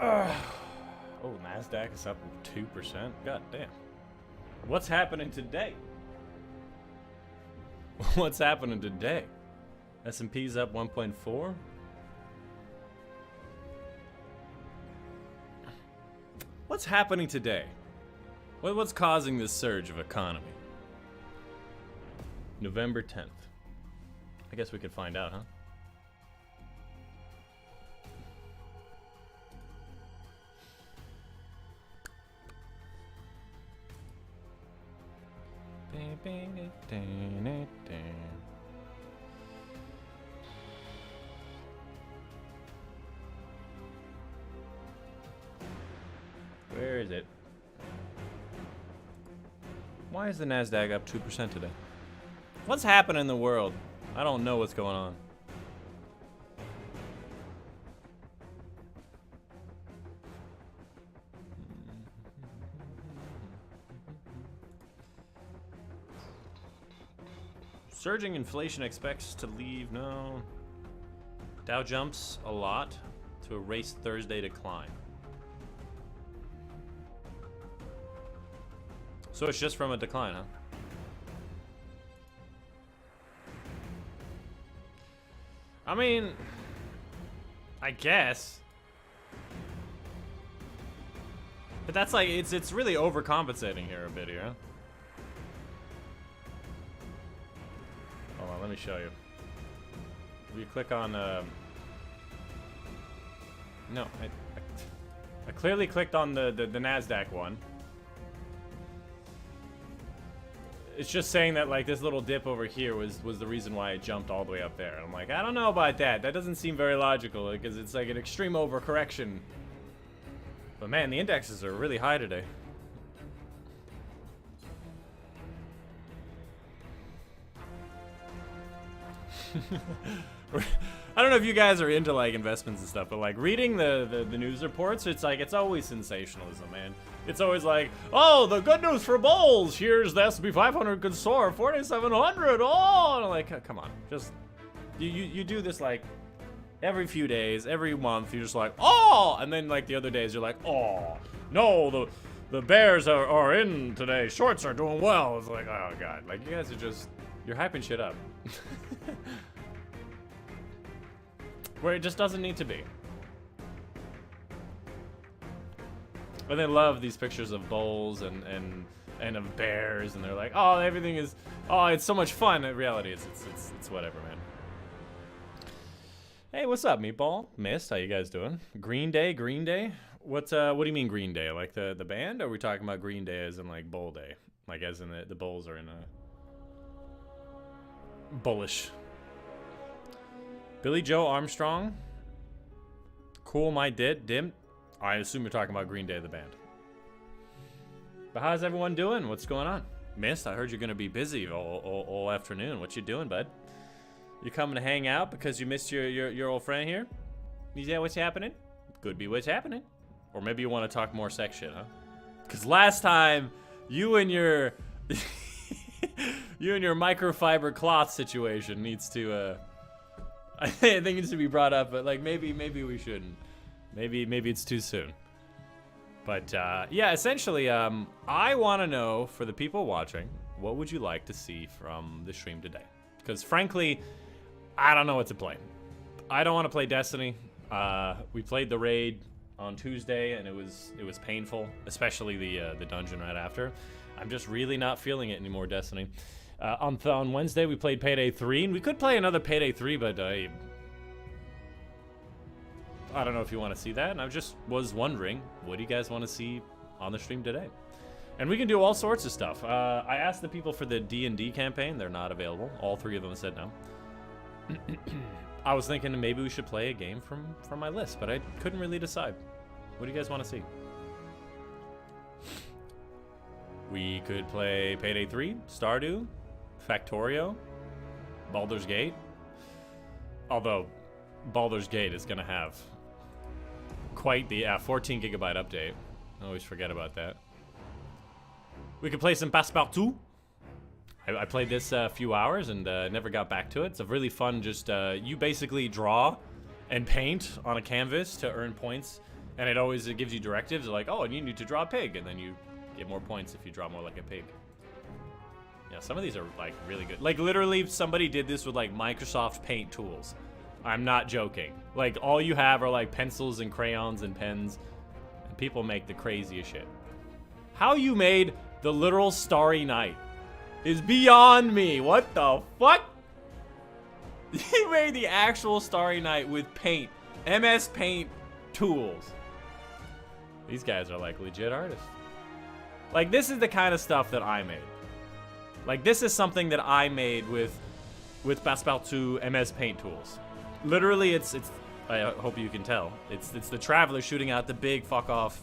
Oh, NASDAQ is up 2%. God damn. What's happening today? What's happening today? S&P's up 1.4. What's happening today? What's causing this surge of economy? November 10th. I guess we could find out, huh? Where is it? Why is the NASDAQ up 2% today? What's happening in the world? I don't know what's going on. Surging inflation expects to leave. No. Dow jumps a lot to erase Thursday decline. So it's just from a decline, huh? I mean, I guess. But that's like, it's really overcompensating here a bit here, huh? Hold on, let me show you. If you click on, no, I clearly clicked on the NASDAQ one. It's just saying that like this little dip over here was the reason why it jumped all the way up there. And I'm like, I don't know about that. That doesn't seem very logical because it's like an extreme overcorrection. But man, the indexes are really high today. I don't know if you guys are into like investments and stuff, but like reading the news reports, it's like it's always sensationalism, man. It's always like, oh, the good news for bulls. Here's the S&P 500 could soar 4,700. Oh, and I'm like, come on, just you do this like every few days, every month. You're just like, oh, and then like the other days you're like, oh, no, the bears are in today. Shorts are doing well. It's like, oh god, like you guys are just you're hyping shit up. Where it just doesn't need to be. But they love these pictures of bulls and of bears, and they're like, oh, everything is, oh, it's so much fun. In reality, it's whatever, man. Hey, what's up, Meatball? Mist, how you guys doing? Green Day? What do you mean Green Day? Like the band? Or are we talking about Green Day as in like Bull Day? Like as in the bulls are in a bullish. Billy Joe Armstrong. Cool my dim. I assume you're talking about Green Day, the band. But how's everyone doing? What's going on? Mist, I heard you're gonna be busy all afternoon. What you doing, bud? You coming to hang out because you missed your old friend here? Is that what's happening? Could be what's happening. Or maybe you want to talk more sex shit, huh? Because last time, you and your microfiber cloth situation needs to I think it needs to be brought up, but like maybe we shouldn't. Maybe it's too soon. But yeah, essentially, I want to know for the people watching, what would you like to see from the stream today? Because frankly, I don't know what to play. I don't want to play Destiny. We played the raid on Tuesday, and it was painful, especially the dungeon right after. I'm just really not feeling it anymore, Destiny. On Wednesday, we played Payday 3, and we could play another Payday 3, but I don't know if you want to see that, and I just was wondering, what do you guys want to see on the stream today? And we can do all sorts of stuff. I asked the people for the D&D campaign. They're not available. All three of them said no. I was thinking maybe we should play a game from my list, but I couldn't really decide. What do you guys want to see? We could play Payday 3, Stardew, Factorio, Baldur's Gate. Although, Baldur's Gate is going to have quite the 14 gigabyte update. I always forget about that. We could play some Passepartout. I played this a few hours and never got back to it. It's a really fun, just, you basically draw and paint on a canvas to earn points And it gives you directives like, oh, and you need to draw a pig, and then you get more points if you draw more like a pig. Yeah, some of these are like really good. Like literally somebody did this with like Microsoft Paint tools. I'm not joking. Like all you have are like pencils and crayons and pens, and people make the craziest shit. How you made the literal Starry Night is beyond me. What the fuck? You made the actual Starry Night with paint, MS Paint tools. These guys are like legit artists. Like this is the kind of stuff that I made. Like this is something that I made with Passepartout MS Paint tools. Literally, it's. I hope you can tell. It's the Traveler shooting out the big fuck off,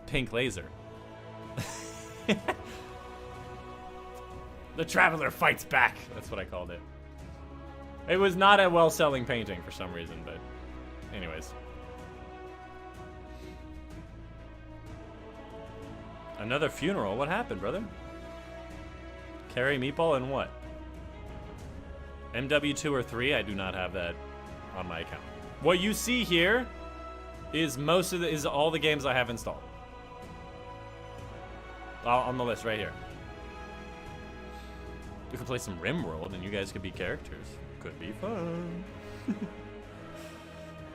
pink laser. The Traveler fights back. That's what I called it. It was not a well-selling painting for some reason, but anyways. Another funeral? What happened, brother? Carry Meatball and what? MW2 or 3? I do not have that on my account. What you see here is all the games I have installed. On the list right here. We could play some RimWorld and you guys could be characters. Could be fun.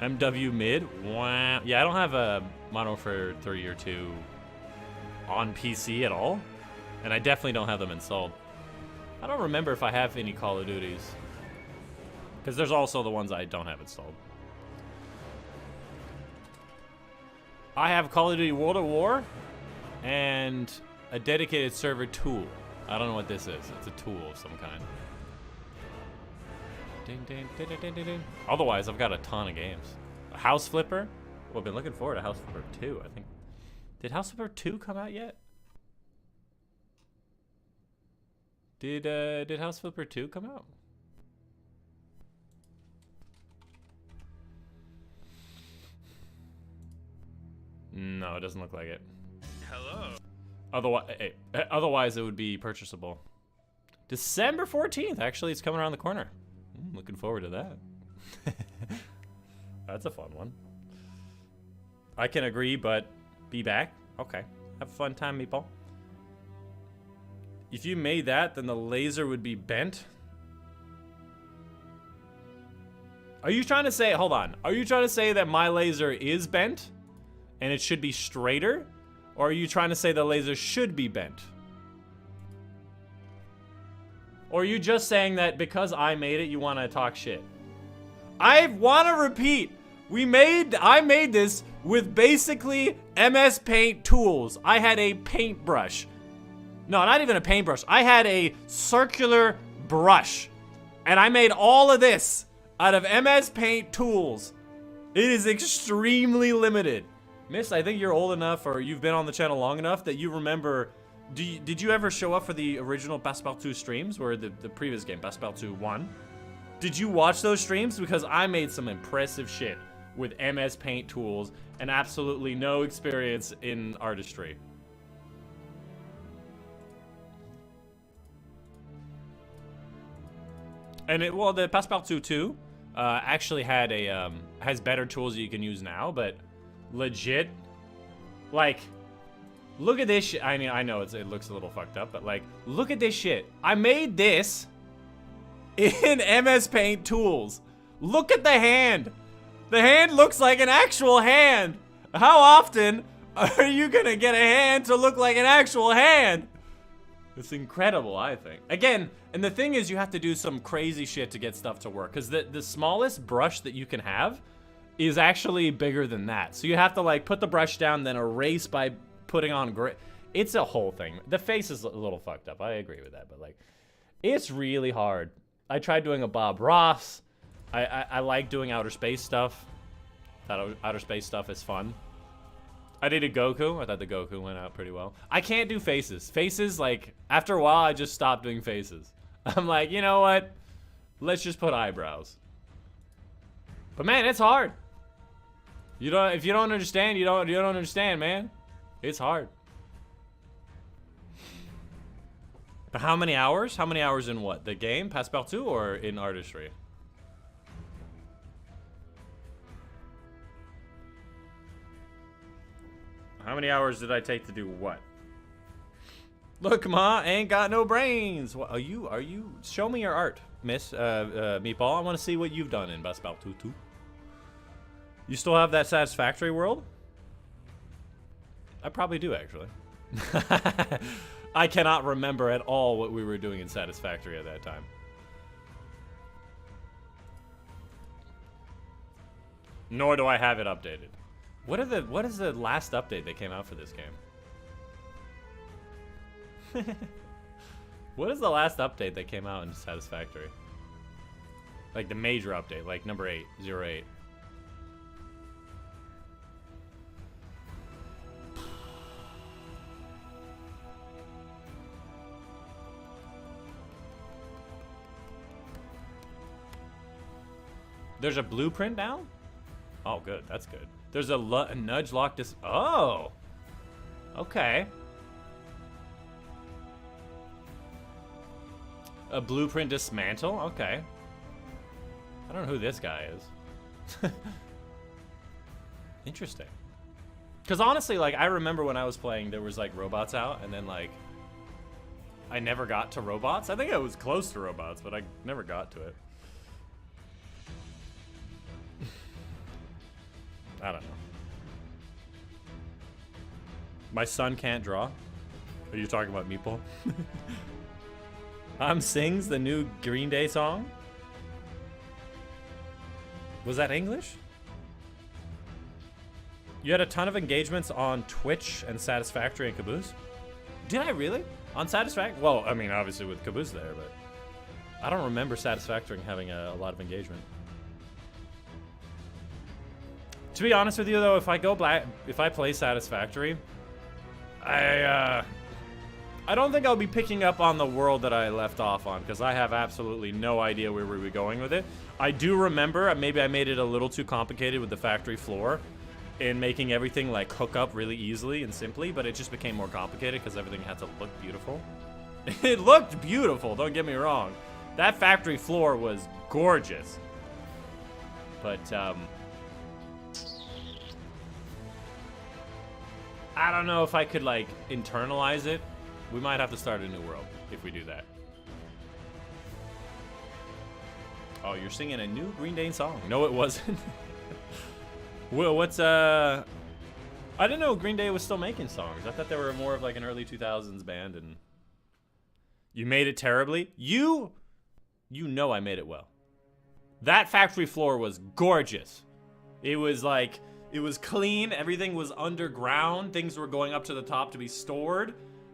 MW mid? Wow. Yeah, I don't have a Modern Warfare 3 or 2 on PC at all. And I definitely don't have them installed. I don't remember if I have any Call of Duties. Because there's also the ones I don't have installed. I have Call of Duty World at War and a dedicated server tool. I don't know what this is. It's a tool of some kind. Ding, ding, ding, ding, ding, ding. Otherwise, I've got a ton of games. A House Flipper. Well, I've been looking forward to House Flipper 2, I think. Did House Flipper 2 come out yet? Did House Flipper 2 come out? No, it doesn't look like it. Hello. Otherwise, it would be purchasable. December 14th. Actually, it's coming around the corner. Looking forward to that. That's a fun one. I can agree, but be back. Okay. Have a fun time, meatball. If you made that, then the laser would be bent. Are you trying to say, hold on. Are you trying to say that my laser is bent and it should be straighter? Or are you trying to say the laser should be bent? Or are you just saying that because I made it, you want to talk shit? I want to repeat. I made this with basically MS Paint tools. I had a paintbrush. No, not even a paintbrush. I had a circular brush. And I made all of this out of MS Paint tools. It is extremely limited. Miss, I think you're old enough or you've been on the channel long enough that you remember. Did you ever show up for the original Passepartout streams or the previous game, Passepartout 1? Did you watch those streams? Because I made some impressive shit with MS Paint tools and absolutely no experience in artistry. And the Passepartout 2 actually had has better tools that you can use now, but legit, like, look at this shit. I mean, I know it looks a little fucked up, but like, look at this shit. I made this in MS Paint tools. Look at the hand. The hand looks like an actual hand. How often are you gonna get a hand to look like an actual hand? It's incredible, I think. Again, and the thing is, you have to do some crazy shit to get stuff to work, because the smallest brush that you can have is actually bigger than that. So you have to like put the brush down, then erase by putting on grit. It's a whole thing. The face is a little fucked up. I agree with that, but like, it's really hard. I tried doing a Bob Ross. I like doing outer space stuff. Thought outer space stuff is fun. I did a Goku. I thought the Goku went out pretty well. I can't do faces. Faces, like, after a while, I just stopped doing faces. I'm like, you know what? Let's just put eyebrows. But man, it's hard. If you don't understand, you don't understand, man. It's hard. But how many hours? How many hours in what? The game, Passepartout, or in artistry? How many hours did I take to do what? Look, Ma, ain't got no brains. What, are you? Show me your art, Miss Meatball. I want to see what you've done in Best Bout 2. You still have that Satisfactory world? I probably do, actually. I cannot remember at all what we were doing in Satisfactory at that time. Nor do I have it updated. What is the last update that came out for this game? What is the last update that came out in Satisfactory? Like the major update, like number 808. There's a blueprint now? Oh, good. That's good. There's a nudge lock dis- Oh! Okay. A blueprint dismantle? Okay. I don't know who this guy is. Interesting. Because honestly, like, I remember when I was playing, there was, like, robots out, and then, like, I never got to robots. I think I was close to robots, but I never got to it. I don't know. My son can't draw? Are you talking about Meeple? Sings the new Green Day song? Was that English? You had a ton of engagements on Twitch and Satisfactory and Caboose? Did I really? On Satisfactory? Well, I mean, obviously with Caboose there, but I don't remember Satisfactory having a lot of engagement. To be honest with you, though, if I play Satisfactory, I don't think I'll be picking up on the world that I left off on, because I have absolutely no idea where we were going with it. I do remember, maybe I made it a little too complicated with the factory floor in making everything like hook up really easily and simply, but it just became more complicated because everything had to look beautiful. It looked beautiful, don't get me wrong. That factory floor was gorgeous. But, I don't know if I could, like, internalize it. We might have to start a new world if we do that. Oh, you're singing a new Green Day song. No, it wasn't. Well, what's, I didn't know Green Day was still making songs. I thought they were more of, like, an early 2000s band, and... You made it terribly? You know I made it well. That factory floor was gorgeous. It was, like... It was clean, everything was underground, things were going up to the top to be stored.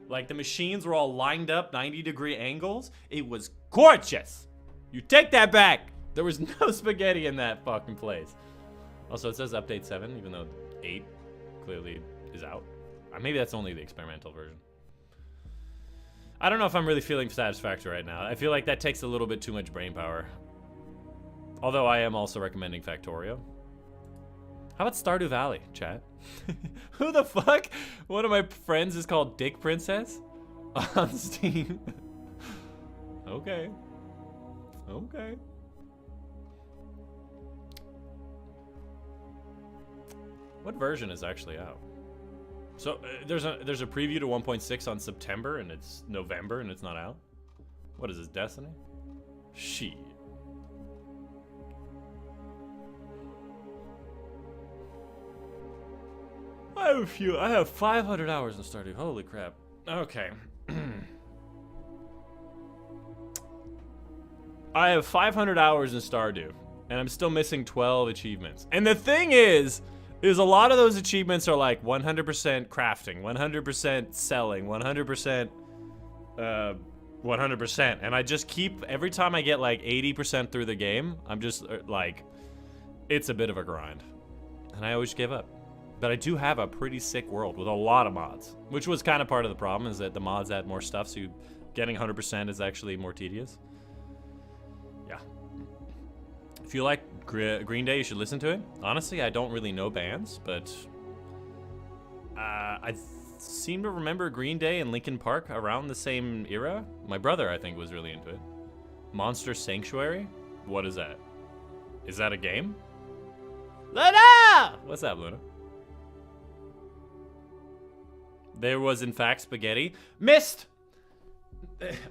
Like, the machines were all lined up, 90-degree angles. It was gorgeous! You take that back! There was no spaghetti in that fucking place. Also, it says update 7, even though 8 clearly is out. Maybe that's only the experimental version. I don't know if I'm really feeling Satisfactory right now. I feel like that takes a little bit too much brain power. Although I am also recommending Factorio. How about Stardew Valley, chat? Who the fuck? One of my friends is called Dick Princess on Steam. Okay. Okay. What version is actually out? So there's a preview to 1.6 on September, and it's November, and it's not out. What is this, Destiny? Shit. I have 500 hours in Stardew. Holy crap. Okay. I have 500 hours in Stardew, and I'm still missing 12 achievements. And the thing is a lot of those achievements are like 100% crafting, 100% selling, 100%, 100%. And I just keep, every time I get like 80% through the game, I'm just like, it's a bit of a grind. And I always give up. But I do have a pretty sick world with a lot of mods, which was kind of part of the problem, is that the mods add more stuff, so getting 100% is actually more tedious. Yeah. If you like Green Day, you should listen to it. Honestly, I don't really know bands, but I seem to remember Green Day and Linkin Park around the same era. My brother, I think, was really into it. Monster Sanctuary? What is that? Is that a game? Luna! What's that, Luna? There was, in fact, spaghetti. Missed!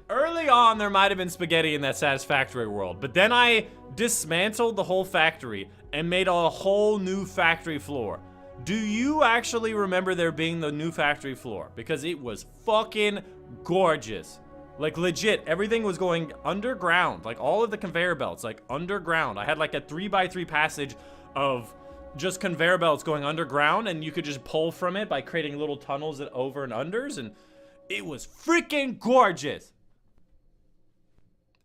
Early on, there might have been spaghetti in that Satisfactory world, but then I dismantled the whole factory and made a whole new factory floor. Do you actually remember there being the new factory floor? Because it was fucking gorgeous. Like, legit, everything was going underground. Like, all of the conveyor belts, like, underground. I had, like, a 3x3 passage of just conveyor belts going underground, and you could just pull from it by creating little tunnels that over and unders, and it was freaking gorgeous.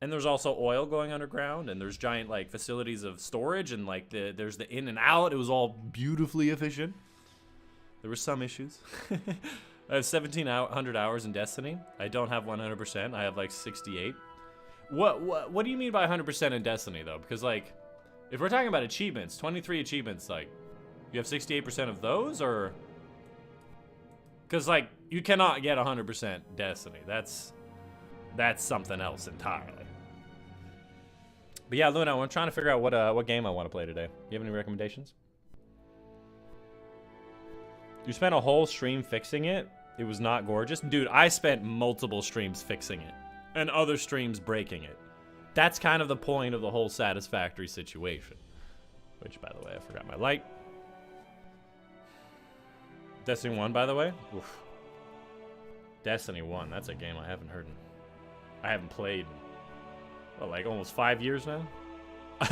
And there's also oil going underground, and there's giant, like, facilities of storage, and, like, there's the in and out. It was all beautifully efficient. There were some issues. I have 1,700 hours in Destiny. I don't have 100%. I have, like, 68. What do you mean by 100% in Destiny, though? Because, like, if we're talking about achievements, 23 achievements, like, you have 68% of those, or... Because, like, you cannot get 100% Destiny. That's something else entirely. But yeah, Luna, I'm trying to figure out what game I want to play today. You have any recommendations? You spent a whole stream fixing it? It was not gorgeous? Dude, I spent multiple streams fixing it. And other streams breaking it. That's kind of the point of the whole Satisfactory situation. Which, by the way, I forgot my light. Destiny 1, by the way? Oof. Destiny 1, that's a game I haven't heard. I haven't played, what, like almost 5 years now?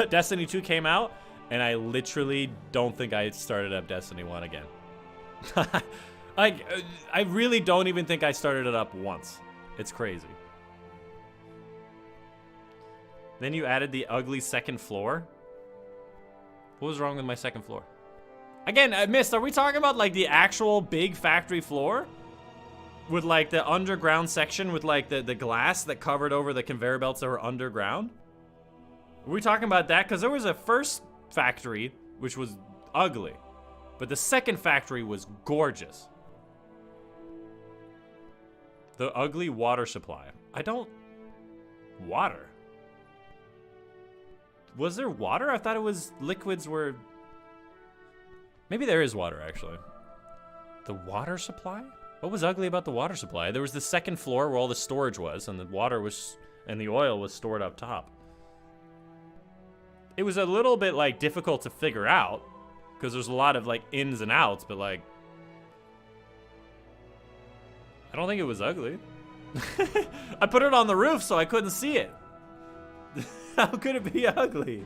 Destiny 2 came out, and I literally don't think I started up Destiny 1 again. Like, I really don't even think I started it up once. It's crazy. Then you added the ugly second floor. What was wrong with my second floor? Again, I missed. Are we talking about, like, the actual big factory floor? With, like, the underground section with, like, the glass that covered over the conveyor belts that were underground? Are we talking about that? Because there was a first factory, which was ugly. But the second factory was gorgeous. The ugly water supply. Water? Was there water? I thought it was liquids were... Maybe there is water, actually. The water supply? What was ugly about the water supply? There was the second floor where all the storage was, and the water was... and the oil was stored up top. It was a little bit, like, difficult to figure out, because there's a lot of, like, ins and outs, but, like... I don't think it was ugly. I put it on the roof so I couldn't see it. How could it be ugly?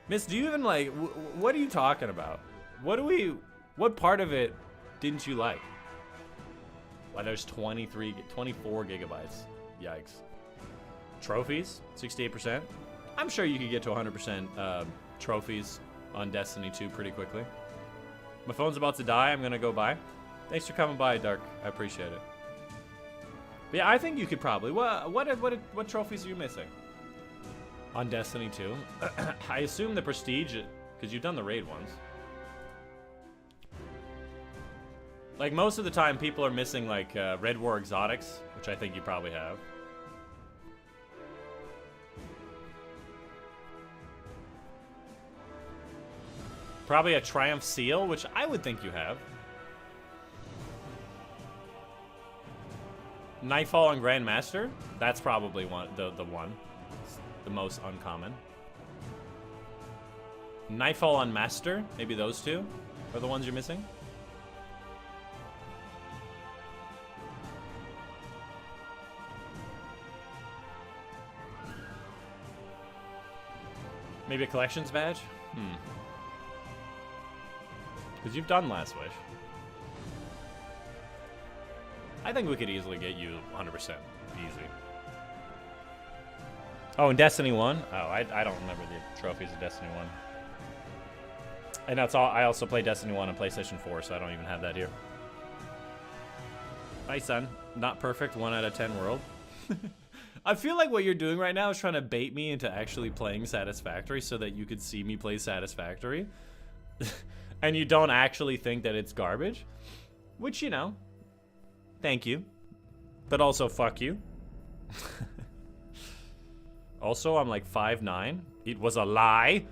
Miss, do you even, like, what are you talking about? What part of it didn't you like? Why, there's 24 gigabytes. Yikes. Trophies, 68%. I'm sure you could get to 100% trophies on Destiny 2 pretty quickly. My phone's about to die. I'm gonna go buy. Thanks for coming by, Dark. I appreciate it. But yeah, I think you could probably. What trophies are you missing on Destiny 2? I assume the prestige, because you've done the raid ones. Like, most of the time, people are missing, like, Red War exotics, which I think you probably have. Probably a Triumph Seal, which I would think you have. Nightfall and Grandmaster, that's probably the one. The most uncommon. Nightfall on Master, maybe those two are the ones you're missing. Maybe a collections badge? Because you've done Last Wish. I think we could easily get you 100%. Easy. Oh, and Destiny 1? Oh, I don't remember the trophies of Destiny 1. And that's all. I also play Destiny 1 on PlayStation 4, so I don't even have that here. Hi, son. Not perfect. 1 out of 10 world. I feel like what you're doing right now is trying to bait me into actually playing Satisfactory so that you could see me play Satisfactory. And you don't actually think that it's garbage. Which, you know, thank you. But also, fuck you. Also, I'm like 5'9". It was a lie.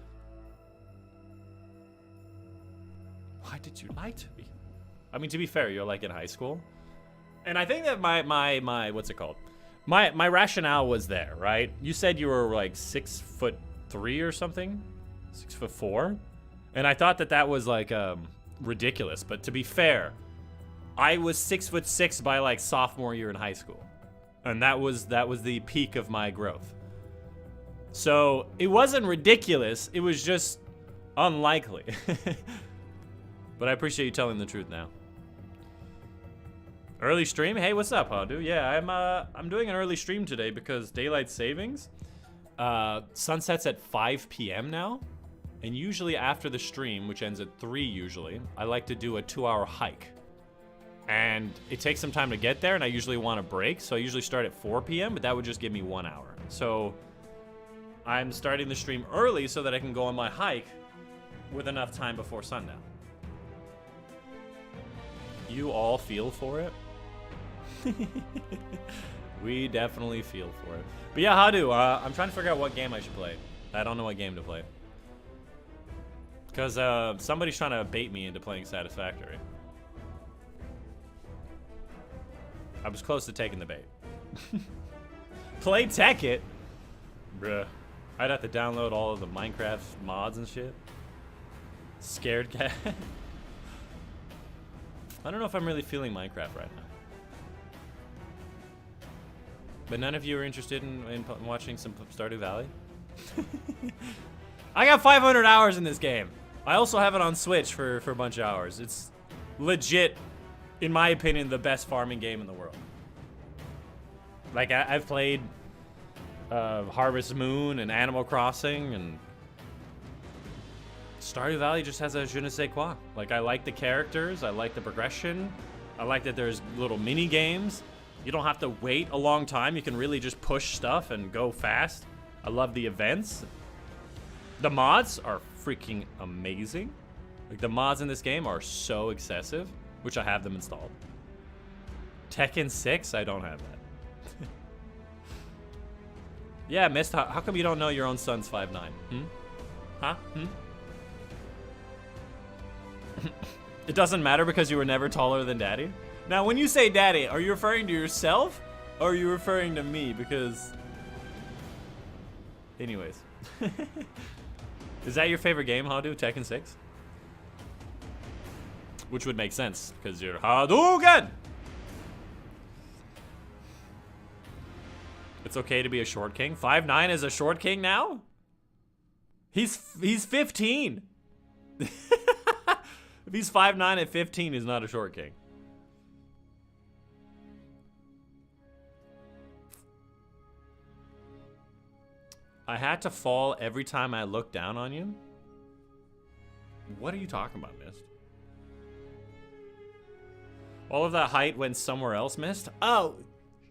I to be? I mean, to be fair, you're like in high school. And I think that my what's it called? My rationale was there, right? You said you were like 6'3" or something, 6'4", and I thought that that was like ridiculous. But to be fair, I was 6'6" by like sophomore year in high school, and that was the peak of my growth. So it wasn't ridiculous. It was just unlikely. But I appreciate you telling the truth now. Early stream? Hey, what's up, Hadu? Yeah, I'm doing an early stream today because daylight savings sunsets at 5 p.m. now, and usually after the stream, which ends at 3 usually, I like to do a 2-hour hike. And it takes some time to get there, and I usually want a break, so I usually start at 4 p.m., but that would just give me 1 hour. So I'm starting the stream early so that I can go on my hike with enough time before sundown. You all feel for it? We definitely feel for it. But yeah, Hadu, I'm trying to figure out what game I should play. I don't know what game to play. Because somebody's trying to bait me into playing Satisfactory. I was close to taking the bait. Play Tekkit? Bruh. I'd have to download all of the Minecraft mods and shit. Scared cat. I don't know if I'm really feeling Minecraft right now. But none of you are interested in watching some Stardew Valley? I got 500 hours in this game. I also have it on Switch for a bunch of hours. It's legit, in my opinion, the best farming game in the world. Like, I've played Harvest Moon and Animal Crossing, and Stardew Valley just has a je ne sais quoi. Like, I like the characters, I like the progression, I like that there's little mini games. You don't have to wait a long time. You can really just push stuff and go fast. I love the events. The mods are freaking amazing. Like, the mods in this game are so excessive, which I have them installed. Tekken 6, I don't have that. Yeah, Mist, how come you don't know your own son's 5'9"? Huh? It doesn't matter because you were never taller than daddy? Now, when you say daddy, are you referring to yourself or are you referring to me? Because, anyways. Is that your favorite game, Hadu? Tekken 6? Which would make sense because you're Hadouken! It's okay to be a short king. 5'9" is a short king now? He's 15. If he's 5'9" at 15, he's not a short king. I had to fall every time I looked down on you? What are you talking about, Mist? All of that height went somewhere else, Mist? Oh,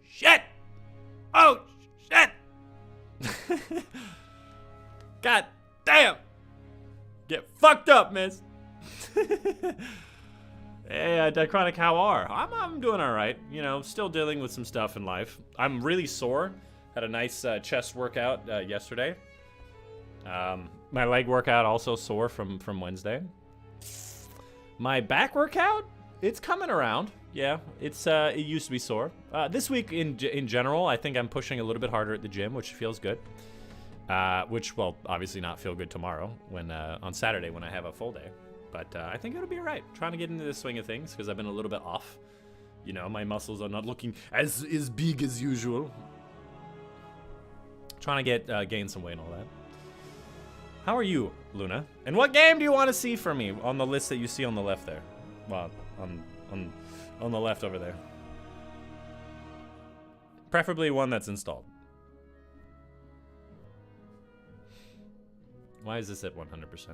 shit! Oh, shit! God damn! Get fucked up, Mist! Hey, Dychronic, how are? I'm doing all right. You know, still dealing with some stuff in life. I'm really sore. Had a nice chest workout yesterday. My leg workout also sore from Wednesday. My back workout, it's coming around. Yeah, it used to be sore. This week in general, I think I'm pushing a little bit harder at the gym, which feels good. Which will obviously not feel good tomorrow when on Saturday when I have a full day. But I think it'll be all right. Trying to get into the swing of things because I've been a little bit off. You know, my muscles are not looking as big as usual. Trying to get gain some weight and all that. How are you, Luna? And what game do you want to see from me on the list that you see on the left there? Well, on the left over there. Preferably one that's installed. Why is this at 100%?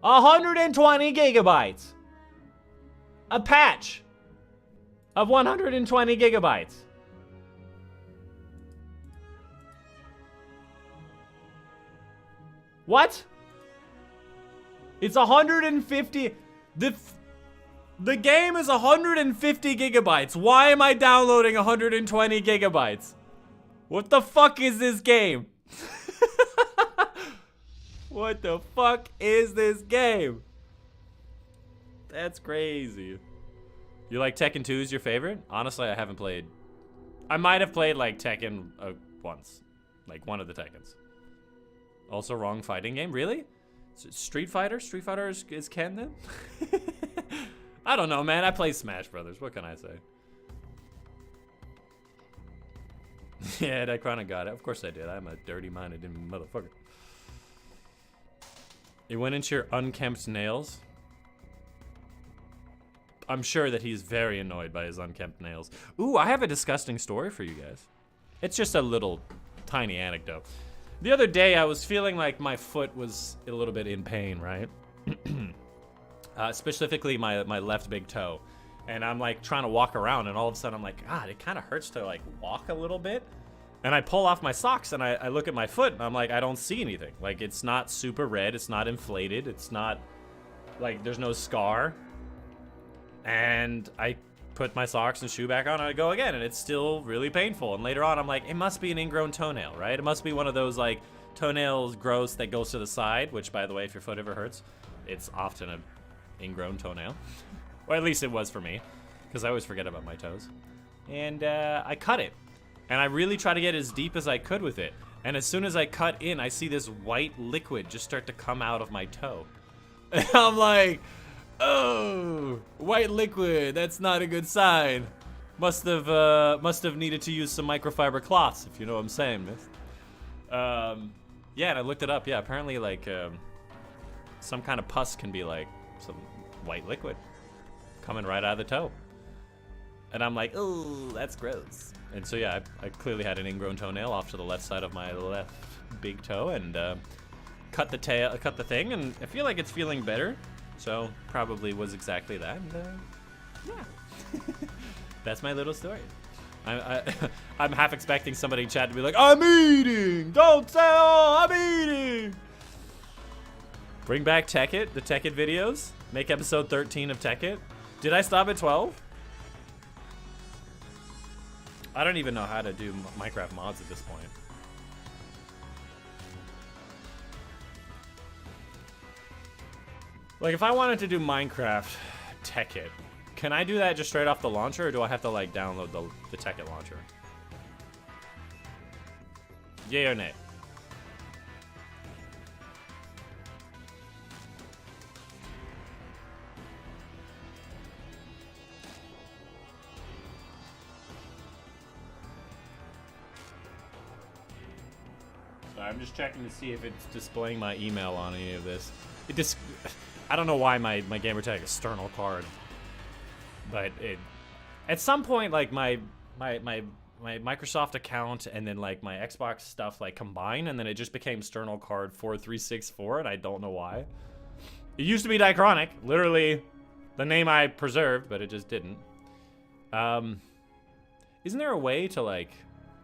120 gigabytes! A patch of 120 gigabytes. What? It's 150. The game is 150 gigabytes. Why am I downloading 120 gigabytes? What the fuck is this game? What the fuck is this game? That's crazy. You like Tekken 2 is your favorite? Honestly, I haven't played. I might have played like Tekken once. Like one of the Tekkens. Also wrong fighting game. Really? Street Fighter? Street Fighter is Ken then? I don't know, man. I play Smash Brothers. What can I say? Yeah, Dychronic got it. Of course I did. I'm a dirty-minded motherfucker. It went into your unkempt nails. I'm sure that he's very annoyed by his unkempt nails. Ooh, I have a disgusting story for you guys. It's just a little tiny anecdote. The other day, I was feeling like my foot was a little bit in pain, right? Specifically, my left big toe. And I'm like trying to walk around, and all of a sudden I'm like, God, it kind of hurts to like walk a little bit. And I pull off my socks, and I look at my foot, and I'm like, I don't see anything. Like, it's not super red, it's not inflated, it's not, like, there's no scar. And I put my socks and shoe back on, and I go again, and it's still really painful. And later on, I'm like, it must be an ingrown toenail, right? It must be one of those, like, toenails gross that goes to the side, which, by the way, if your foot ever hurts, it's often an ingrown toenail. Or at least it was for me, because I always forget about my toes. And I cut it. And I really try to get as deep as I could with it. And as soon as I cut in, I see this white liquid just start to come out of my toe. And I'm like, oh, white liquid, that's not a good sign. Must have needed to use some microfiber cloths, if you know what I'm saying, miss. Yeah, and I looked it up. Yeah, apparently, like, some kind of pus can be, like, some white liquid coming right out of the toe. And I'm like, oh, that's gross. And so, yeah, I clearly had an ingrown toenail off to the left side of my left big toe, and cut the thing, and I feel like it's feeling better. So, probably was exactly that. And, yeah. That's my little story. I'm half expecting somebody in chat to be like, I'm eating! Don't say, oh, I'm eating! Bring back Tekkit, the Tekkit videos. Make episode 13 of Tekkit. Did I stop at 12? I don't even know how to do Minecraft mods at this point. Like, if I wanted to do Minecraft Tekkit, can I do that just straight off the launcher, or do I have to, like, download the Tekkit launcher? Yay or nay? I'm just checking to see if it's displaying my email on any of this. I don't know why my gamertag external card, but at some point, like my Microsoft account and then like my Xbox stuff like combined, and then it just became external card 4364, and I don't know why. It used to be Dychronic, literally the name I preserved, but it just didn't. Isn't there a way to like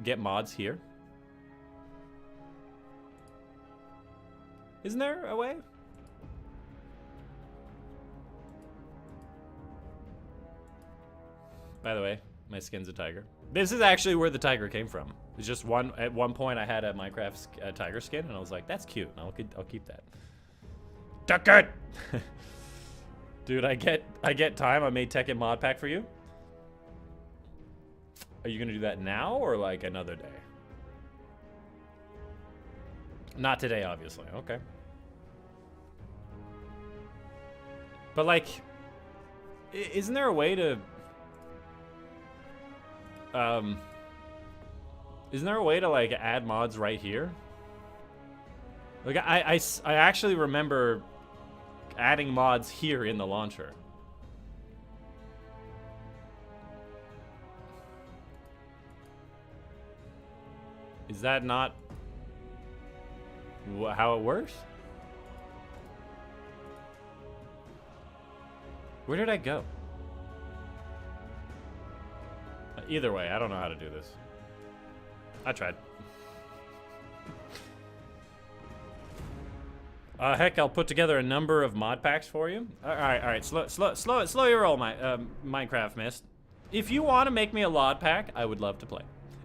get mods here? Isn't there a way? By the way, my skin's a tiger. This is actually where the tiger came from. It's just at one point I had a Minecraft tiger skin, and I was like, that's cute. I'll keep that. Duck it! Dude, I get time. I made Tekken mod pack for you. Are you gonna do that now or like another day? Not today, obviously. Okay. But like, isn't there a way to isn't there a way to like add mods right here? Like I actually remember adding mods here in the launcher. Is that not how it works? Where did I go? Either way, I don't know how to do this. I tried. Heck, I'll put together a number of mod packs for you. All right. Slow your roll, my Minecraft mist. If you want to make me a mod pack, I would love to play.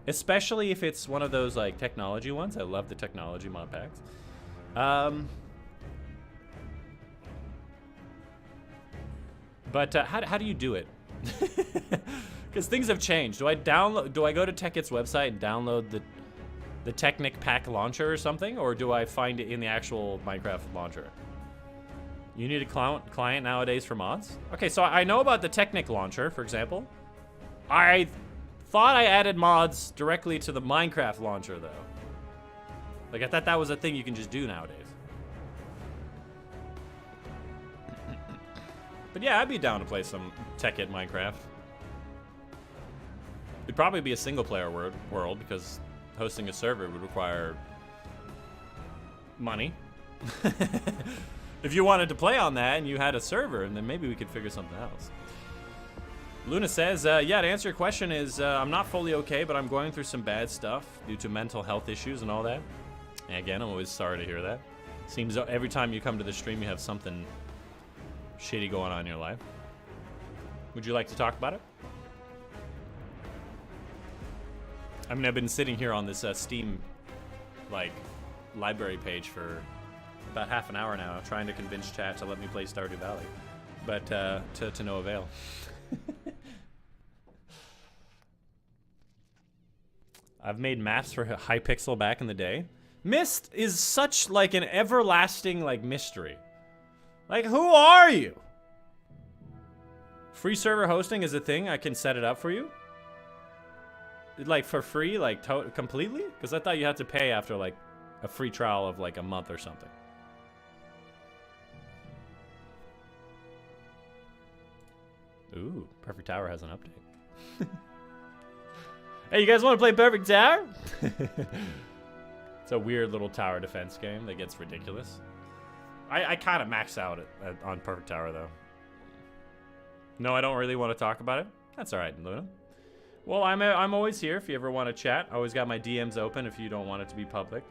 Especially if it's one of those like technology ones. I love the technology mod packs. But how do you do it? Because things have changed. Do I go to TechIt's website and download the Technic pack launcher or something, or do I find it in the actual Minecraft launcher? You need a client nowadays for mods? Okay, so I know about the Technic launcher, for example. I thought I added mods directly to the Minecraft launcher, though. Like, I thought that was a thing you can just do nowadays. But yeah, I'd be down to play some TechIt Minecraft. It'd probably be a single-player world, because hosting a server would require money. If you wanted to play on that and you had a server, and then maybe we could figure something else. Luna says, yeah, to answer your question is, I'm not fully okay, but I'm going through some bad stuff due to mental health issues and all that. And again, I'm always sorry to hear that. Seems every time you come to the stream, you have something shitty going on in your life. Would you like to talk about it? I mean, I've been sitting here on this Steam, like, library page for about half an hour now, trying to convince chat to let me play Stardew Valley, but to no avail. I've made maps for Hypixel back in the day. Myst is such like an everlasting like mystery. Like, who are you? Free server hosting is a thing. I can set it up for you. Like for free, like completely? Because I thought you had to pay after like a free trial of like a month or something. Ooh, Perfect Tower has an update. Hey, you guys want to play Perfect Tower? It's a weird little tower defense game that gets ridiculous. I kind of maxed out on Perfect Tower, though. No, I don't really want to talk about it. That's all right, Luna. Well, I'm always here if you ever want to chat. I always got my DMs open if you don't want it to be public.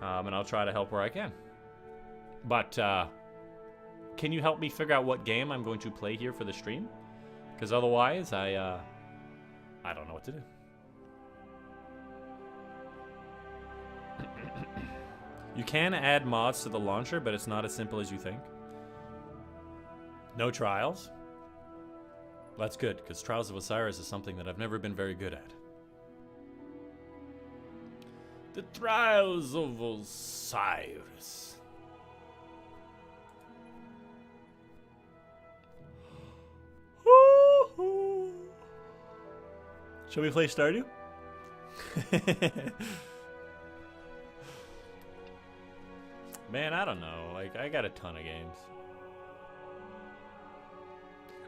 And I'll try to help where I can. But, can you help me figure out what game I'm going to play here for the stream? Because otherwise, I don't know what to do. You can add mods to the launcher, but it's not as simple as you think. No trials. That's good, because Trials of Osiris is something that I've never been very good at. The Trials of Osiris. Shall we play Stardew? Man, I don't know. Like, I got a ton of games.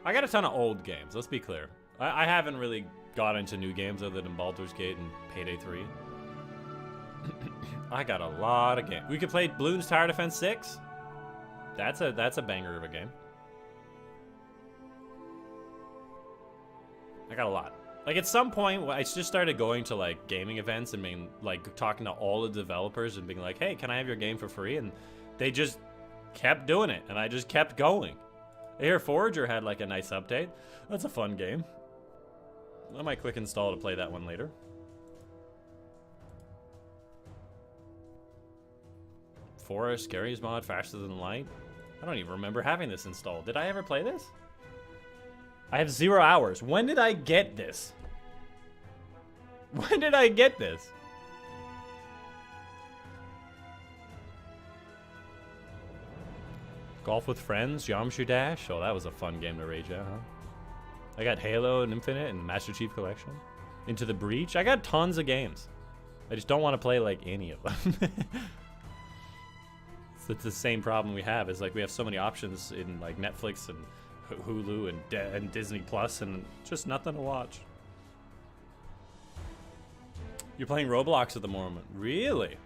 I got a ton of old games, let's be clear. I haven't really got into new games other than Baldur's Gate and Payday 3. I got a lot of games. We could play Bloons Tower Defense 6. That's a banger of a game. I got a lot. Like, at some point, I just started going to, like, gaming events and being, like, talking to all the developers and being like, hey, can I have your game for free? And they just kept doing it, and I just kept going. Air Forager had, like, a nice update. That's a fun game. I might click install to play that one later. Forest, Scary's mod, Faster Than Light. I don't even remember having this installed. Did I ever play this? I have 0 hours. When did I get this? When did I get this? Golf with Friends, Geometry Dash. Oh, that was a fun game to rage at, huh? I got Halo and Infinite and Master Chief Collection. Into the Breach. I got tons of games. I just don't want to play, like, any of them. It's the same problem we have. Is like we have so many options in, like, Netflix and Hulu and Disney Plus, and just nothing to watch. You're playing Roblox at the moment. Really?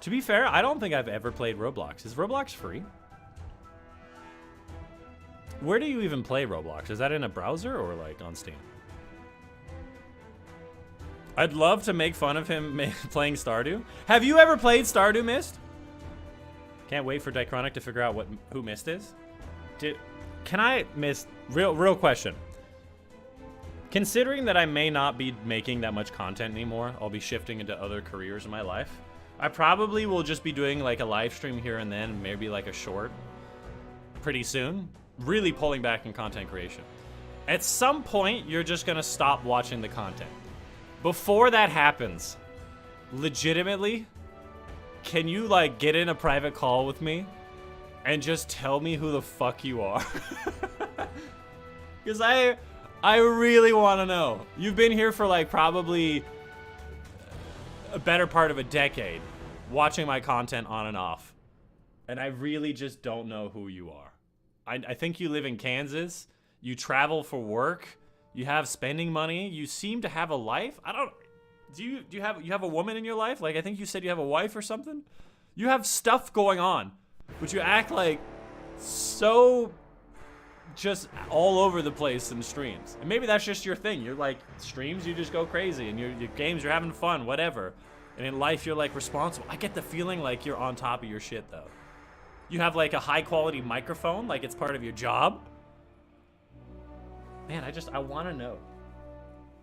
To be fair, I don't think I've ever played Roblox. Is Roblox free? Where do you even play Roblox? Is that in a browser or like on Steam? I'd love to make fun of him playing Stardew. Have you ever played Stardew, Myst? Can't wait for Dychronic to figure out who Myst is. Can I, Myst, real question. Considering that I may not be making that much content anymore, I'll be shifting into other careers in my life. I probably will just be doing like a live stream here and then, maybe like a short pretty soon. really pulling back in content creation. At some point, you're just gonna stop watching the content. Before that happens, legitimately, can you like get in a private call with me and just tell me who the fuck you are? Because I really want to know. You've been here for like probably a better part of a decade watching my content on and off. And I really just don't know who you are. I think you live in Kansas. You travel for work. You have spending money. You seem to have a life. I don't... Do you have a woman in your life? Like, I think you said you have a wife or something? You have stuff going on. But you act like so just all over the place in streams. And maybe that's just your thing. You're like, streams, you just go crazy. And your games, you're having fun, whatever. And in life, you're like responsible. I get the feeling like you're on top of your shit, though. You have like a high quality microphone, like it's part of your job. Man, I want to know.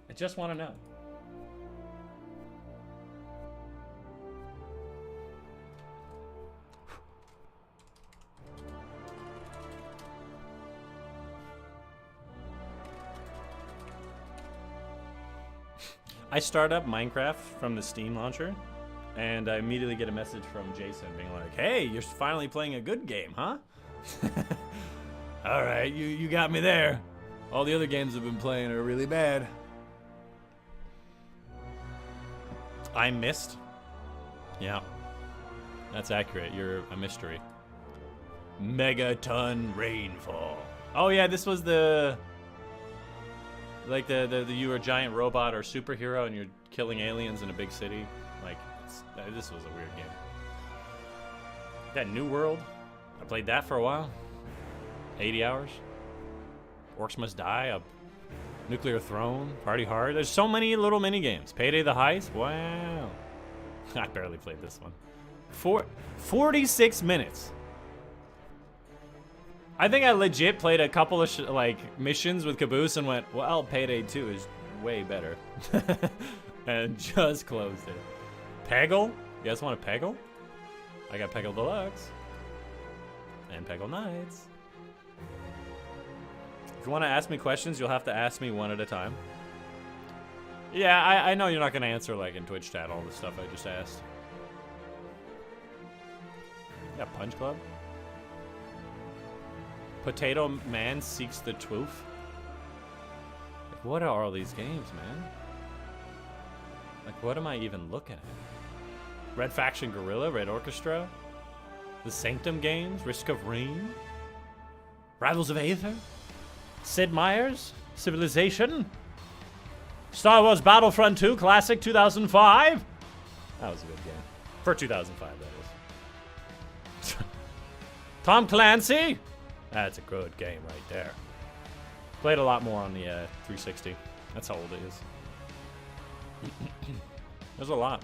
I just want to know. I start up Minecraft from the Steam launcher, and I immediately get a message from Jason being like, "Hey, you're finally playing a good game, huh?" All right, you got me there. All the other games I've been playing are really bad. I missed. Yeah, that's accurate. You're a mystery. Megaton rainfall. Oh yeah, this was the... Like the you were a giant robot or superhero and you're killing aliens in a big city. Like, this was a weird game. That New World, I played that for a while. 80 hours. Orcs Must Die, a Nuclear Throne, Party Hard. There's so many little mini games. Payday the Heist, wow. I barely played this one. 46 minutes. I think I legit played a couple of like missions with Caboose and went, well, Payday 2 is way better. And just closed it. Peggle? You guys want a Peggle? I got Peggle Deluxe. And Peggle Nights. If you want to ask me questions, you'll have to ask me one at a time. Yeah, I know you're not going to answer like in Twitch chat all the stuff I just asked. Yeah, Punch Club. Potato Man Seeks the Truth. Like, what are all these games, man? Like, what am I even looking at? Red Faction Guerrilla, Red Orchestra, the Sanctum games, Risk of Rain, Rivals of Aether, Sid Meier's Civilization, Star Wars Battlefront 2 Classic 2005. That was a good game. For 2005, that is. Tom Clancy. That's a good game right there. Played a lot more on the 360. That's how old it is. There's a lot.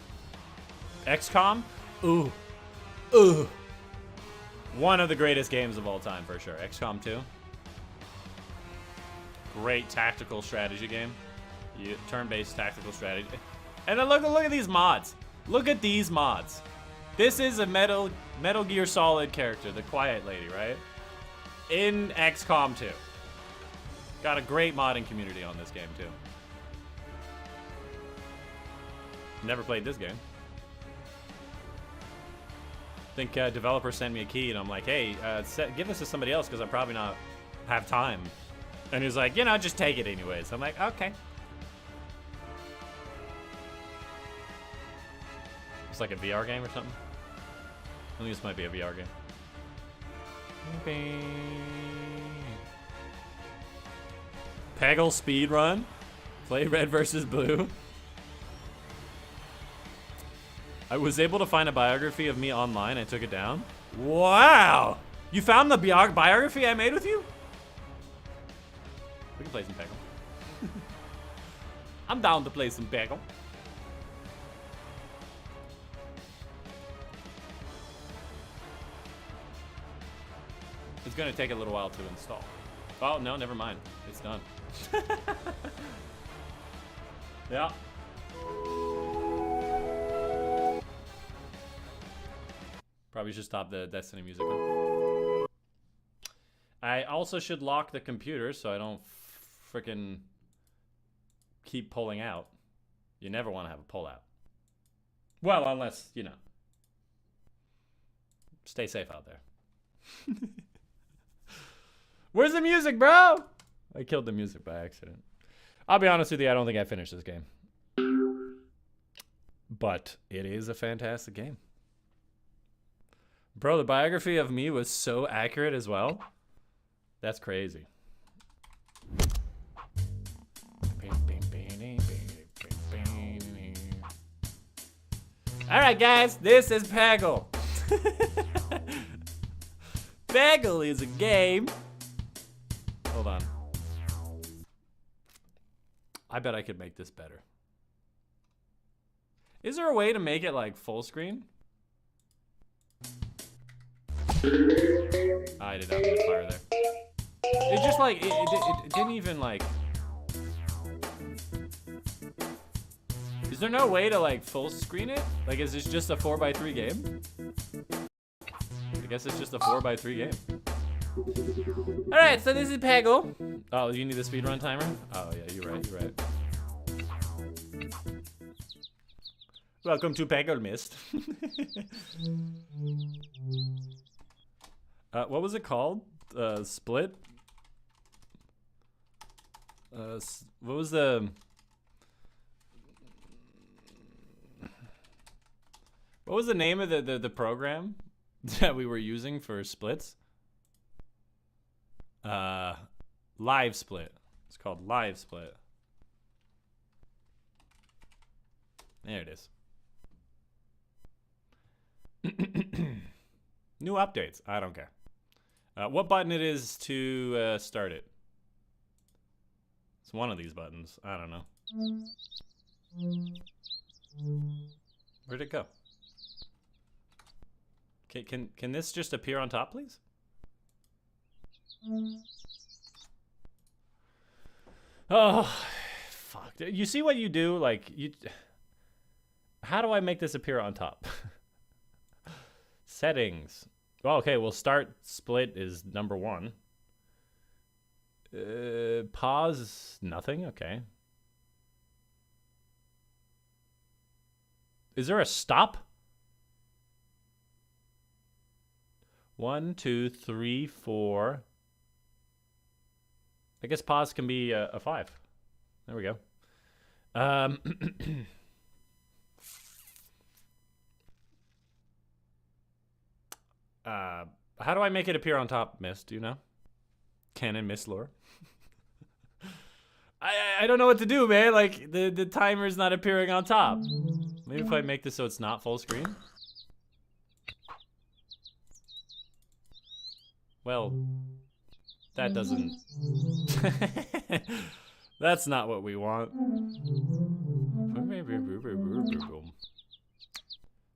XCOM? Ooh. One of the greatest games of all time, for sure. XCOM 2. Great tactical strategy game. Turn-based tactical strategy. And then look at these mods. Look at these mods. This is a Metal Gear Solid character, the Quiet Lady, right? In XCOM 2. Got a great modding community on this game, too. Never played this game. I think developer sent me a key, and I'm like, hey, give this to somebody else, because I probably not have time. And he's like, just take it anyways. I'm like, okay. It's like a VR game or something. I think this might be a VR game. Peggle speedrun. Play Red versus Blue. I was able to find a biography of me online. I took it down. Wow! You found the biography I made with you? We can play some Peggle. I'm down to play some Peggle. It's gonna take a little while to install. Oh, no, never mind. It's done. Yeah. Probably should stop the Destiny music. also should lock the computer so I don't freaking keep pulling out. You never want to have a pull out. Well, unless, you know. Stay safe out there. Where's the music, bro? I killed the music by accident. I'll be honest with you, I don't think I finished this game. But it is a fantastic game. Bro, the biography of me was so accurate as well. That's crazy. Alright guys, this is Peggle. Peggle is a game. Hold on. I bet I could make this better. Is there a way to make it like full screen? I did not mean to fire there. It just like, it didn't even like... Is there no way to like full screen it? Like, is this just a 4x3 game? I guess it's just a 4x3 game. Alright, so this is Peggle. Oh, you need the speedrun timer? Oh yeah, you're right. Welcome to Peggle Mist. What was it called? Split? What was the... What was the name of the program that we were using for splits? Live Split. It's called Live Split. There it is. New updates. I don't care. What button it is to start it? It's one of these buttons. I don't know. Where'd it go? Can this just appear on top, please? Oh, fuck. You see what you do? Like, how do I make this appear on top? Settings. Well, okay, well, start split is number 1. Pause, nothing, okay. Is there a stop? 1, 2, 3, 4. I guess pause can be a 5. There we go. How do I make it appear on top, Miss? Do you know? Canon Miss Lore. I don't know what to do, man. Like the timer's not appearing on top. Maybe if I make this so it's not full screen. Well, that doesn't. That's not what we want.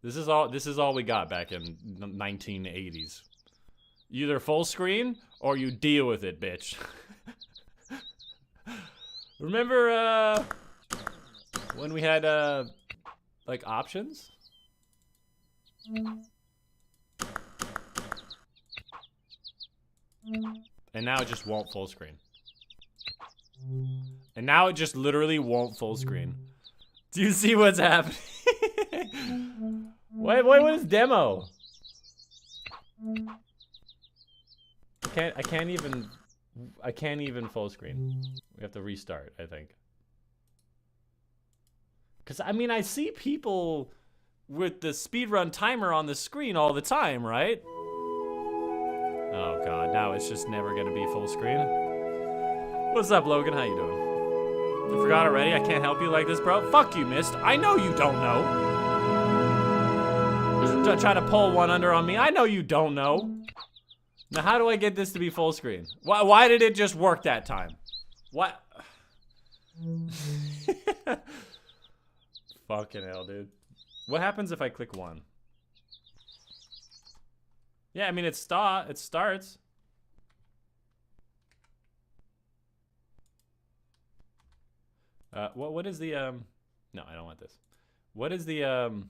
This is all we got back in the 1980s. Either full screen or you deal with it, bitch. Remember when we had like options? And now it just won't full screen. And now it just literally won't full screen. Do you see what's happening? Wait, what is demo? I can't even full screen. We have to restart, I think. Cause I mean I see people with the speedrun timer on the screen all the time, right? Oh god, now it's just never gonna be full screen. What's up, Logan? How you doing? You forgot already? I can't help you like this, bro. Fuck you, Mist. I know you don't know. Just try to pull one under on me. I know you don't know. Now, how do I get this to be full screen? Why did it just work that time? What? Fucking hell, dude. What happens if I click 1? Yeah, I mean, it starts. What is the, no, I don't want this. What is the,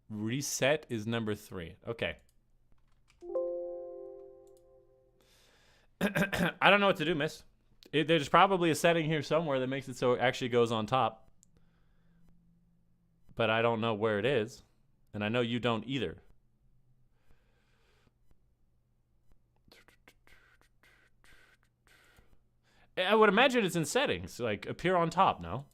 reset is number 3. Okay. I don't know what to do, miss. There's probably a setting here somewhere that makes it so it actually goes on top. But I don't know where it is. And I know you don't either. I would imagine it's in settings, like appear on top, no?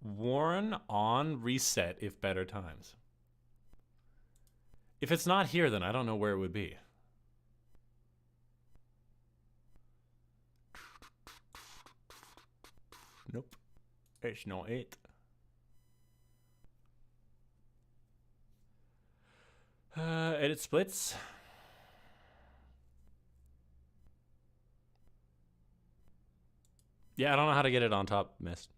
Warn on reset if better times. If it's not here, then I don't know where it would be. Nope. It's not it. Edit splits. Yeah, I don't know how to get it on top, missed.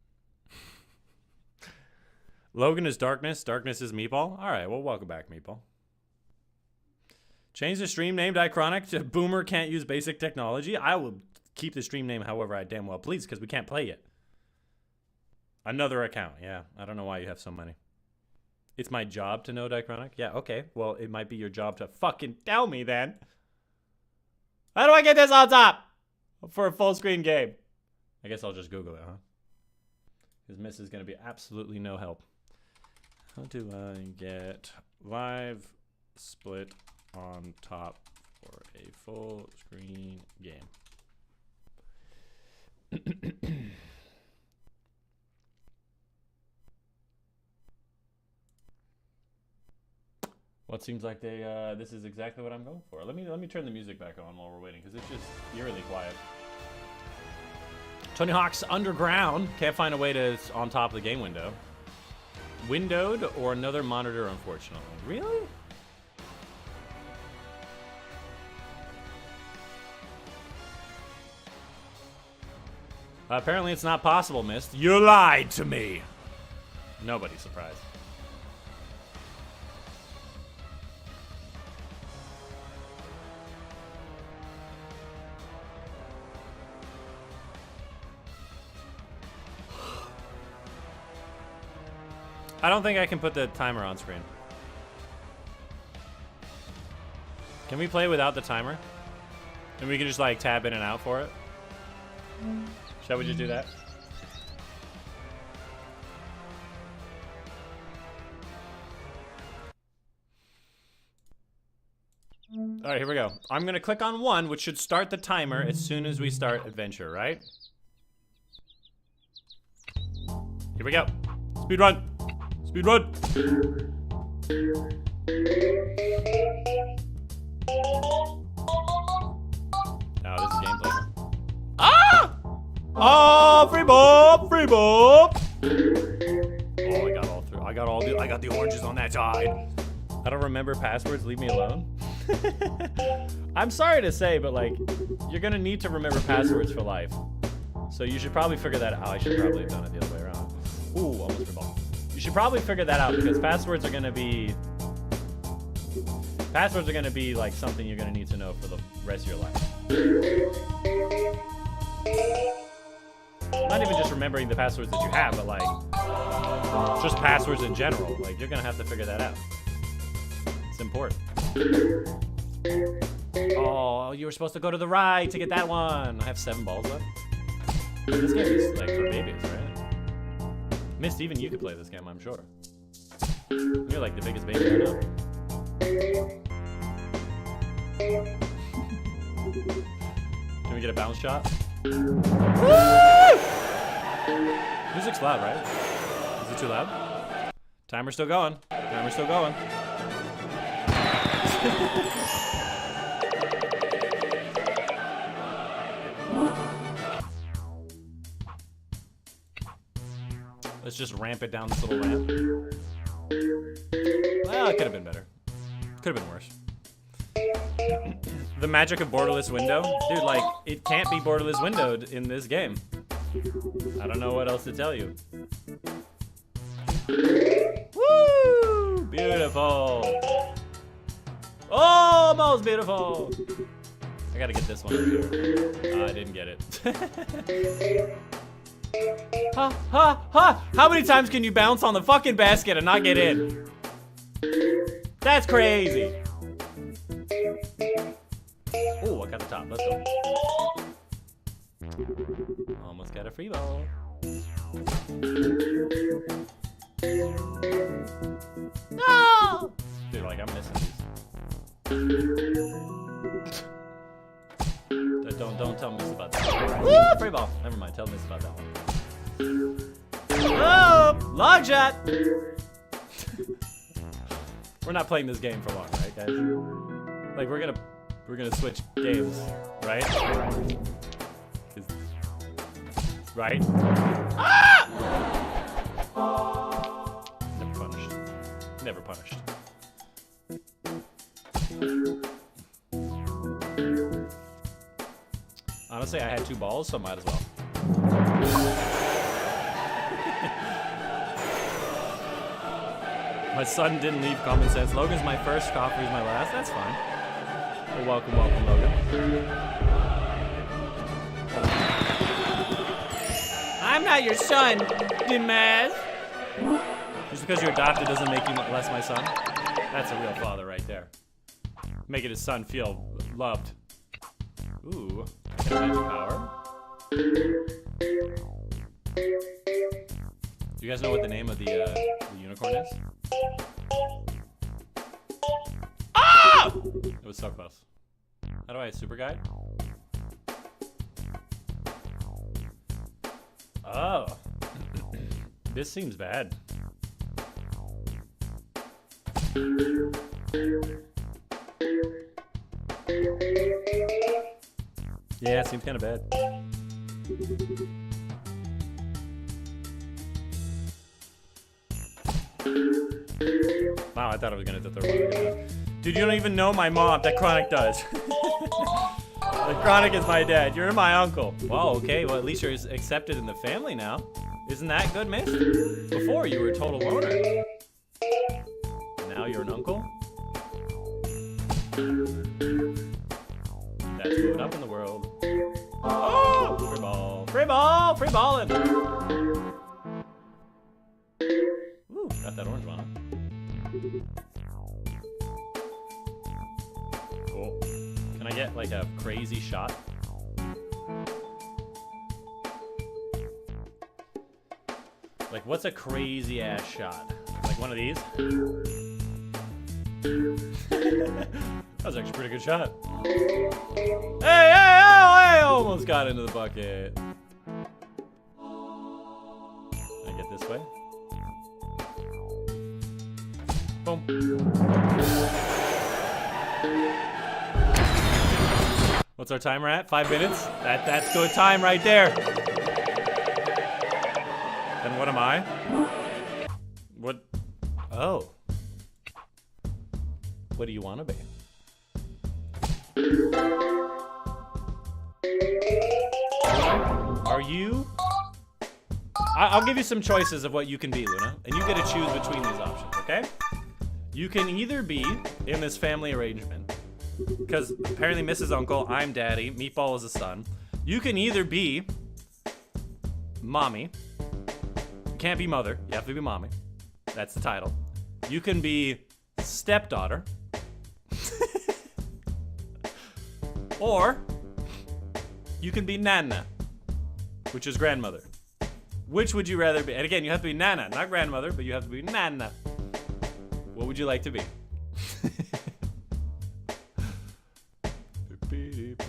Logan is darkness. Darkness is Meatball. All right, well, welcome back, Meatball. Change the stream name Dychronic to Boomer Can't Use Basic Technology. I will keep the stream name however I damn well please because we can't play it. Another account. Yeah, I don't know why you have so many. It's my job to know Dychronic? Yeah, okay. Well, it might be your job to fucking tell me then. How do I get this on top for a full screen game? I guess I'll just Google it, huh? Because Miss is going to be absolutely no help. How do I get live split on top for a full screen game? Well, it seems like they this is exactly what I'm going for. Let me turn the music back on while we're waiting because it's just eerily quiet. Tony Hawk's Underground can't find a way to on top of the game window. Windowed or another monitor, unfortunately. Really? Apparently it's not possible, Mist. You lied to me. Nobody's surprised. I don't think I can put the timer on screen. Can we play without the timer? And we can just like tab in and out for it? Shall we just do that? All right, here we go. I'm gonna click on 1, which should start the timer as soon as we start adventure, right? Here we go. Speed run. Speed run. Now this is gameplay. Ah! Oh, free bop, free bop. Oh, I got all through. I got the oranges on that side. I don't remember passwords. Leave me alone. I'm sorry to say, but like, you're gonna need to remember passwords for life. So you should probably figure that out. I should probably have done it the other way around. Ooh, almost free ball. You should probably figure that out because passwords are gonna be like something you're gonna need to know for the rest of your life. Not even just remembering the passwords that you have, but like just passwords in general. Like you're gonna have to figure that out. It's important. Oh, you were supposed to go to the right to get that one. I have 7 balls left. This game is like for babies, right? Mist, even you could play this game, I'm sure. You're like the biggest baby I know. Can we get a bounce shot? Woo! Music's loud, right? Is it too loud? Timer's still going. Timer's still going. Let's just ramp it down this little ramp. Well, it could have been better. Could have been worse. The magic of borderless window? Dude, like, it can't be borderless windowed in this game. I don't know what else to tell you. Woo! Beautiful. Almost beautiful. I gotta get this one over here. I didn't get it. Ha, ha, ha! How many times can you bounce on the fucking basket and not get in? That's crazy. Oh, I got the top. Let's go. Almost got a free ball. No! Dude, like, I'm missing these. Don't tell Miss about that. Woo! Free ball. Never mind. Tell Miss about that one. Oh! Long shot! We're not playing this game for long, right, guys? Like, we're gonna switch games, right? Right? Ah! Never punished. Never punished. Honestly, I had 2 balls, so might as well. My son didn't leave common sense. Logan's my first, Coffrey's my last. That's fine. Well, welcome, Logan. I'm not your son, Dimaz. Just because you're adopted doesn't make you less my son. That's a real father right there. Making his son feel loved. Ooh, magic power. Do you guys know what the name of the unicorn is? Ah! It was so close. How do I super guide? Oh. This seems bad. Yeah, it seems kind of bad. Wow, I thought I was gonna hit the third one. Dude, you don't even know my mom. Dychronic does. Dychronic is my dad. You're my uncle. Wow, okay. Well, at least you're accepted in the family now. Isn't that good, miss? Before, you were a total loner. Now you're an uncle? That's moving up in the world. Oh! Free ball. Free ball! Free balling! Ooh, got that orange one. Cool. Can I get like a crazy shot? Like, what's a crazy ass shot? Like one of these? That was actually a pretty good shot. Hey, I almost got into the bucket. Can I get this way? Boom. What's our timer at? 5 minutes? That's good time right there. Then what am I? What? Oh. What do you want to be? Are you? I'll give you some choices of what you can be, Luna, and you get to choose between these options, okay? You can either be in this family arrangement, because apparently Mrs. Uncle, I'm Daddy, Meatball is a son. You can either be Mommy. You can't be Mother, you have to be Mommy. That's the title. You can be Stepdaughter. Or you can be Nana, which is grandmother. Which would you rather be? And again, you have to be Nana, not grandmother, but you have to be Nana. What would you like to be?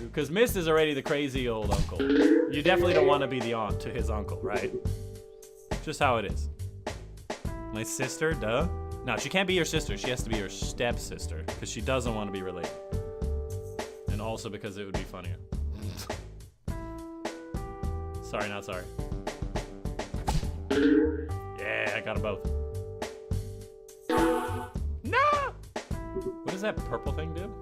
Because Mist is already the crazy old uncle. You definitely don't want to be the aunt to his uncle, right? Just how it is. My sister, duh. No, she can't be your sister. She has to be your stepsister, because she doesn't want to be related. And also because it would be funnier. Sorry, not sorry. Yeah, I got them both. No! What does that purple thing do?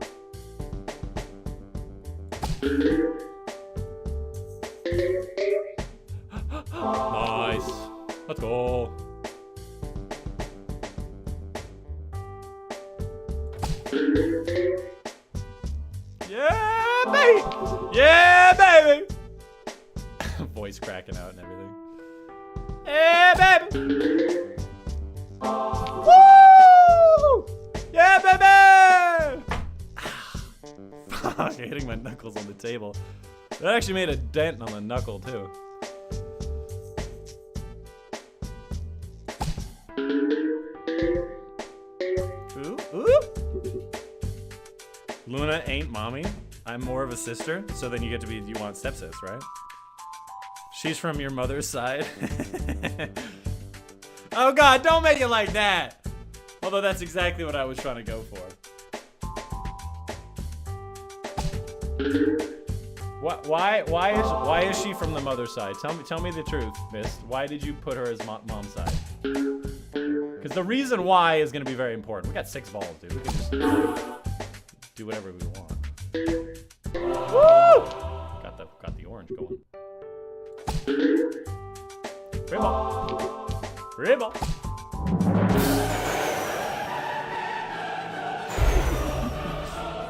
Nice. Let's go. Yeah, baby! Yeah, baby! Voice cracking out and everything. Yeah, baby! Woo! Fuck, hitting my knuckles on the table. That actually made a dent on the knuckle, too. Ooh, ooh. Luna ain't mommy. I'm more of a sister. So then you get to be, you want stepsis, right? She's from your mother's side. Oh God, don't make it like that. Although that's exactly what I was trying to go for. Why is she from the mother's side? Tell me the truth, miss. Why did you put her as mom's side? Because the reason why is gonna be very important. We got 6 balls, dude. We can just do whatever we want. Woo! Got the orange going. Free ball. Free ball.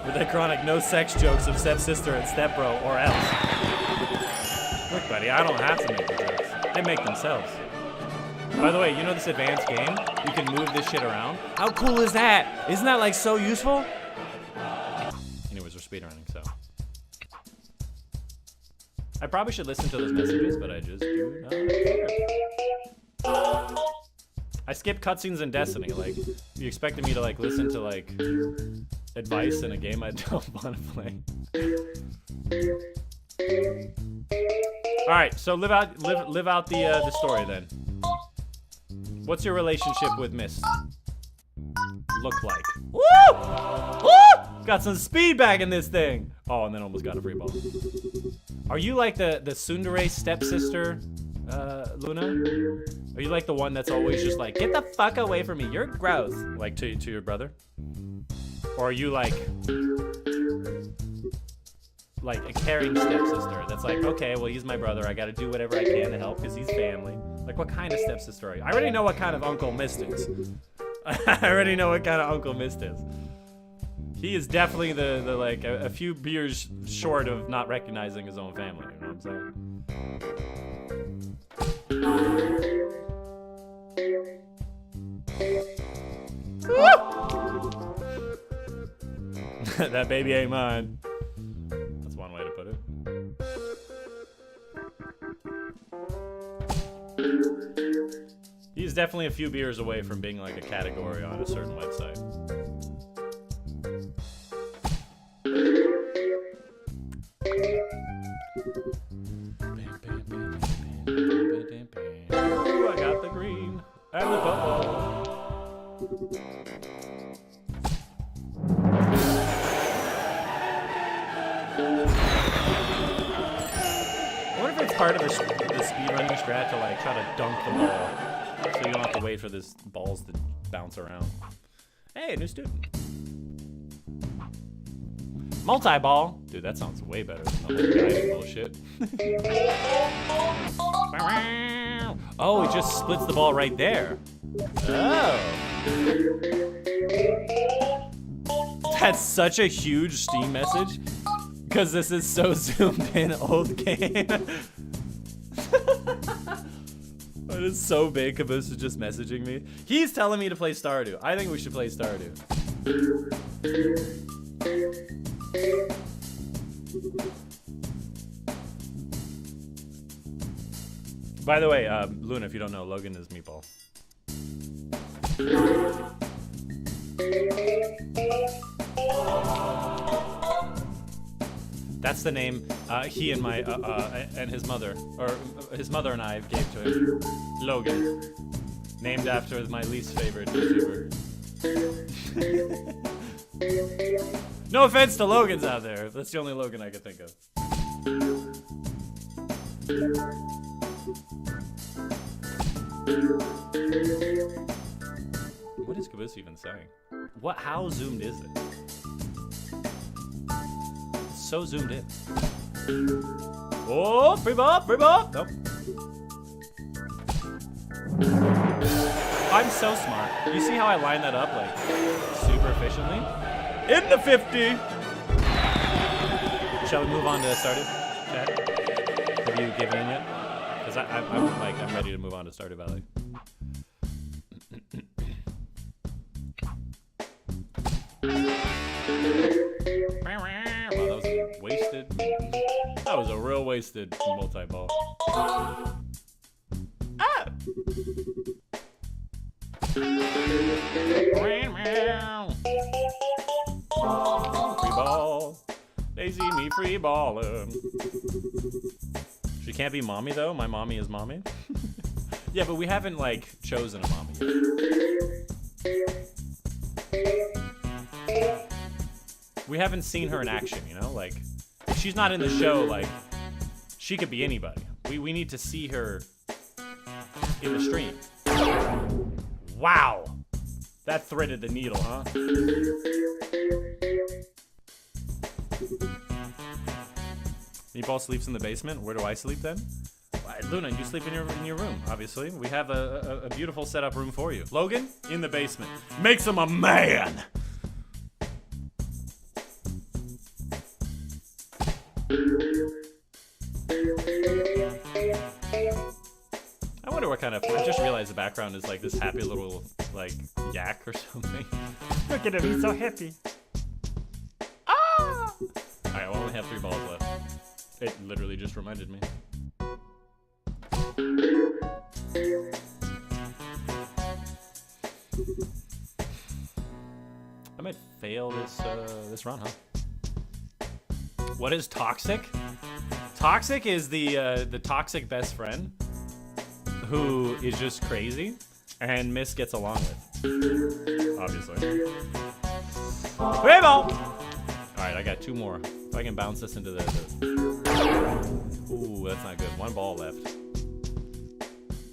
With Dychronic, no sex jokes of stepsister and stepbro or else. Look, buddy, I don't have to make the jokes. They make themselves. By the way, you know this advanced game? You can move this shit around. How cool is that? Isn't that like so useful? Anyways, we're speedrunning, so. I probably should listen to those messages, but I just do not care. I skip cutscenes in Destiny. Like, you expected me to like listen to like advice in a game I don't want to play. All right, so live out the story then. What's your relationship with Miss look like? Woo! Woo! Got some speed back in this thing. Oh, and then almost got a free ball. Are you like the tsundere stepsister, Luna? Are you like the one that's always just like, get the fuck away from me, you're gross, like to your brother? Or are you like a caring stepsister that's like, okay, well, he's my brother, I gotta do whatever I can to help because he's family. Like, what kind of stepsister are you? I already know what kind of Uncle Mist is. I already know what kind of Uncle Mist is. He is definitely the like a few beers short of not recognizing his own family. You know what I'm saying? That baby ain't mine. That's one way to put it. He's definitely a few beers away from being like a category on a certain website. Ooh, I got the green and the purple. I wonder if it's part of the speedrunning strat to like try to dunk the ball, so you don't have to wait for this balls to bounce around. Hey, new student. Multi-ball. Dude, that sounds way better than the whole guiding bullshit. Oh, it just splits the ball right there. Oh. That's such a huge Steam message. Because this is so zoomed in old game. It is so big, Caboose is just messaging me. He's telling me to play Stardew. I think we should play Stardew. By the way, Luna, if you don't know, Logan is Meatball. That's the name he and my and his mother, or his mother and I gave to him. Logan, named after my least favorite YouTuber. No offense to Logans out there. That's the only Logan I could think of. What is Caboose even saying? What? How zoomed is it? It's so zoomed in. Oh, free ball, free ball. Nope. I'm so smart. You see how I line that up like super efficiently? In the 50. Shall we move on to Stardew? Chad? Have you given in yet? Because I'm ready to move on to Stardew Valley. was a real wasted multi-ball. Ah! Free ball. They see me free balling. She can't be mommy though. My mommy is mommy. Yeah, but we haven't like chosen a mommy yet. We haven't seen her in action, you know? Like, if she's not in the show, like, she could be anybody. We need to see her in the stream. Wow! That threaded the needle, huh? Meatball sleeps in the basement. Where do I sleep then? Luna, you sleep in your room, obviously. We have a beautiful setup room for you. Logan, in the basement. Makes him a man! I wonder what kind of... I just realized the background is like this happy little, like, yak or something. Look at him, he's so happy. Ah! Alright, I only have 3 balls left. It literally just reminded me. I might fail this run, huh? What is toxic? Toxic is the toxic best friend who is just crazy and Miss gets along with. Obviously. Free ball! Alright, I got 2 more. If I can bounce this into the... Ooh, that's not good. 1 ball left.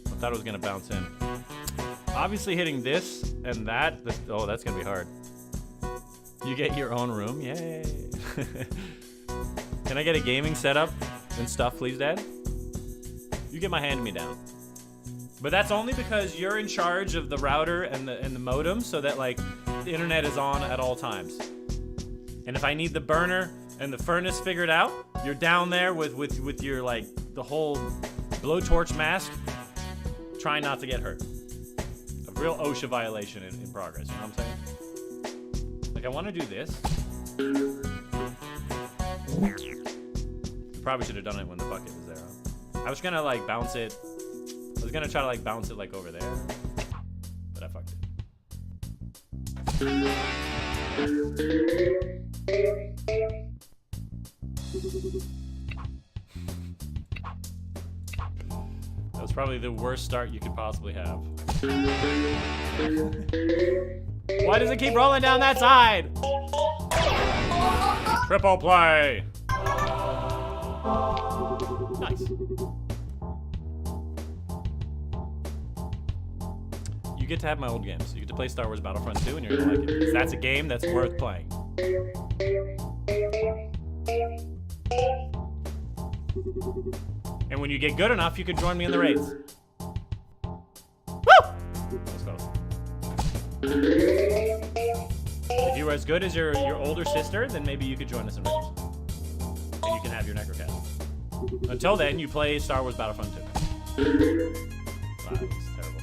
I thought it was gonna bounce in. Obviously hitting this and that. Oh, that's gonna be hard. You get your own room? Yay! Can I get a gaming setup and stuff, please, Dad? You get my hand-me-down. But that's only because you're in charge of the router and the modem, so that like the internet is on at all times. And if I need the burner and the furnace figured out, you're down there with your like the whole blowtorch mask, trying not to get hurt. A real OSHA violation in progress. You know what I'm saying? Like I want to do this. Probably should have done it when the bucket was there. Huh? I was gonna like bounce it. I was gonna try to like bounce it like over there, but I fucked it. That was probably the worst start you could possibly have. Why does it keep rolling down that side? Triple play. Nice. You get to have my old games. You get to play Star Wars Battlefront 2 and you're gonna like it. Because that's a game that's worth playing. And when you get good enough, you can join me in the raids. Woo! Let's go. If you were as good as your older sister, then maybe you could join us in raids. And you can have your Necrocat. Until then, you play Star Wars Battlefront 2. Wow, that looks terrible.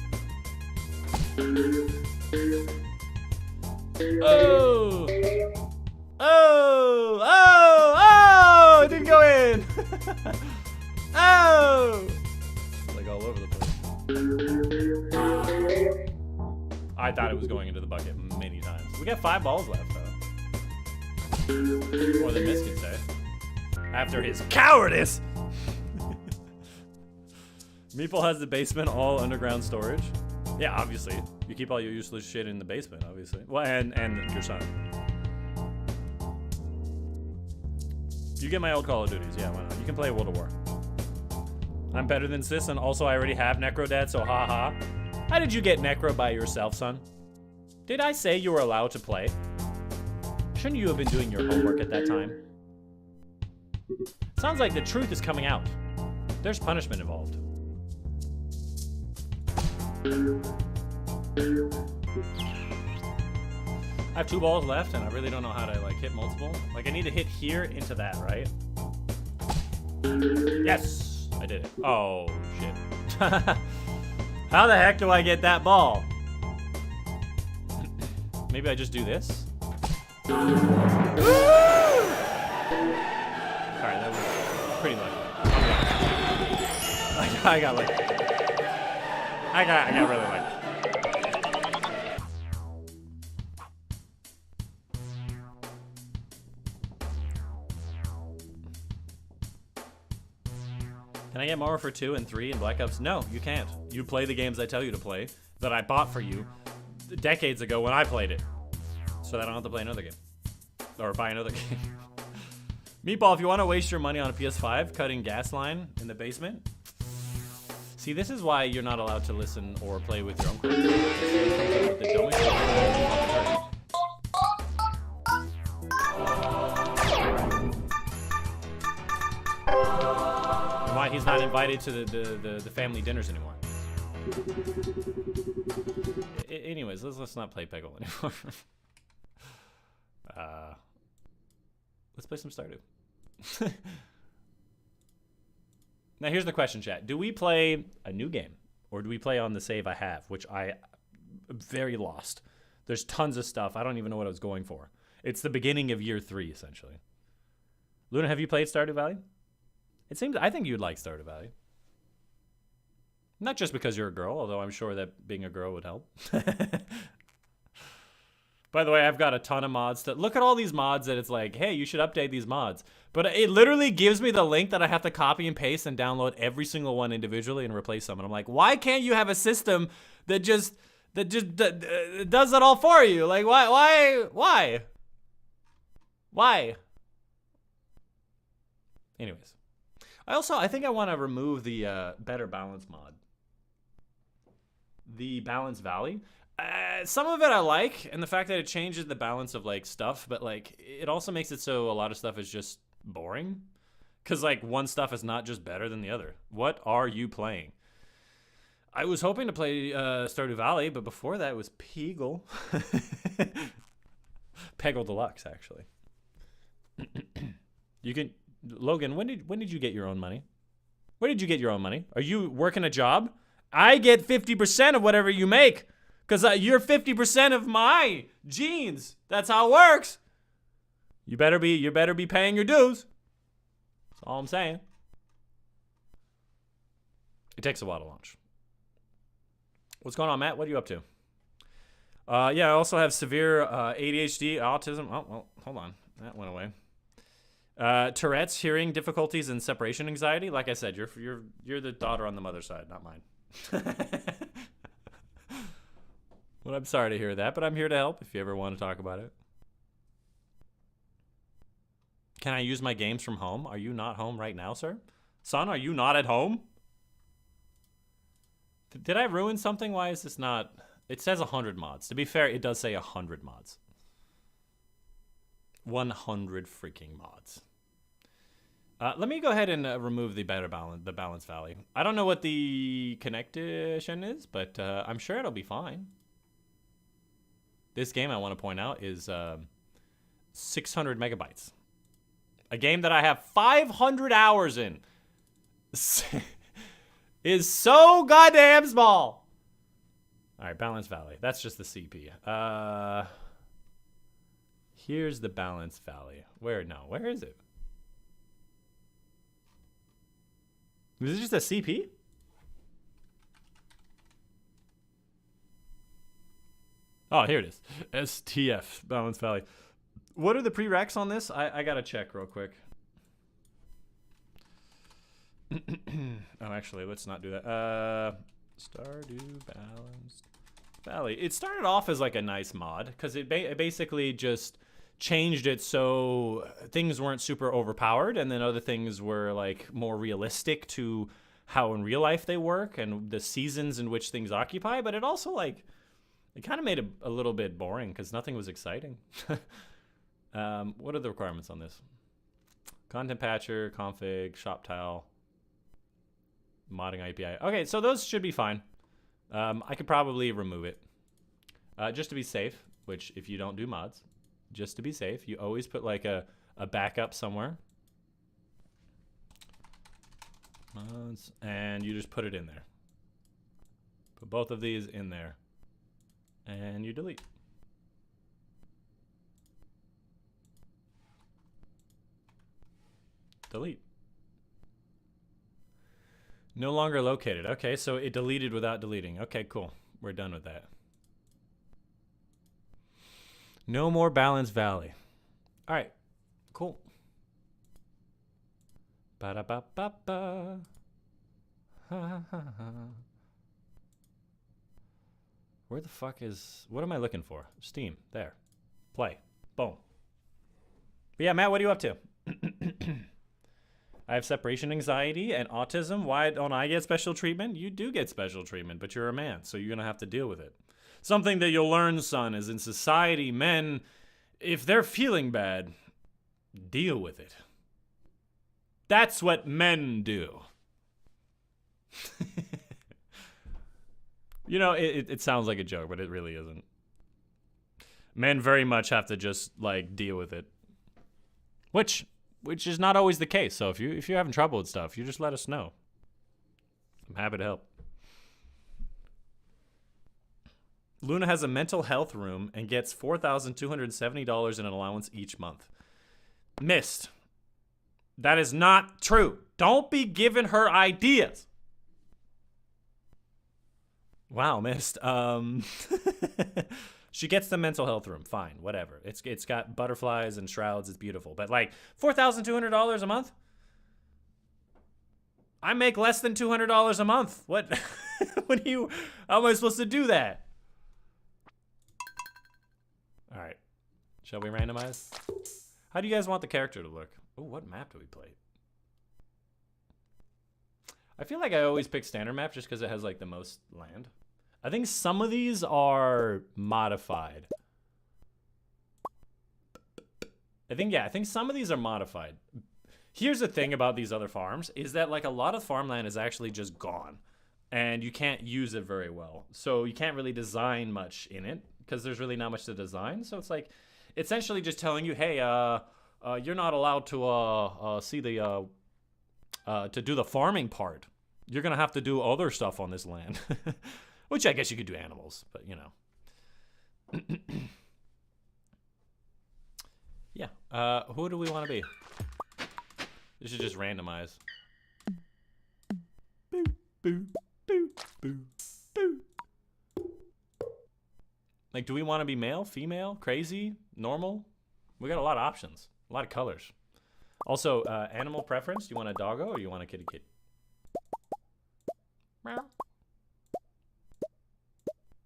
Oh! Oh! Oh! Oh! It didn't go in! Oh! It's like all over the place. I thought it was going into the bucket many times. We got 5 balls left, though. More than Miss can say. After his cowardice! Meeple has the basement all underground storage. Yeah, obviously. You keep all your useless shit in the basement, obviously. Well, and your son. You get my old Call of Duties. Yeah, why not? You can play World of War. I'm better than Sis, and also I already have Necro Dad, so haha. How did you get Necro by yourself, son? Did I say you were allowed to play? Shouldn't you have been doing your homework at that time? Sounds like the truth is coming out. There's punishment involved. I have 2 balls left, and I really don't know how to like hit multiple. Like I need to hit here into that, right? Yes, I did it. Oh shit! How the heck do I get that ball? Maybe I just do this. All right, that was. pretty lucky. I got lucky. I got really lucky. Can I get more for 2 and 3 in Black Ops? No, you can't. You play the games I tell you to play that I bought for you decades ago when I played it. So that I don't have to play another game. Or buy another game. Meatball, if you want to waste your money on a PS5, cutting gas line in the basement. See, this is why you're not allowed to listen or play with your own character. The dumbest shit I've ever and why he's not invited to the family dinners anymore. Anyways, let's not play Peggle anymore. Let's play some Stardew. Now here's the question, chat. Do we play a new game? Or do we play on the save I have? Which I am very lost. There's tons of stuff. I don't even know what I was going for. It's the beginning of year 3, essentially. Luna, have you played Stardew Valley? I think you'd like Stardew Valley. Not just because you're a girl, although I'm sure that being a girl would help. By the way, I've got a ton of mods. Look at all these mods that it's like, hey, you should update these mods. But it literally gives me the link that I have to copy and paste and download every single one individually and replace them. And I'm like, why can't you have a system that does it all for you? Like, why? Anyways. I think I want to remove the Better Balance mod. The Balance Valley. Some of it I like, and the fact that it changes the balance of like stuff, but like it also makes it so a lot of stuff is just boring. Cause like one stuff is not just better than the other. What are you playing? I was hoping to play Stardew Valley, but before that it was Peggle. Peggle Deluxe, actually. You can Logan, when did you get your own money? Where did you get your own money? Are you working a job? I get 50% of whatever you make. Because you're 50% of my genes. That's how it works. You better be paying your dues. That's all I'm saying. It takes a while to launch. What's going on, Matt? What are you up to? Yeah, I also have severe ADHD, autism. Oh, well, hold on. That went away. Tourette's, hearing difficulties, and separation anxiety. Like I said, you're the daughter on the mother's side, not mine. Well, I'm sorry to hear that, but I'm here to help if you ever want to talk about it. Can I use my games from home? Are you not home right now, sir? Son, are you not at home? Did I ruin something? Why is this not... It says 100 mods. To be fair, it does say 100 mods. 100 freaking mods. Let me go ahead and remove the Balance Valley. I don't know what the connection is, but I'm sure it'll be fine. This game, I want to point out, is 600 megabytes. A game that I have 500 hours in is so goddamn small. All right, Balance Valley. That's just the CP. Here's the Balance Valley. Where is it? Is it just a CP? Oh, here it is. STF, Balance Valley. What are the prereqs on this? I gotta check real quick. Oh, actually, let's not do that. Stardew Balance Valley. It started off as like a nice mod because it basically just changed it so things weren't super overpowered, and then other things were like more realistic to how in real life they work and the seasons in which things occupy. But it also like it kind of made it a little bit boring because nothing was exciting. What are the requirements on this? Content patcher, config, shop tile, modding API. Okay, so those should be fine. I could probably remove it just to be safe, which if you don't do mods, just to be safe, you always put like a backup somewhere. Mods, and you just put it in there. Put both of these in there. And you delete. Delete. No longer located. Okay, so it deleted without deleting. Okay, cool. We're done with that. No more Balance Valley. All right, cool. Ba-da-ba-ba-ba. Where the fuck is... What am I looking for? Steam. There. Play. Boom. But yeah, Matt, what are you up to? I have separation anxiety and autism. Why don't I get special treatment? You do get special treatment, but you're a man, so you're going to have to deal with it. Something that you'll learn, son, is in society, men, if they're feeling bad, deal with it. That's what men do. You know, it sounds like a joke, but it really isn't. Men very much have to just, like, deal with it. Which is not always the case. So if you're having trouble with stuff, you just let us know. I'm happy to help. Luna has a mental health room and gets $4,270 in an allowance each month. Missed. That is not true. Don't be giving her ideas. Wow, missed. She gets the mental health room. Fine, whatever. It's got butterflies and shrouds. It's beautiful. But like $4,200 a month? I make less than $200 a month. What? How am I supposed to do that? All right. Shall we randomize? How do you guys want the character to look? Oh, what map do we play? I feel like I always pick standard map just because it has like the most land. I think some of these are modified. I think some of these are modified. Here's the thing about these other farms is that like a lot of farmland is actually just gone and you can't use it very well. So you can't really design much in it because there's really not much to design. So it's like essentially just telling you, hey, you're not allowed to see the to do the farming part. You're gonna have to do other stuff on this land. Which I guess you could do animals, but you know. Yeah. Who do we want to be? This is just randomize. Boo, boo, boo, boo, boo. Like, do we want to be male, female, crazy, normal? We got a lot of options, a lot of colors. Also, animal preference. Do you want a doggo or you want a kitty kitty? Meow.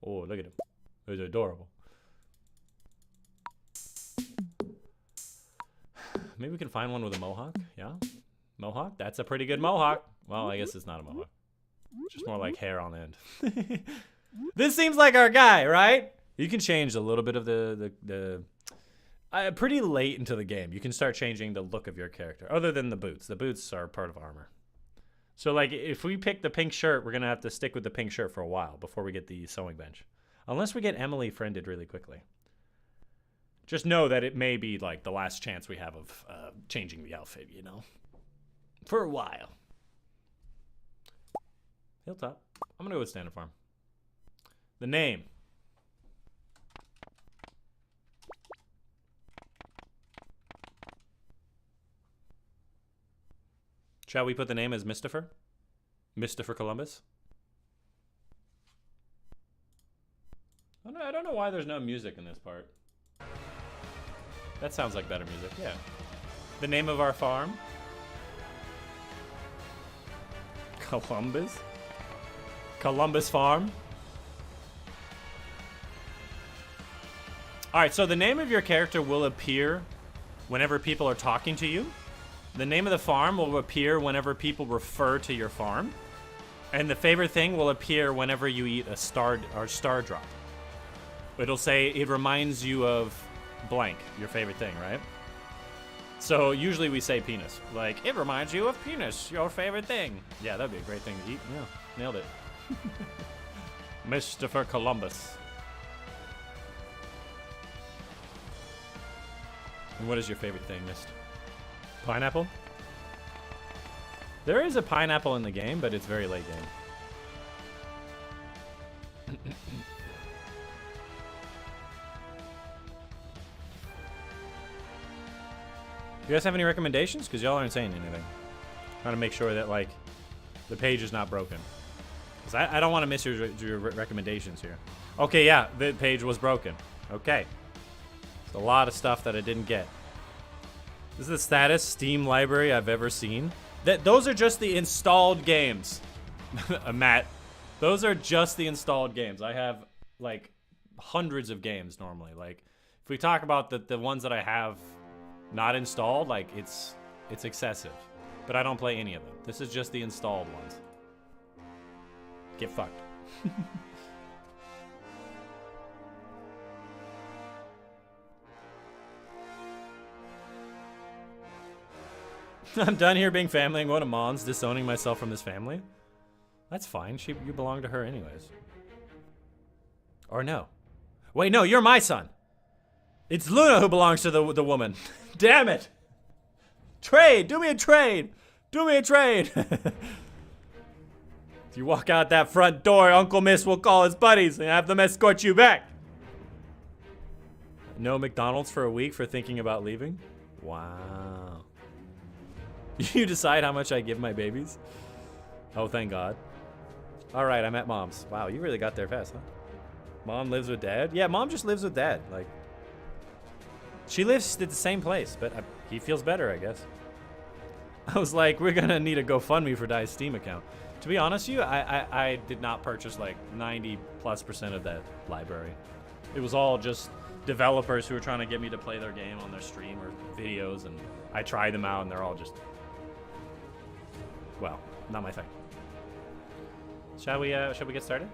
Oh, look at him. He's adorable. Maybe we can find one with a mohawk. Yeah? Mohawk? That's a pretty good mohawk. Well, I guess it's not a mohawk. Just more like hair on end. This seems like our guy, right? You can change a little bit of the pretty late into the game. You can start changing the look of your character. Other than the boots. The boots are part of armor. So, like, if we pick the pink shirt, we're going to have to stick with the pink shirt for a while before we get the sewing bench. Unless we get Emily friended really quickly. Just know that it may be, like, the last chance we have of changing the outfit, you know? For a while. Hilltop. I'm going to go with Standard Farm. The name. Shall we put the name as Mistifer? Mistifer Columbus? I don't know why there's no music in this part. That sounds like better music, yeah. The name of our farm? Columbus? Columbus Farm? Alright, so the name of your character will appear whenever people are talking to you. The name of the farm will appear whenever people refer to your farm. And the favorite thing will appear whenever you eat a star drop. It'll say, it reminds you of blank, your favorite thing, right? So usually we say penis. Like, it reminds you of penis, your favorite thing. Yeah, that'd be a great thing to eat. Yeah, nailed it. Mr. Columbus. And what is your favorite thing, Mist? Pineapple? There is a pineapple in the game, but it's very late game. You guys have any recommendations? Because y'all aren't saying anything. Trying to make sure that, like, The page is not broken. 'Cause I don't want to miss your recommendations here. Okay, yeah, the page was broken. Okay. There's a lot of stuff that I didn't get. This is the status Steam library I've ever seen. Those are just the installed games. Matt, those are just the installed games. I have like hundreds of games normally. Like if we talk about the ones that I have not installed, like it's excessive. But I don't play any of them. This is just the installed ones. Get fucked. I'm done here being family and going to Mons, disowning myself from this family. That's fine. You belong to her anyways. Or no. Wait, no, you're my son. It's Luna who belongs to the woman. Damn it. Trade. Do me a trade. Do me a trade. If you walk out that front door, Uncle Miss will call his buddies and have them escort you back. No McDonald's for a week for thinking about leaving? Wow. You decide how much I give my babies? Oh, thank God. All right, I'm at Mom's. Wow, you really got there fast, huh? Mom lives with Dad? Yeah, Mom just lives with Dad. Like, she lives at the same place, but he feels better, I guess. I was like, we're gonna need a GoFundMe for Dai's Steam account. To be honest with you, I did not purchase like 90+% of that library. It was all just developers who were trying to get me to play their game on their stream or videos, and I tried them out, and they're all just, well, not my thing. Shall we get started?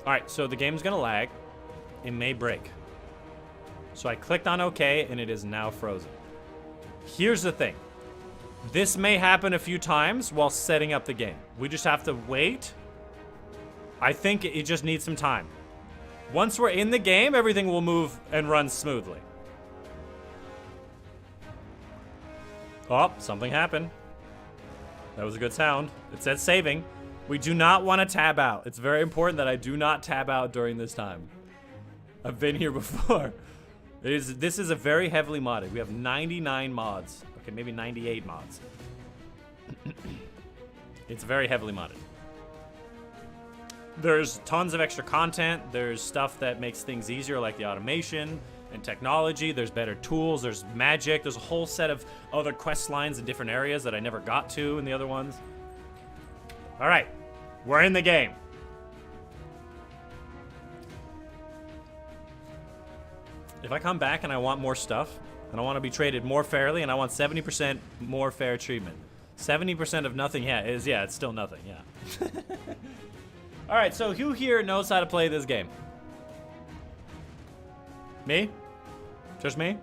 All right, so the game's gonna lag. It may break. So I clicked on OK, and it is now frozen. Here's the thing. This may happen a few times while setting up the game. We just have to wait. I think it just needs some time. Once we're in the game, everything will move and run smoothly. Oh, something happened. That was a good sound. It says saving. We do not want to tab out. It's very important that I do not tab out during this time. I've been here before. This is a very heavily modded. We have 99 mods. Okay, maybe 98 mods. It's very heavily modded. There's tons of extra content. There's stuff that makes things easier, like the automation and technology. There's better tools. There's magic. There's a whole set of other quest lines in different areas that I never got to in the other ones. All right, we're in the game. If I come back and I want more stuff, and I want to be traded more fairly, and I want 70% more fair treatment. 70% of nothing, yeah, it's still nothing, yeah. All right, so who here knows how to play this game? Me? Just me?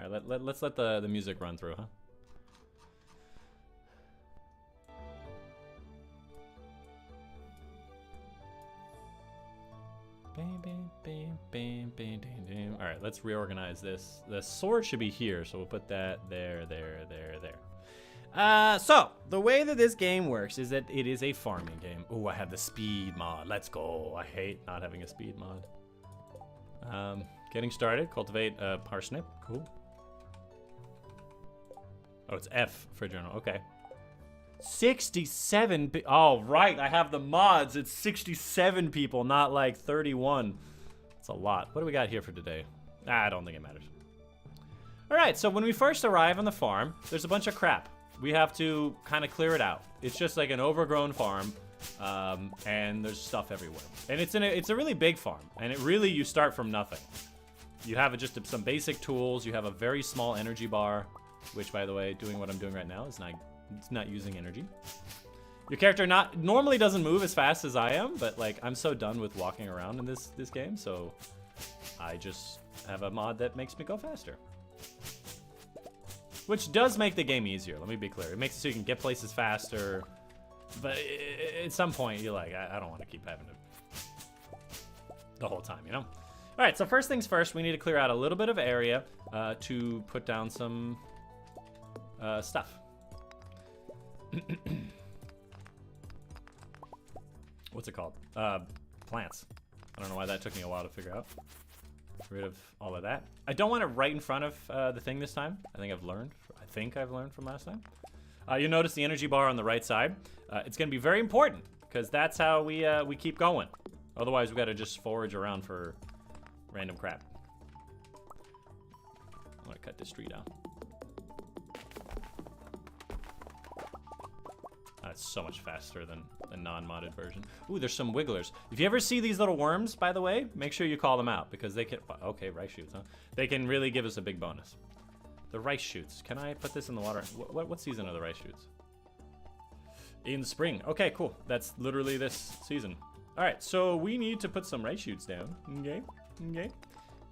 All right, let's let the music run through, huh? All right, let's reorganize this. The sword should be here, so we'll put that there. So the way that this game works is that it is a farming game. Oh, I have the speed mod. Let's go. I hate not having a speed mod. Getting started. Cultivate a parsnip. Cool. Oh, it's F for journal. Okay. 67. Oh, right. I have the mods. It's 67 people, not like 31. It's a lot. What do we got here for today? I don't think it matters. All right. So when we first arrive on the farm, there's a bunch of crap. We have to kind of clear it out. It's just like an overgrown farm, and there's stuff everywhere. And it's a really big farm, and you start from nothing. You have just some basic tools. You have a very small energy bar, which, by the way, doing what I'm doing right now is not using energy. Your character normally doesn't move as fast as I am, but like I'm so done with walking around in this game, so I just have a mod that makes me go faster. Which does make the game easier, let me be clear. It makes it so you can get places faster, but at some point you're like, I don't want to keep having it the whole time, you know? All right, so first things first, we need to clear out a little bit of area to put down some stuff. What's it called? Plants. I don't know why that took me a while to figure out. Get rid of all of that. I don't want it right in front of the thing this time. I think I've learned from last time. You'll notice the energy bar on the right side. It's going to be very important because that's how we keep going. Otherwise, we got to just forage around for random crap. I'm going to cut this tree down. That's so much faster than the non-modded version. Ooh, there's some wigglers. If you ever see these little worms, by the way, make sure you call them out because they can... Okay, rice shoots, huh? They can really give us a big bonus. The rice shoots. Can I put this in the water? What season are the rice shoots? In spring. Okay, cool. That's literally this season. All right, so we need to put some rice shoots down. Okay, okay.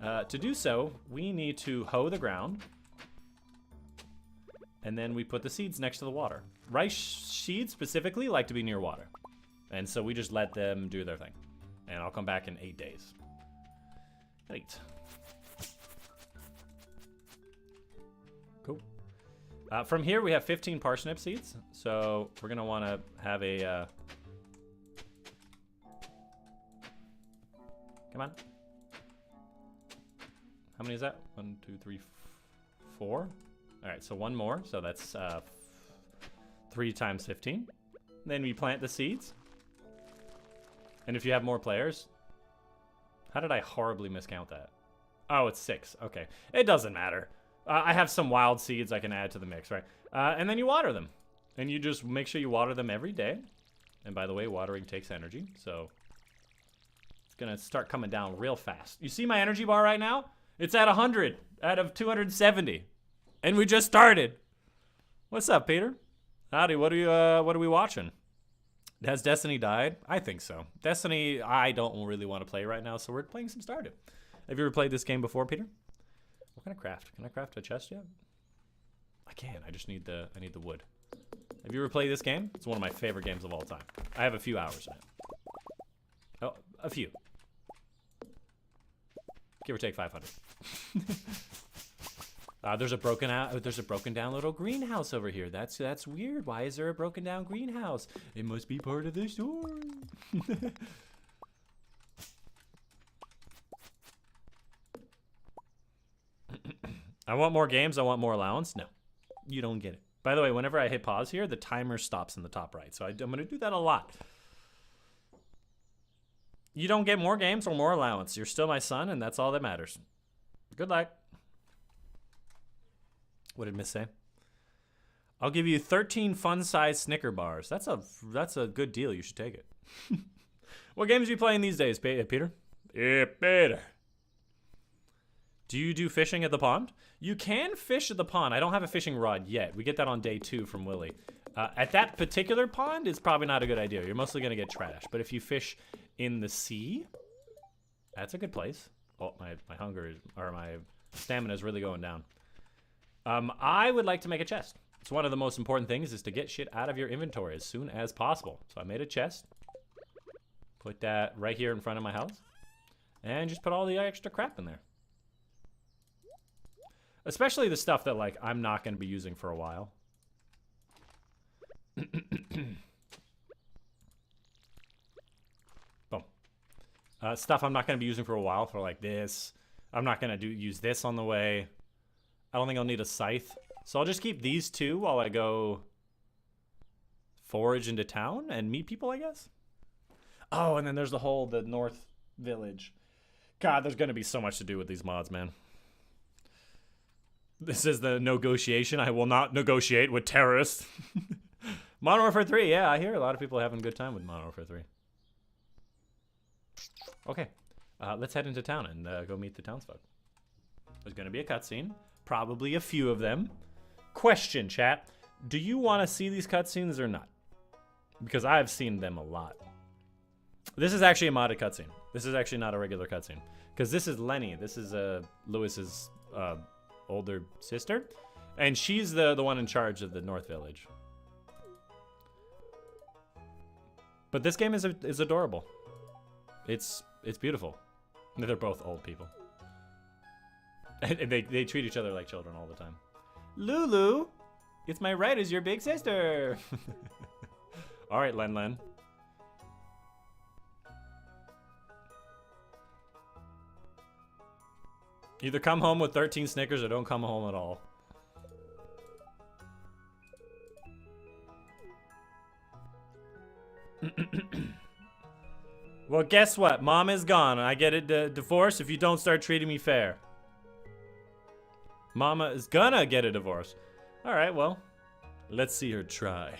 To do so, we need to hoe the ground. And then we put the seeds next to the water. Rice seeds specifically like to be near water. And so we just let them do their thing. And I'll come back in 8 days. Great. Cool. From here we have 15 parsnip seeds. So we're gonna wanna have a, come on. How many is that? 1, 2, 3, 4. All right, so one more. So that's 3 times 15. Then we plant the seeds. And if you have more players, how did I horribly miscount that? Oh, it's 6. Okay, it doesn't matter. I have some wild seeds I can add to the mix, right? And then you water them. And you just make sure you water them every day. And by the way, watering takes energy, so it's gonna start coming down real fast. You see my energy bar right now? It's at 100 out of 270. And we just started. What's up, Peter? Howdy, what are we watching? Has Destiny died? I think so. Destiny, I don't really want to play right now, so we're playing some Stardew. Have you ever played this game before, Peter? What can I craft? Can I craft a chest yet? I can. I just need the wood. Have you ever played this game? It's one of my favorite games of all time. I have a few hours in it. Oh, a few. Give or take 500. There's a broken down little greenhouse over here. That's weird. Why is there a broken down greenhouse? It must be part of the story. I want more games. I want more allowance. No, you don't get it. By the way, whenever I hit pause here, the timer stops in the top right. So I'm going to do that a lot. You don't get more games or more allowance. You're still my son, and that's all that matters. Good luck. What did Miss say? I'll give you 13 fun-sized Snicker bars. That's a good deal. You should take it. What games are you playing these days, Peter? Yeah, Peter. Do you do fishing at the pond? You can fish at the pond. I don't have a fishing rod yet. We get that on day 2 from Willie. At that particular pond, it's probably not a good idea. You're mostly going to get trash. But if you fish in the sea, that's a good place. Oh, my hunger is, or my stamina is really going down. I would like to make a chest. It's one of the most important things is to get shit out of your inventory as soon as possible. So I made a chest. Put that right here in front of my house. And just put all the extra crap in there. Especially the stuff that, like, I'm not going to be using for a while. Boom. Stuff I'm not going to be using for a while for, like, this. I'm not going to use this on the way. I don't think I'll need a scythe. So I'll just keep these 2 while I go forage into town and meet people, I guess. Oh, and then there's the North Village. God, there's going to be so much to do with these mods, man. This is the negotiation. I will not negotiate with terrorists. Modern Warfare 3, yeah, I hear a lot of people are having a good time with Modern Warfare 3. Okay, let's head into town and go meet the townsfolk. There's going to be a cutscene. Probably a few of them. Question, chat. Do you want to see these cutscenes or not? Because I've seen them a lot. This is actually a modded cutscene. This is actually not a regular cutscene. Because this is Lenny. This is Lewis's older sister. And she's the one in charge of the North Village. But this game is adorable. It's beautiful. They're both old people. And they treat each other like children all the time. Lulu, it's my right as your big sister. All right, Len. Either come home with 13 Snickers or don't come home at all. Well, guess what? Mom is gone. I get a divorce if you don't start treating me fair. Mama is gonna get a divorce. All right, well, let's see her try.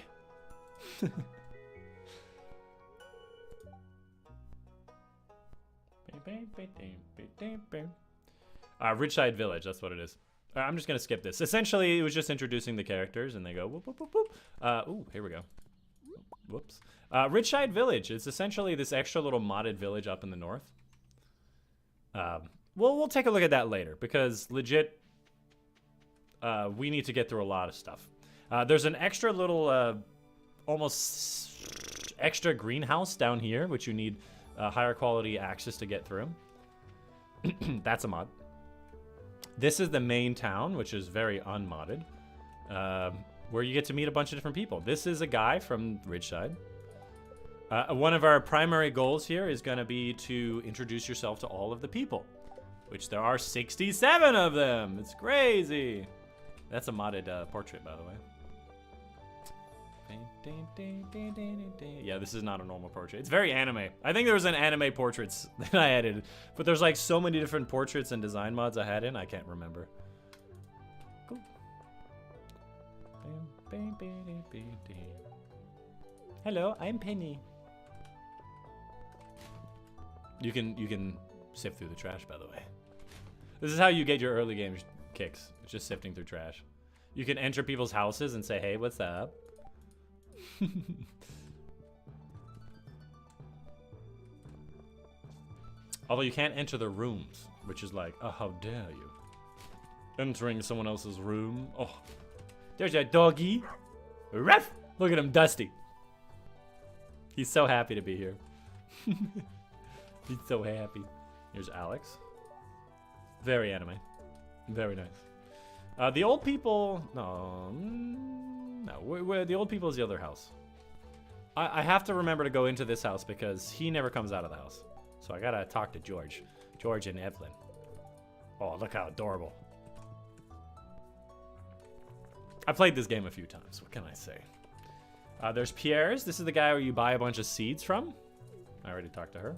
Ridgeside Village, that's what it is. I'm just gonna skip this. Essentially, it was just introducing the characters, and they go whoop, whoop, whoop, whoop. Ooh, here we go. Whoops. Ridgeside Village. It's essentially this extra little modded village up in the north. We'll take a look at that later, because legit, we need to get through a lot of stuff. There's an extra little, almost extra greenhouse down here, which you need higher quality access to get through. That's a mod. This is the main town, which is very unmodded, where you get to meet a bunch of different people. This is a guy from Ridgeside. One of our primary goals here is going to be to introduce yourself to all of the people, which there are 67 of them. It's crazy. That's a modded portrait, by the way. Yeah, this is not a normal portrait. It's very anime. I think there was an anime portraits that I added, but there's like so many different portraits and design mods I had in, I can't remember. Cool. Hello, I'm Penny. You can sift through the trash, by the way. This is how you get your early game kicks. It's just sifting through trash. You can enter people's houses and say, hey, what's up? Although you can't enter the rooms, which is like, oh, how dare you. Entering someone else's room. Oh, there's a doggy. Ruff! Look at him, Dusty. He's so happy to be here. He's so happy. Here's Alex. Very anime. Very nice. The old people... No. No. The old people is the other house. I have to remember to go into this house because he never comes out of the house. So I gotta talk to George. George and Evelyn. Oh, look how adorable. I played this game a few times. What can I say? There's Pierre's. This is the guy where you buy a bunch of seeds from. I already talked to her.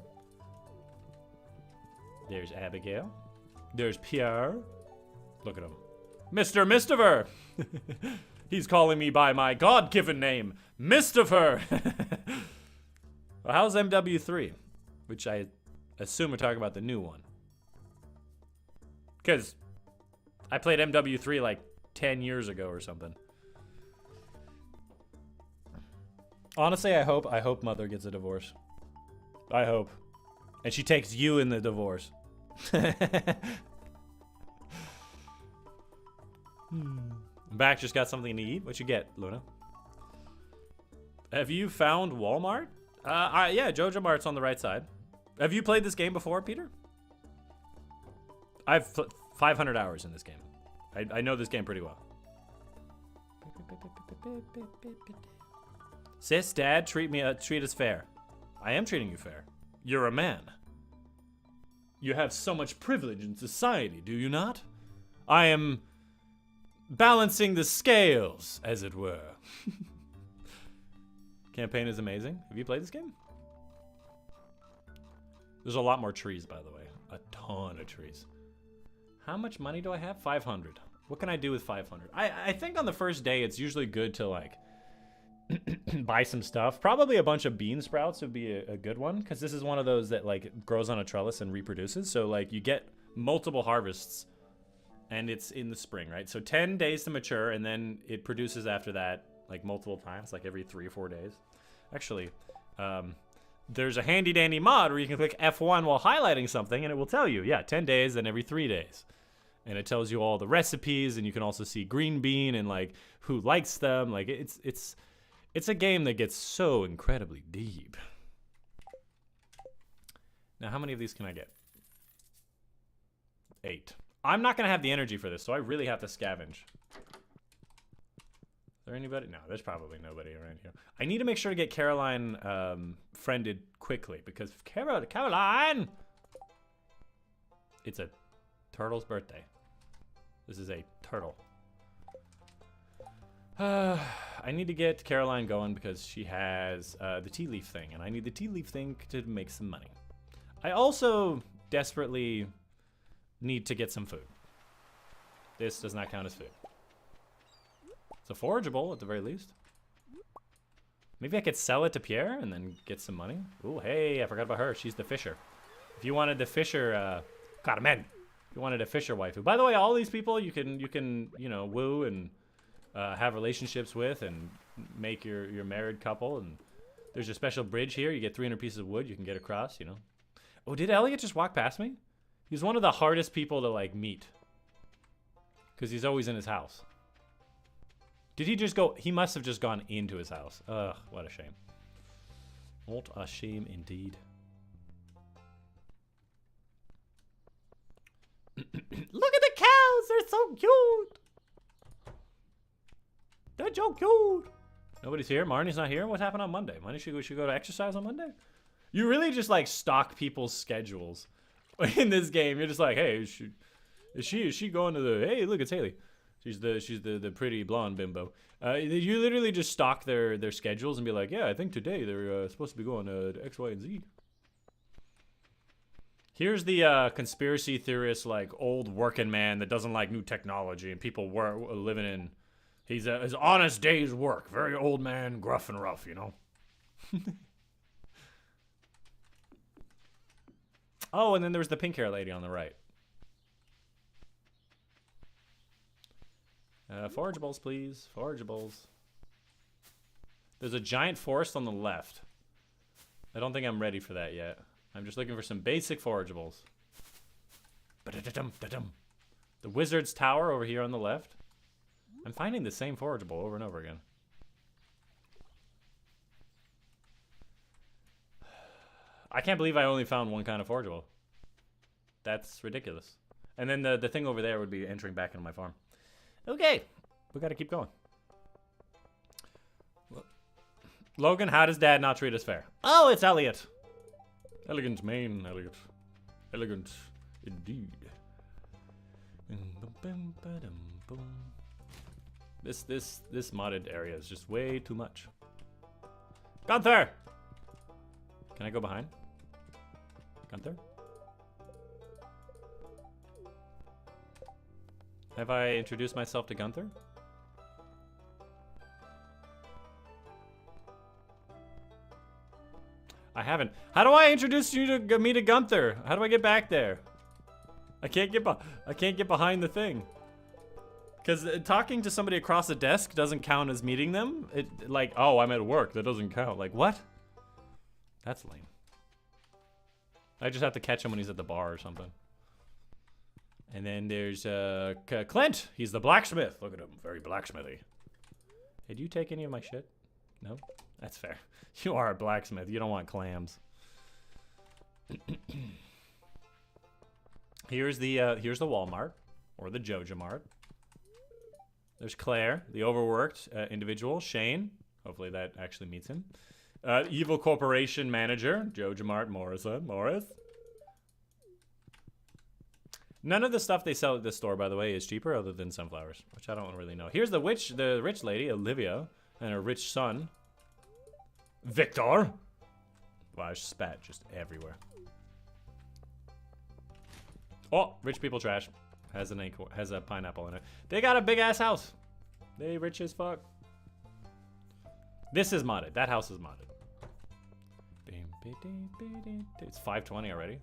There's Abigail. There's Pierre. Look at him. Mr. Mistiver! He's calling me by my God-given name, Mistiver! Well, how's MW3? Which I assume we're talking about the new one. Because I played MW3 like 10 years ago or something. Honestly, I hope Mother gets a divorce. I hope. And she takes you in the divorce. Back just got something to eat. What you get, Luna? Have you found Walmart? Yeah, Jojo Mart's on the right side. Have you played this game before, Peter? I've 500 hours in this game. I know this game pretty well. Sis, Dad, treat us fair. I am treating you fair. You're a man. You have so much privilege in society, do you not? I am balancing the scales, as it were. Campaign is amazing. Have you played this game? There's a lot more trees, by the way. A ton of trees. How much money do I have? 500. What can I do with 500? I think on the first day, it's usually good to, like, buy some stuff. Probably a bunch of bean sprouts would be a good one, because this is one of those that, like, grows on a trellis and reproduces. So, like, you get multiple harvests, and it's in the spring, right? So 10 days to mature, and then it produces after that, like, multiple times, like every 3 or 4 days. Actually, there's a handy-dandy mod where you can click F1 while highlighting something, and it will tell you, yeah, 10 days, then every 3 days. And it tells you all the recipes, and you can also see green bean and, like, who likes them. Like, it's a game that gets so incredibly deep. Now, how many of these can I get? 8. I'm not going to have the energy for this, so I really have to scavenge. Is there anybody? No, there's probably nobody around here. I need to make sure to get Caroline friended quickly, because Caroline! It's a Turtle's birthday. This is a turtle. I need to get Caroline going because she has the tea leaf thing, and I need the tea leaf thing to make some money. I also desperately need to get some food. This does not count as food. It's a forageable at the very least. Maybe I could sell it to Pierre and then get some money. Ooh, hey, I forgot about her. She's the fisher. If you wanted the fisher, Carmen. If you wanted a fisher waifu. By the way, all these people you can you know, woo and have relationships with and make your married couple. And there's a special bridge here. You get 300 pieces of wood. You can get across, you know. Oh, did Elliot just walk past me? He's one of the hardest people to, like, meet. Because he's always in his house. Did he just go? He must have just gone into his house. Ugh, what a shame. What a shame indeed. Look at the cows! They're so cute! They're so cute! Nobody's here? Marnie's not here? What happened on Monday? Monday, should go to exercise on Monday? You really just, like, stalk people's schedules in this game. You're just like, hey, is she going to the... Hey, look, it's Haley. She's the pretty blonde bimbo. You literally just stalk their schedules and be like, yeah, I think today they're supposed to be going to X, Y, and Z. Here's the conspiracy theorist, like, old working man that doesn't like new technology and people living in his honest day's work. Very old man, gruff and rough, you know? Oh, and then there was the pink hair lady on the right. Forageables, please. Forageables. There's a giant forest on the left. I don't think I'm ready for that yet. I'm just looking for some basic forageables. The wizard's tower over here on the left. I'm finding the same forageable over and over again. I can't believe I only found one kind of forageable. That's ridiculous. And then the thing over there would be entering back into my farm. Okay, we gotta keep going. Logan, how does Dad not treat us fair? Oh, it's Elliot. Elegant mane, Elliot. Elegant indeed. This modded area is just way too much. Gunther! Can I go behind? Gunther? Have I introduced myself to Gunther? I haven't. How do I introduce you to me to Gunther? How do I get back there? I can't get behind the thing. Because talking to somebody across the desk doesn't count as meeting them. It like, oh, I'm at work. That doesn't count. Like, what? That's lame. I just have to catch him when he's at the bar or something. And then there's Clint. He's the blacksmith. Look at him. Very blacksmithy. Hey, do you take any of my shit? No? That's fair. You are a blacksmith. You don't want clams. Here's the Walmart. Or the Joja Mart. There's Claire, the overworked individual. Shane. Hopefully that actually meets him. Evil Corporation Manager. Joja Mart Morrison. Morris. None of the stuff they sell at this store, by the way, is cheaper other than sunflowers, which I don't really know. Here's the rich lady, Olivia, and her rich son, Victor. Wow, spat just everywhere. Oh, rich people trash. Has a pineapple in it. They got a big ass house. They rich as fuck. This is modded. That house is modded. It's 5:20 already.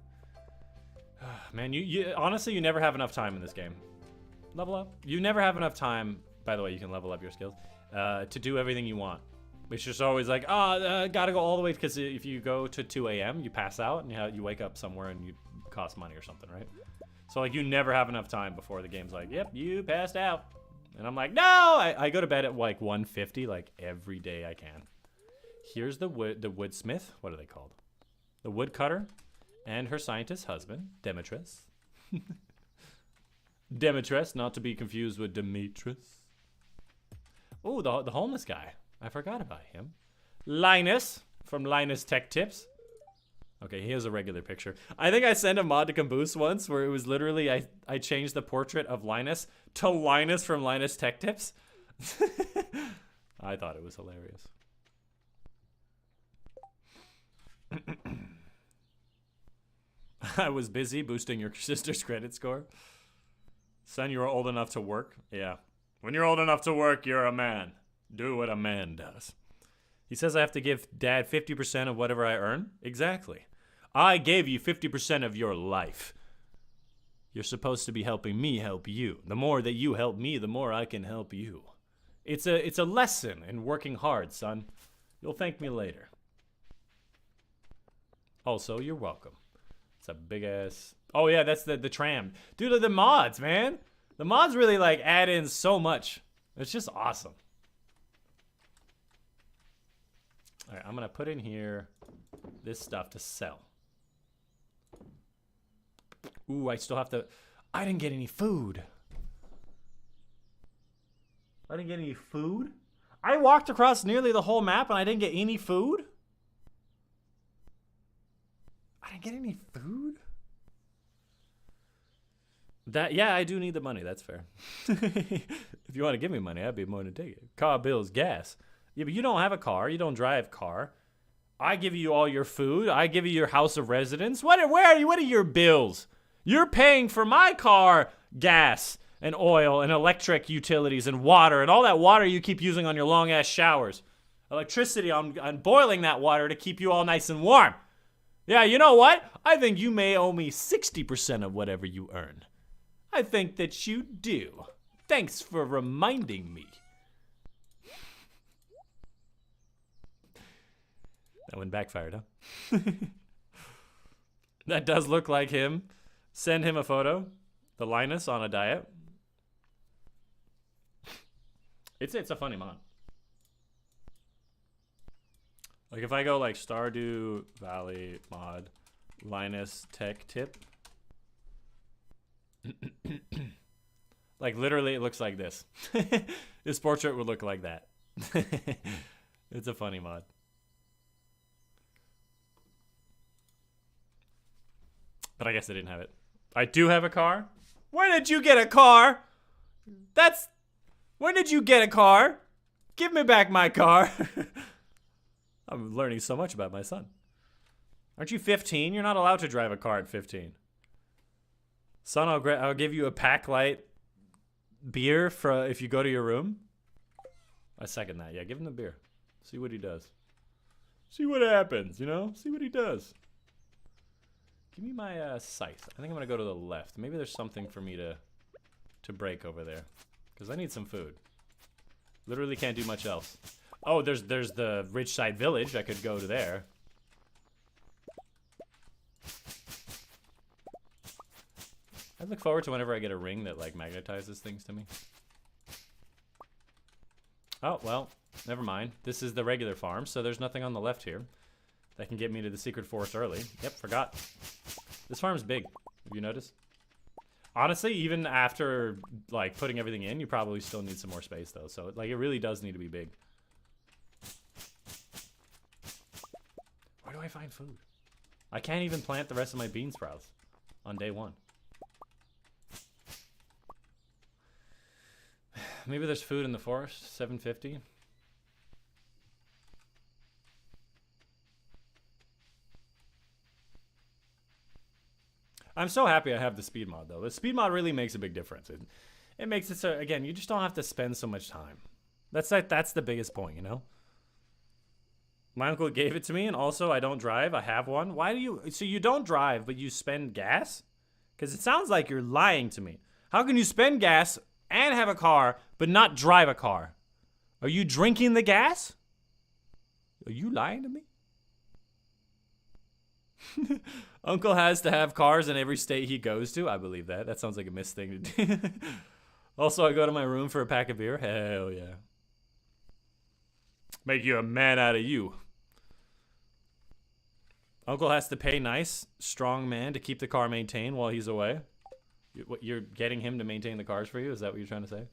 Man, you honestly, you never have enough time in this game. Level up. You never have enough time. By the way, you can level up your skills to do everything you want. It's just always like, gotta go all the way, because if you go to 2 a.m., you pass out and you wake up somewhere and you cost money or something, right? So like, you never have enough time before the game's like, yep, you passed out. And I'm like, no! I go to bed at like 1:50 like every day I can. Here's the woodsmith. What are they called? The woodcutter. And her scientist husband, Demetrius. Demetrius, not to be confused with Demetrius. Oh, the homeless guy. I forgot about him. Linus, from Linus Tech Tips. Okay, he has a regular picture. I think I sent a mod to Caboose once where it was literally I changed the portrait of Linus to Linus from Linus Tech Tips. I thought it was hilarious. I was busy boosting your sister's credit score. Son, you are old enough to work? Yeah. When you're old enough to work, you're a man. Do what a man does. He says I have to give Dad 50% of whatever I earn? Exactly. I gave you 50% of your life. You're supposed to be helping me help you. The more that you help me, the more I can help you. It's a lesson in working hard, son. You'll thank me later. Also, you're welcome. It's a big ass... Oh yeah, that's the tram. Dude, the mods, man. The mods really like add in so much. It's just awesome. All right, I'm gonna put in here this stuff to sell. Ooh, I still have to... I didn't get any food. I didn't get any food? I walked across nearly the whole map and I didn't get any food? I didn't get any food? Yeah, I do need the money. That's fair. If you want to give me money, I'd be more than take it. Car bills, gas. Yeah, but you don't have a car. You don't drive car. I give you all your food. I give you your house of residence. What are your bills? You're paying for my car, gas and oil and electric utilities and water and all that water you keep using on your long ass showers. Electricity, I'm boiling that water to keep you all nice and warm. Yeah, you know what? I think you may owe me 60% of whatever you earn. I think that you do. Thanks for reminding me. That one backfired, huh? That does look like him. Send him a photo. The Linus on a diet. It's a funny mod. Like if I go like Stardew Valley mod, Linus Tech Tip. Like literally it looks like this. This portrait would look like that. It's a funny mod. But I guess I didn't have it. I do have a car. Where did you get a car? When did you get a car? Give me back my car. I'm learning so much about my son. Aren't you 15? You're not allowed to drive a car at 15. Son, I'll give you a pack light beer for if you go to your room. I second that. Yeah, give him the beer. See what he does. See what happens, you know? See what he does. Give me my scythe. I think I'm gonna go to the left. Maybe there's something for me to break over there. Because I need some food. Literally can't do much else. Oh, there's the Ridgeside Village. I could go to there. I look forward to whenever I get a ring that like magnetizes things to me. Oh, well, never mind. This is the regular farm, so there's nothing on the left here that can get me to the secret forest early. Yep, forgot. This farm's big. Have you noticed? Honestly, even after like putting everything in, you probably still need some more space though. So like it really does need to be big. Where do I find food? I can't even plant the rest of my bean sprouts on day one. Maybe there's food in the forest. 750. I'm so happy I have the speed mod though. The speed mod really makes a big difference. It makes it so, again, you just don't have to spend so much time. That's the biggest point, you know? My uncle gave it to me, and also I don't drive. I have one. Why do you... So you don't drive, but you spend gas? Because it sounds like you're lying to me. How can you spend gas and have a car, but not drive a car? Are you drinking the gas? Are you lying to me? Uncle has to have cars in every state he goes to. I believe that. That sounds like a missed thing to do. Also, I go to my room for a pack of beer. Hell yeah. Make you a man out of you. Uncle has to pay nice, strong man to keep the car maintained while he's away. You're getting him to maintain the cars for you? Is that what you're trying to say?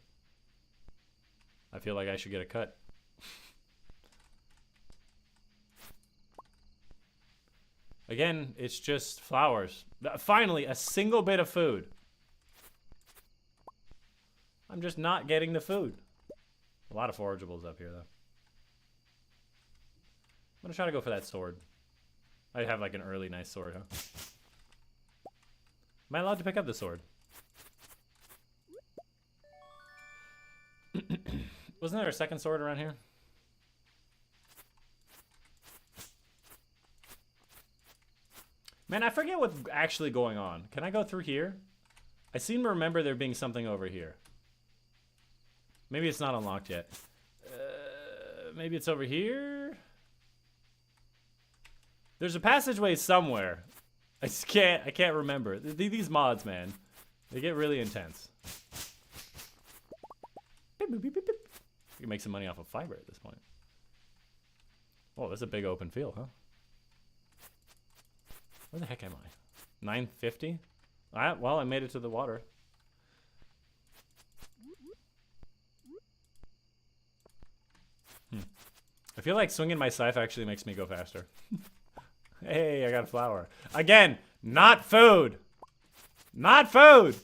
I feel like I should get a cut. Again, it's just flowers. Finally, a single bit of food. I'm just not getting the food. A lot of forageables up here, though. I'm gonna try to go for that sword. I have like an early nice sword, huh? Am I allowed to pick up the sword? Wasn't there a second sword around here? Man, I forget what's actually going on. Can I go through here? I seem to remember there being something over here. Maybe it's not unlocked yet. Maybe it's over here? There's a passageway somewhere. I can't remember. These mods, man. They get really intense. You can make some money off of fiber at this point. Oh, that's a big open field, huh? Where the heck am I? 950? Alright, well, I made it to the water. I feel like swinging my scythe actually makes me go faster. Hey, I got a flower. Again, not food! Not food!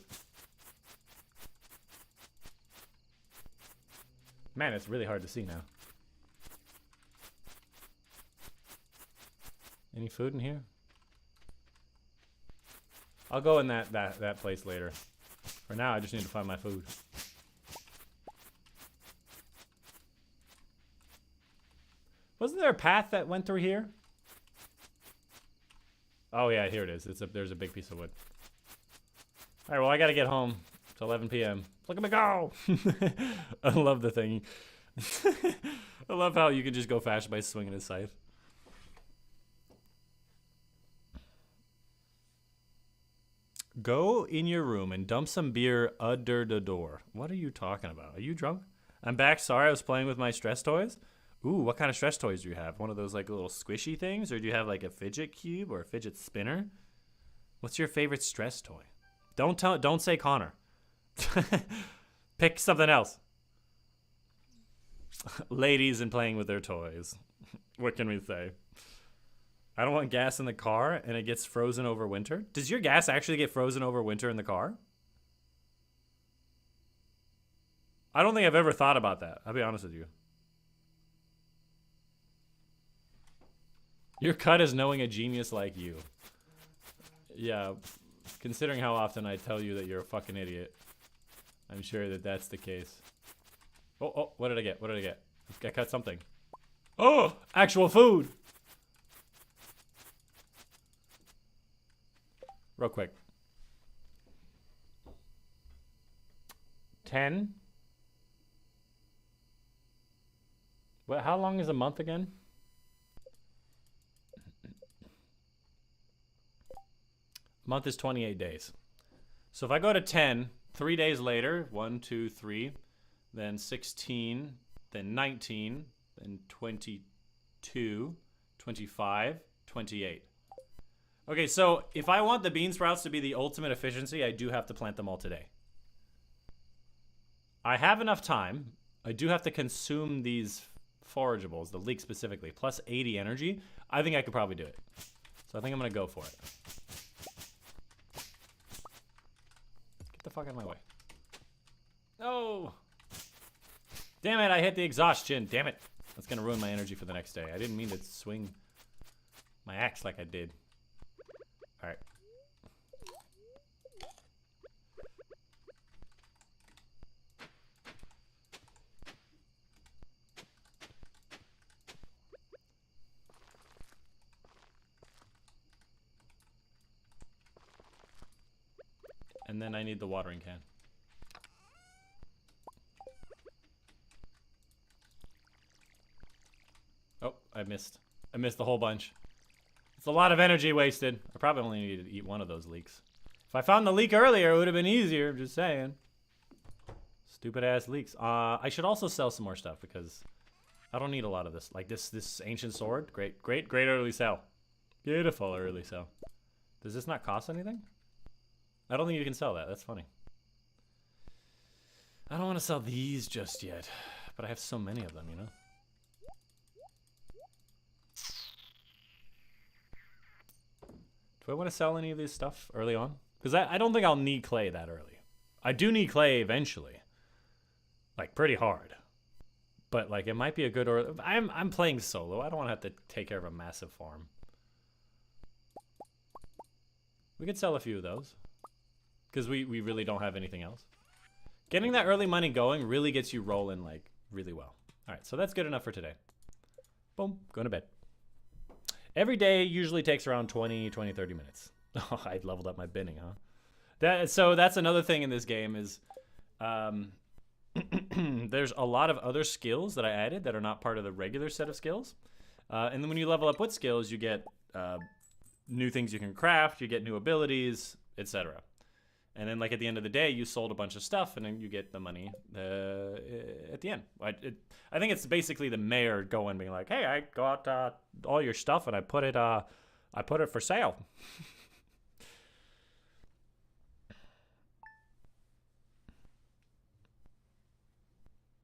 Man, it's really hard to see now. Any food in here? I'll go in that place later. For now, I just need to find my food. Wasn't there a path that went through here? Oh yeah, here it is. There's a big piece of wood. All right, well I gotta get home. It's 11 p.m. Look at me go! I love the thing. I love how you can just go fast by swinging a scythe. Go in your room and dump some beer under the door. What are you talking about? Are you drunk? I'm back. Sorry, I was playing with my stress toys. Ooh, what kind of stress toys do you have? One of those like little squishy things? Or do you have like a fidget cube or a fidget spinner? What's your favorite stress toy? Don't say Connor. Pick something else. Ladies and playing with their toys. What can we say? I don't want gas in the car and it gets frozen over winter. Does your gas actually get frozen over winter in the car? I don't think I've ever thought about that. I'll be honest with you. Your cut is knowing a genius like you. Yeah, considering how often I tell you that you're a fucking idiot, I'm sure that that's the case. Oh, what did I get? What did I get? I cut something. Oh, actual food! Real quick. 10. What? How long is a month again? Month is 28 days. So if I go to 10, 3 days later, 1, 2, 3, then 16, then 19, then 22, 25, 28. Okay, so if I want the bean sprouts to be the ultimate efficiency, I do have to plant them all today. I have enough time. I do have to consume these forageables, the leek specifically, plus 80 energy. I think I could probably do it. So I think I'm gonna go for it. Get the fuck out of my way. No! Damn it, I hit the exhaustion. Damn it. That's gonna ruin my energy for the next day. I didn't mean to swing my axe like I did. Alright. And then I need the watering can. Oh, I missed. I missed a whole bunch. It's a lot of energy wasted. I probably only needed to eat one of those leeks. If I found the leek earlier, it would have been easier. Just saying. Stupid ass leeks. I should also sell some more stuff because I don't need a lot of this. Like this ancient sword. Great early sell. Beautiful early sell. Does this not cost anything? I don't think you can sell that. That's funny. I don't want to sell these just yet, but I have so many of them, you know? Do I want to sell any of this stuff early on? Because I don't think I'll need clay that early. I do need clay eventually. Like, pretty hard. But, like, it might be a good... Or I'm playing solo. I don't want to have to take care of a massive farm. We could sell a few of those. Because we really don't have anything else. Getting that early money going really gets you rolling, like, really well. All right, so that's good enough for today. Boom, going to bed. Every day usually takes around 20, 30 minutes. Oh, I leveled up my binning, huh? So that's another thing in this game is there's a lot of other skills that I added that are not part of the regular set of skills. And then when you level up with skills, you get new things you can craft, you get new abilities, etc. And then, like, at the end of the day, you sold a bunch of stuff, and then you get the money at the end. I think it's basically the mayor going, being like, "Hey, I got all your stuff, and I put it for sale."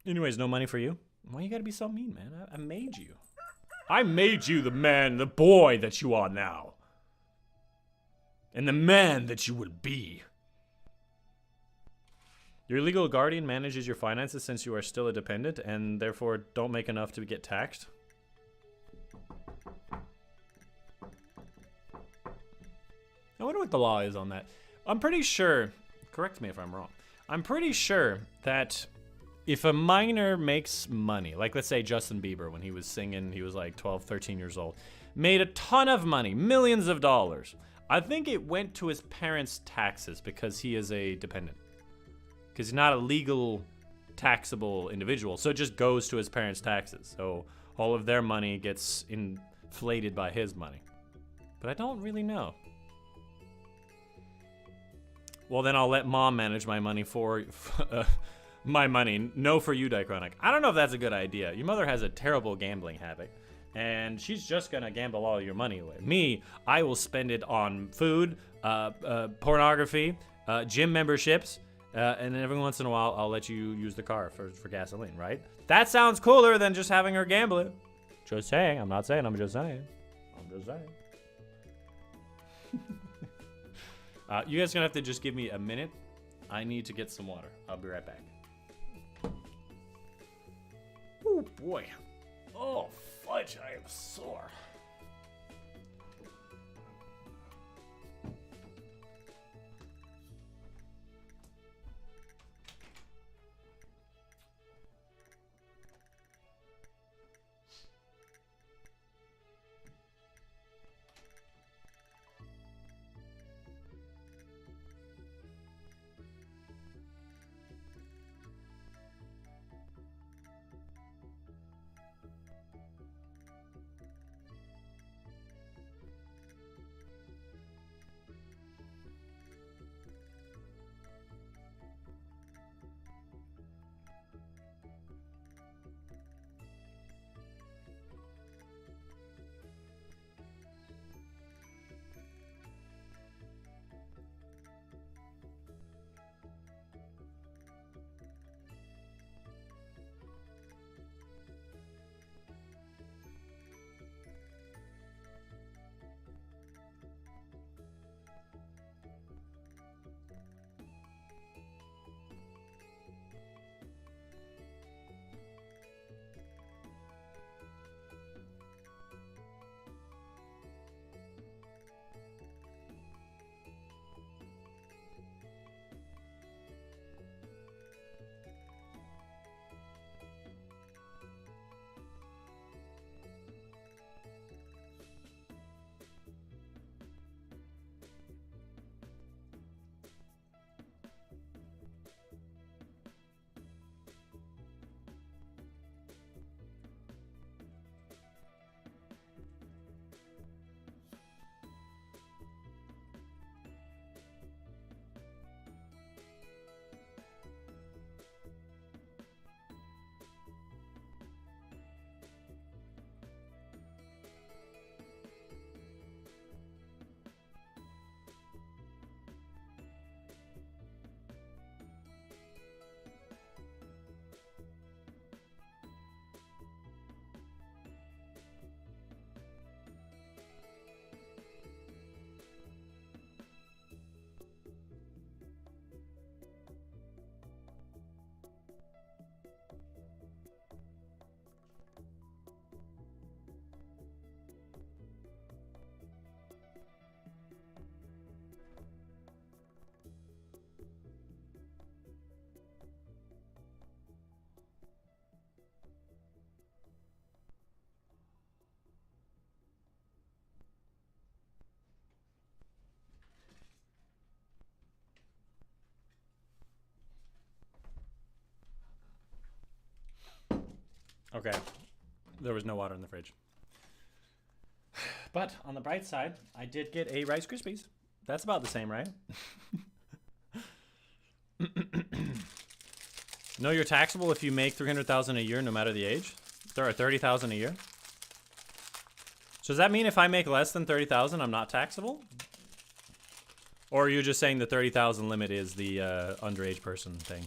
Anyways, no money for you? Why you gotta be so mean, man? I made you. I made you the man, the boy that you are now. And the man that you will be. Your legal guardian manages your finances since you are still a dependent and therefore don't make enough to get taxed. I wonder what the law is on that. I'm pretty sure, correct me if I'm wrong, I'm pretty sure that if a minor makes money, like let's say Justin Bieber when he was singing, he was like 12, 13 years old, made a ton of money, millions of dollars. I think it went to his parents' taxes because he is a dependent. Because he's not a legal taxable individual, so it just goes to his parents' taxes. So all of their money gets inflated by his money. But I don't really know. Well, then I'll let mom manage my money for my money. No for you, Dychronic. I don't know if that's a good idea. Your mother has a terrible gambling habit, and she's just gonna gamble all your money away. Me, I will spend it on food, pornography, gym memberships, and then every once in a while, I'll let you use the car for gasoline, right? That sounds cooler than just having her gamble it. Just saying. I'm not saying. I'm just saying. I'm just saying. You guys are gonna have to just give me a minute. I need to get some water. I'll be right back. Oh boy. Oh fudge, I am sore. Okay. There was no water in the fridge. But on the bright side, I did get 8 Rice Krispies. That's about the same, right? No, you're taxable if you make 300,000 a year, no matter the age. There are 30,000 a year. So does that mean if I make less than 30,000, I'm not taxable? Or are you just saying the 30,000 limit is the underage person thing?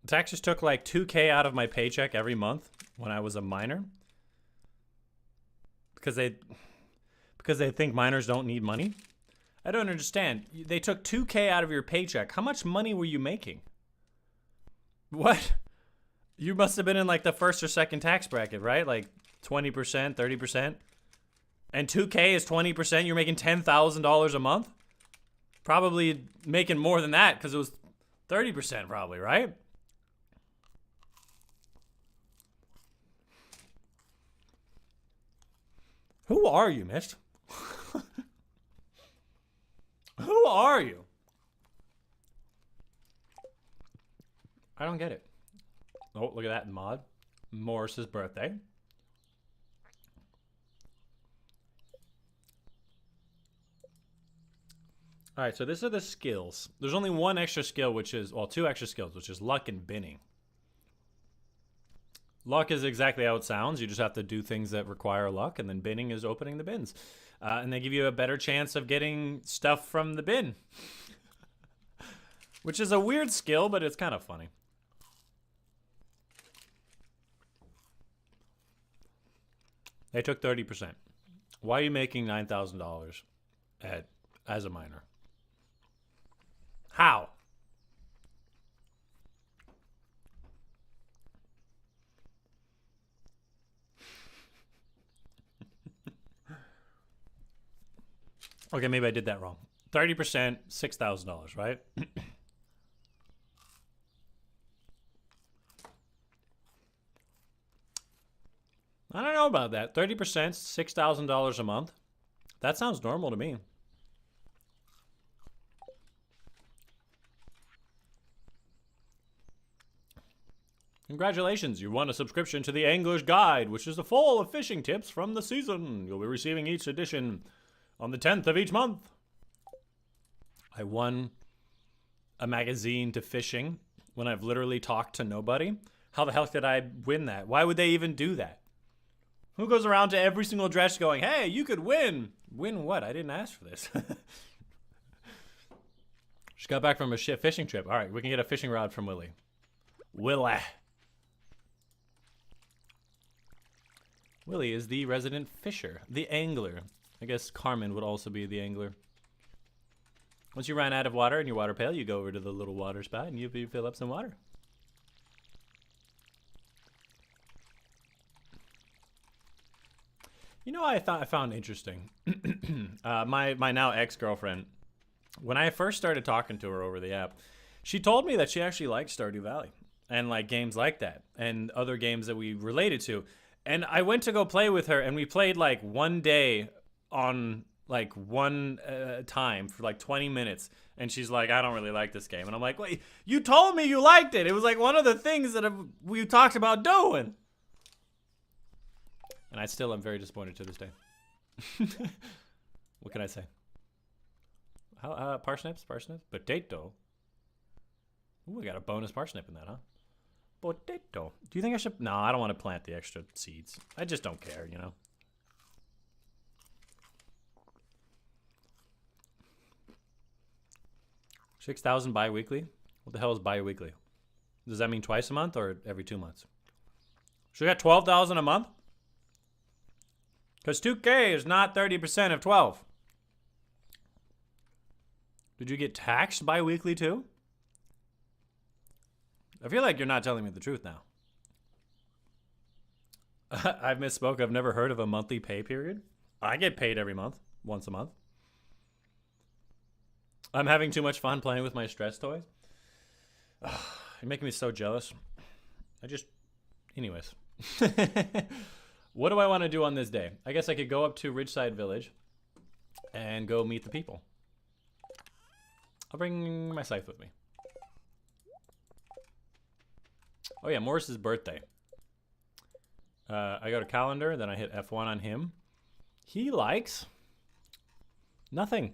Taxes took like $2K out of my paycheck every month when I was a minor. Because they think minors don't need money. I don't understand. They took $2K out of your paycheck. How much money were you making? What? You must have been in like the first or second tax bracket, right? Like 20%, 30%. And 2K is 20%. You're making $10,000 a month? Probably making more than that because it was 30% probably, right? Who are you, Mitch? Who are you? I don't get it. Oh, look at that mod. Morris's birthday. All right, so these are the skills. There's only one extra skill, which is, well, 2 extra skills, which is luck and binning. Luck is exactly how it sounds. You just have to do things that require luck, and then binning is opening the bins. And they give you a better chance of getting stuff from the bin. Which is a weird skill, but it's kind of funny. They took 30%. Why are you making $9,000 as a minor? How? Okay, maybe I did that wrong. 30%, $6,000, right? I don't know about that. 30%, $6,000 a month. That sounds normal to me. Congratulations, you won a subscription to the Angler's Guide, which is full of fishing tips from the season. You'll be receiving each edition on the 10th of each month. I won a magazine to fishing when I've literally talked to nobody. How the heck did I win that? Why would they even do that? Who goes around to every single address going, hey, you could win. Win what? I didn't ask for this. Just got back from a fishing trip. All right, we can get a fishing rod from Willie. Willie is the resident fisher, the angler. I guess Carmen would also be the angler. Once you run out of water in your water pail, you go over to the little water spout and you fill up some water. You know what I found interesting? My now ex-girlfriend, when I first started talking to her over the app, she told me that she actually liked Stardew Valley and like games like that and other games that we related to. And I went to go play with her and we played like one day on like one time for like 20 minutes. And she's like, I don't really like this game. And I'm like, wait, you told me you liked it. It was like one of the things that we talked about doing. And I still am very disappointed to this day. What can I say? How parsnips? Potato. Ooh, we got a bonus parsnip in that, huh? Potato. Do you think I should? No, I don't want to plant the extra seeds. I just don't care, you know? $6,000 bi-weekly? What the hell is bi-weekly? Does that mean twice a month or every 2 months? So we got $12,000 a month? Because 2K is not 30% of 12. Did you get taxed bi-weekly too? I feel like you're not telling me the truth now. I've misspoke. I've never heard of a monthly pay period. I get paid every month, once a month. I'm having too much fun playing with my stress toys. You're making me so jealous. Anyways. What do I want to do on this day? I guess I could go up to Ridgeside Village and go meet the people. I'll bring my scythe with me. Oh yeah, Morris's birthday. I go to calendar, then I hit F1 on him. He likes nothing.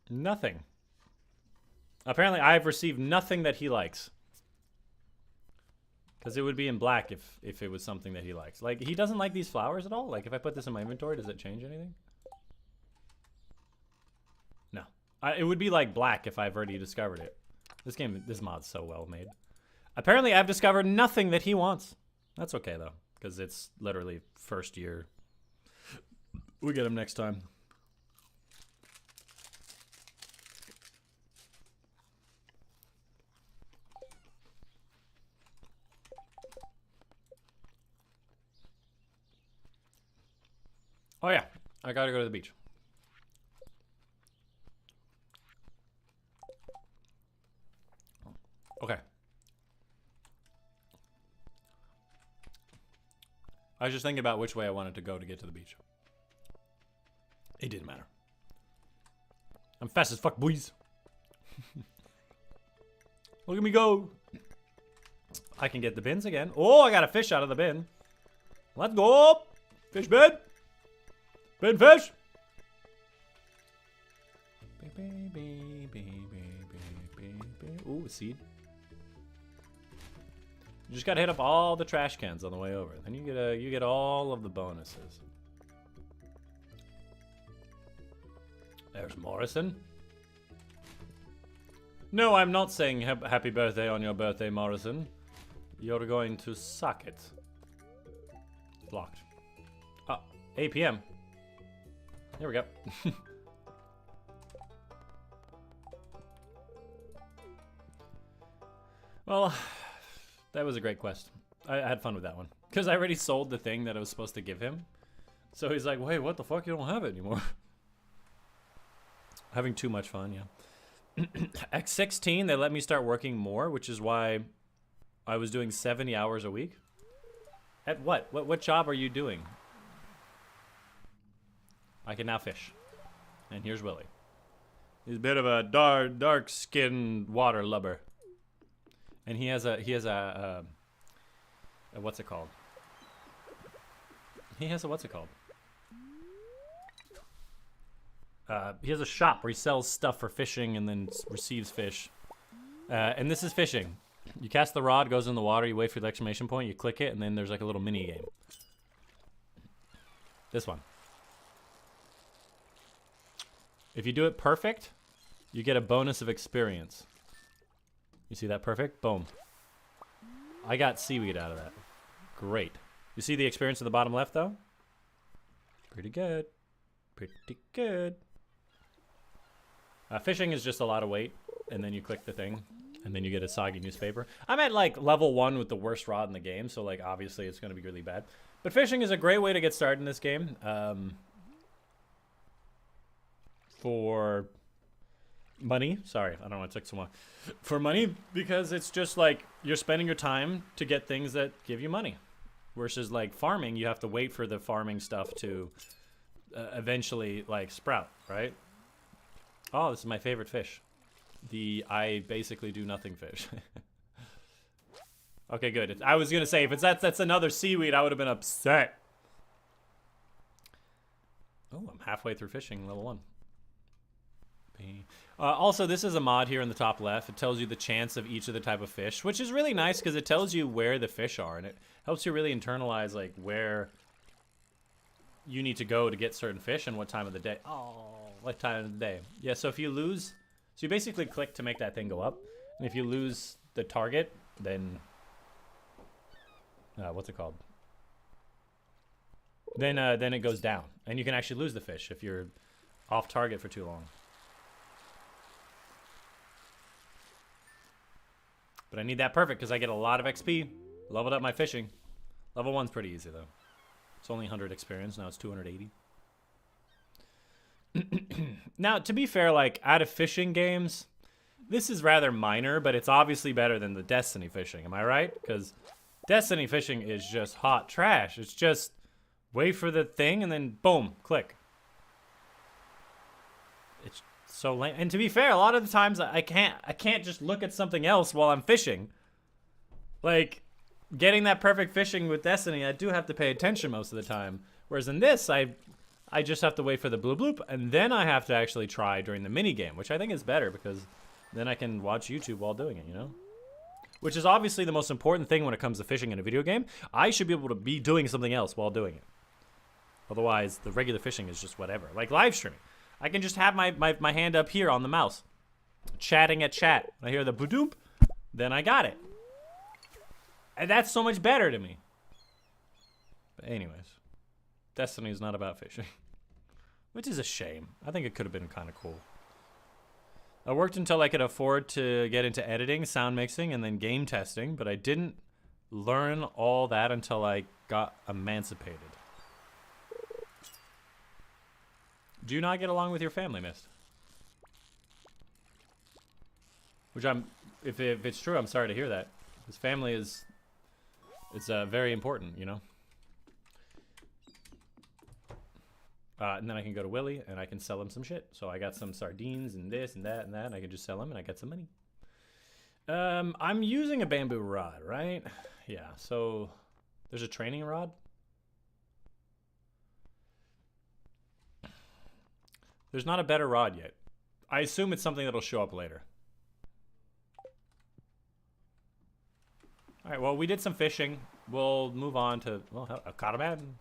Nothing. Apparently, I've received nothing that he likes. Because it would be in black if it was something that he likes. Like, he doesn't like these flowers at all? Like, if I put this in my inventory, does it change anything? No. It would be like black if I've already discovered it. This mod's so well made. Apparently, I've discovered nothing that he wants. That's okay, though. Because it's literally first year. We get him next time. Oh yeah, I gotta go to the beach. Okay. I was just thinking about which way I wanted to go to get to the beach. It didn't matter. I'm fast as fuck, boys. Look at me go. I can get the bins again. Oh, I got a fish out of the bin. Let's go. Fish bin. Bin fish. Ooh, a seed. You just gotta hit up all the trash cans on the way over. Then you get all of the bonuses. There's Morrison. No, I'm not saying happy birthday on your birthday, Morrison. You're going to suck it. It's locked. Oh, 8 p.m. Here we go. Well, that was a great quest. I had fun with that one. Because I already sold the thing that I was supposed to give him. So he's like, wait, what the fuck? You don't have it anymore. Having too much fun, yeah. At 16, they let me start working more, which is why I was doing 70 hours a week. At what? What job are you doing? I can now fish. And here's Willie. He's a bit of a dark-skinned water lubber. And he has a what's it called? He has a what's it called? He has a shop where he sells stuff for fishing and then receives fish. And this is fishing. You cast the rod, goes in the water, you wait for the exclamation point, you click it, and then there's like a little mini game. This one. If you do it perfect, you get a bonus of experience. You see that perfect? Boom. I got seaweed out of that. Great. You see the experience at the bottom left, though? Pretty good. Pretty good. Fishing is just a lot of weight, and then you click the thing, and then you get a soggy newspaper. I'm at, like, level 1 with the worst rod in the game, so, like, obviously it's going to be really bad. But fishing is a great way to get started in this game. For money. Sorry, I don't know why it took so long. For money, because it's just, like, you're spending your time to get things that give you money. Versus, like, farming, you have to wait for the farming stuff to eventually, like, sprout, right? Oh, this is my favorite fish. The I basically do nothing fish. Okay, good. I was gonna say, if that's another seaweed, I would have been upset. Oh, I'm halfway through fishing, level 1. Also, this is a mod here in the top left. It tells you the chance of each of the type of fish, which is really nice because it tells you where the fish are, and it helps you really internalize, like, where you need to go to get certain fish and what time of the day. Oh, what time of the day. Yeah, so if you lose... So you basically click to make that thing go up, and if you lose the target, then... what's it called? Then it goes down, and you can actually lose the fish if you're off target for too long. But I need that perfect because I get a lot of XP. Leveled up my fishing. Level 1's pretty easy, though. It's only 100 experience. Now it's 280. Now, to be fair, like, out of fishing games, this is rather minor, but it's obviously better than the Destiny fishing. Am I right? Because Destiny fishing is just hot trash. It's just wait for the thing and then boom, click. It's So lame. And to be fair, a lot of the times I can't just look at something else while I'm fishing. Like, getting that perfect fishing with Destiny, I do have to pay attention most of the time. Whereas in this, I just have to wait for the bloop bloop, and then I have to actually try during the mini game, which I think is better because then I can watch YouTube while doing it, you know? Which is obviously the most important thing when it comes to fishing in a video game. I should be able to be doing something else while doing it. Otherwise, the regular fishing is just whatever. Like live streaming. I can just have my hand up here on the mouse. Chatting at chat. I hear the boop, then I got it. And that's so much better to me. But anyways, Destiny is not about fishing. Which is a shame. I think it could have been kind of cool. I worked until I could afford to get into editing, sound mixing, and then game testing, but I didn't learn all that until I got emancipated. Do you not get along with your family, Mist? Which if it's true, I'm sorry to hear that. His family is, it's very important, you know? And then I can go to Willie and I can sell him some shit. So I got some sardines and this and that and that, and I can just sell him and I get some money. I'm using a bamboo rod, right? Yeah, so there's a training rod. There's not a better rod yet. I assume it's something that'll show up later. All right, well, we did some fishing. We'll move on to, well, I caught a man.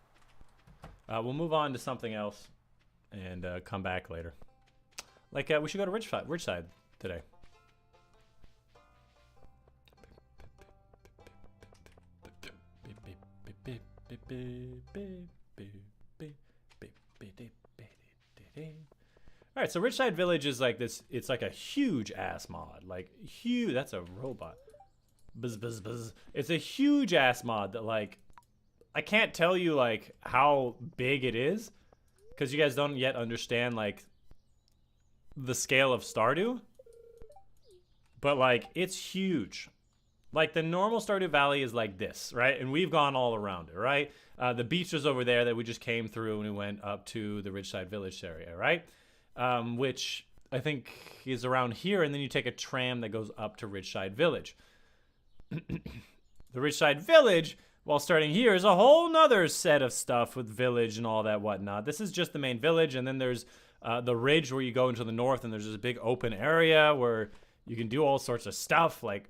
We'll move on to something else and come back later. Like, we should go to Ridgeside today. All right, so Ridgeside Village is like this. It's like a huge ass mod. Like, huge. That's a robot. Buzz, buzz, buzz. It's a huge ass mod that, like, I can't tell you, like, how big it is, because you guys don't yet understand, like, the scale of Stardew. But, like, it's huge. Like, the normal Stardew Valley is like this, right? And we've gone all around it, right? The beach is over there that we just came through and we went up to the Ridgeside Village area, right? Which I think is around here, and then you take a tram that goes up to Ridgeside Village. The Ridgeside Village, while starting here, is a whole nother set of stuff with village and all that whatnot. This is just the main village, and then there's the ridge where you go into the north, and there's this big open area where you can do all sorts of stuff. Like,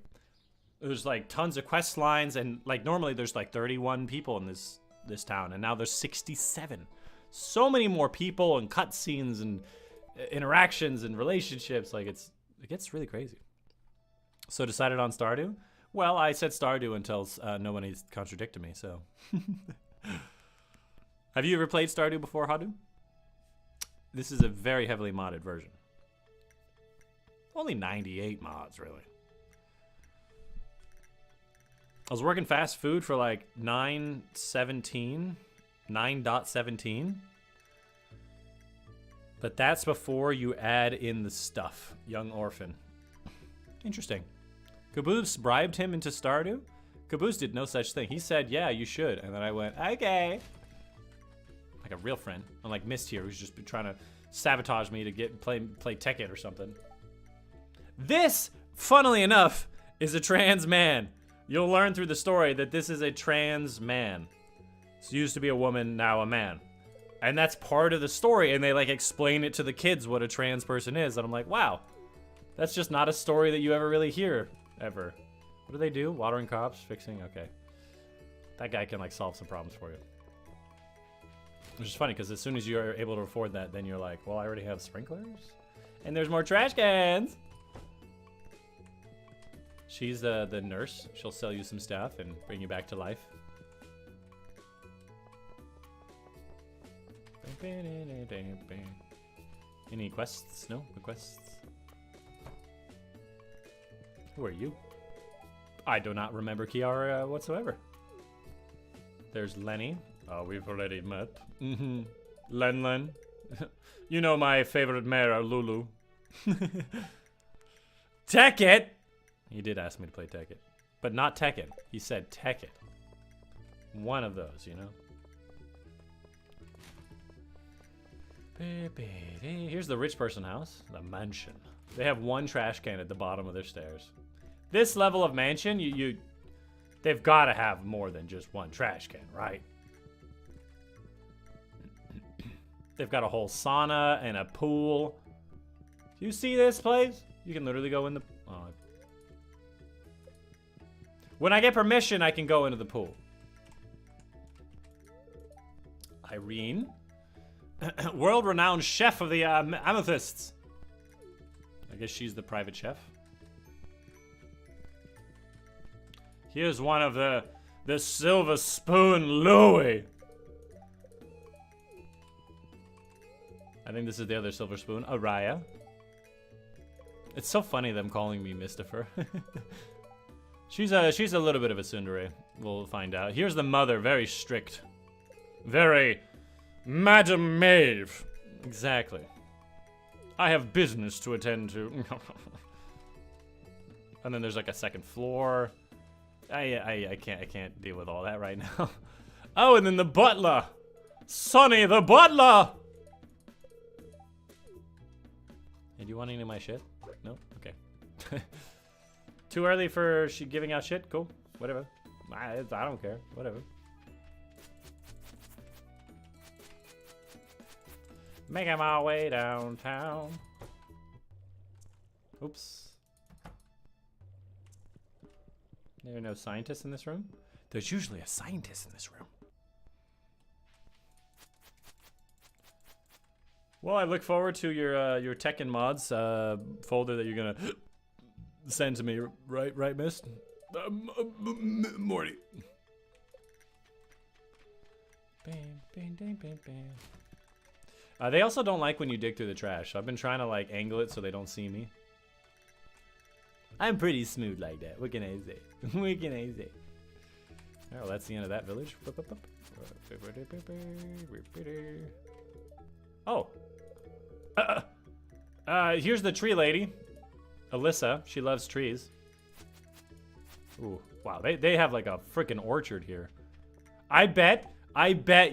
there's like tons of quest lines, and like normally there's like 31 people in this town, and now there's 67. So many more people and cutscenes and interactions and relationships. Like, it gets really crazy. So decided on Stardew. Well, I said Stardew until nobody's contradicted me, so. Have you ever played Stardew before, Hadu? This is a very heavily modded version. Only 98 mods, really. I was working fast food for like 9.17. But that's before you add in the stuff. Young orphan. Interesting. Caboose bribed him into Stardew? Caboose did no such thing. He said, yeah, you should. And then I went, okay. Like a real friend. Unlike Mist here, who's just been trying to sabotage me to play Tekkit or something. This, funnily enough, is a trans man. You'll learn through the story that this is a trans man. It's used to be a woman, now a man. And that's part of the story, and they like explain it to the kids what a trans person is, and I'm like, wow. That's just not a story that you ever really hear. Ever. What do they do? Watering crops? Fixing? Okay. That guy can like solve some problems for you. Which is funny because as soon as you're able to afford that, then you're like, well, I already have sprinklers. And there's more trash cans. She's the nurse. She'll sell you some stuff and bring you back to life. Any quests? No? No quests? Who are you? I do not remember Kiara whatsoever. There's Lenny. Oh, we've already met. Mm-hmm. Len. You know my favorite mare, Lulu. Tekkit! He did ask me to play Tekkit. But not Tekken. He said Tekkit. One of those, you know? Here's the rich person house, the mansion. They have one trash can at the bottom of their stairs. This level of mansion, they've got to have more than just one trash can, right? They've got a whole sauna and a pool. Do you see this place? You can literally go in the... Oh. When I get permission, I can go into the pool. Irene. World-renowned chef of the amethysts. I guess she's the private chef. Here's one of the silver spoon Louis. I think this is the other silver spoon, Araya. It's so funny them calling me Mistifer. She's a little bit of a tsundere. We'll find out. Here's the mother, very strict. Very Madam Maeve. Exactly. I have business to attend to. And then there's like a second floor. I can't deal with all that right now. Oh, and then the butler. Sonny the butler. Hey, do you want any of my shit? No? Okay. Too early for she giving out shit? Cool. Whatever. I don't care. Whatever. Making my way downtown. Oops. There are no scientists in this room? There's usually a scientist in this room. Well, I look forward to your tech and mods folder that you're gonna send to me, right, Miss? Morty. Bam, bam, bam, bam, bam. They also don't like when you dig through the trash, so I've been trying to like angle it so they don't see me. I'm pretty smooth like that. What can I say? What can I say? Oh, well, that's the end of that village. Oh. Here's the tree lady. Alyssa. She loves trees. Ooh, wow. They have like a freaking orchard here. I bet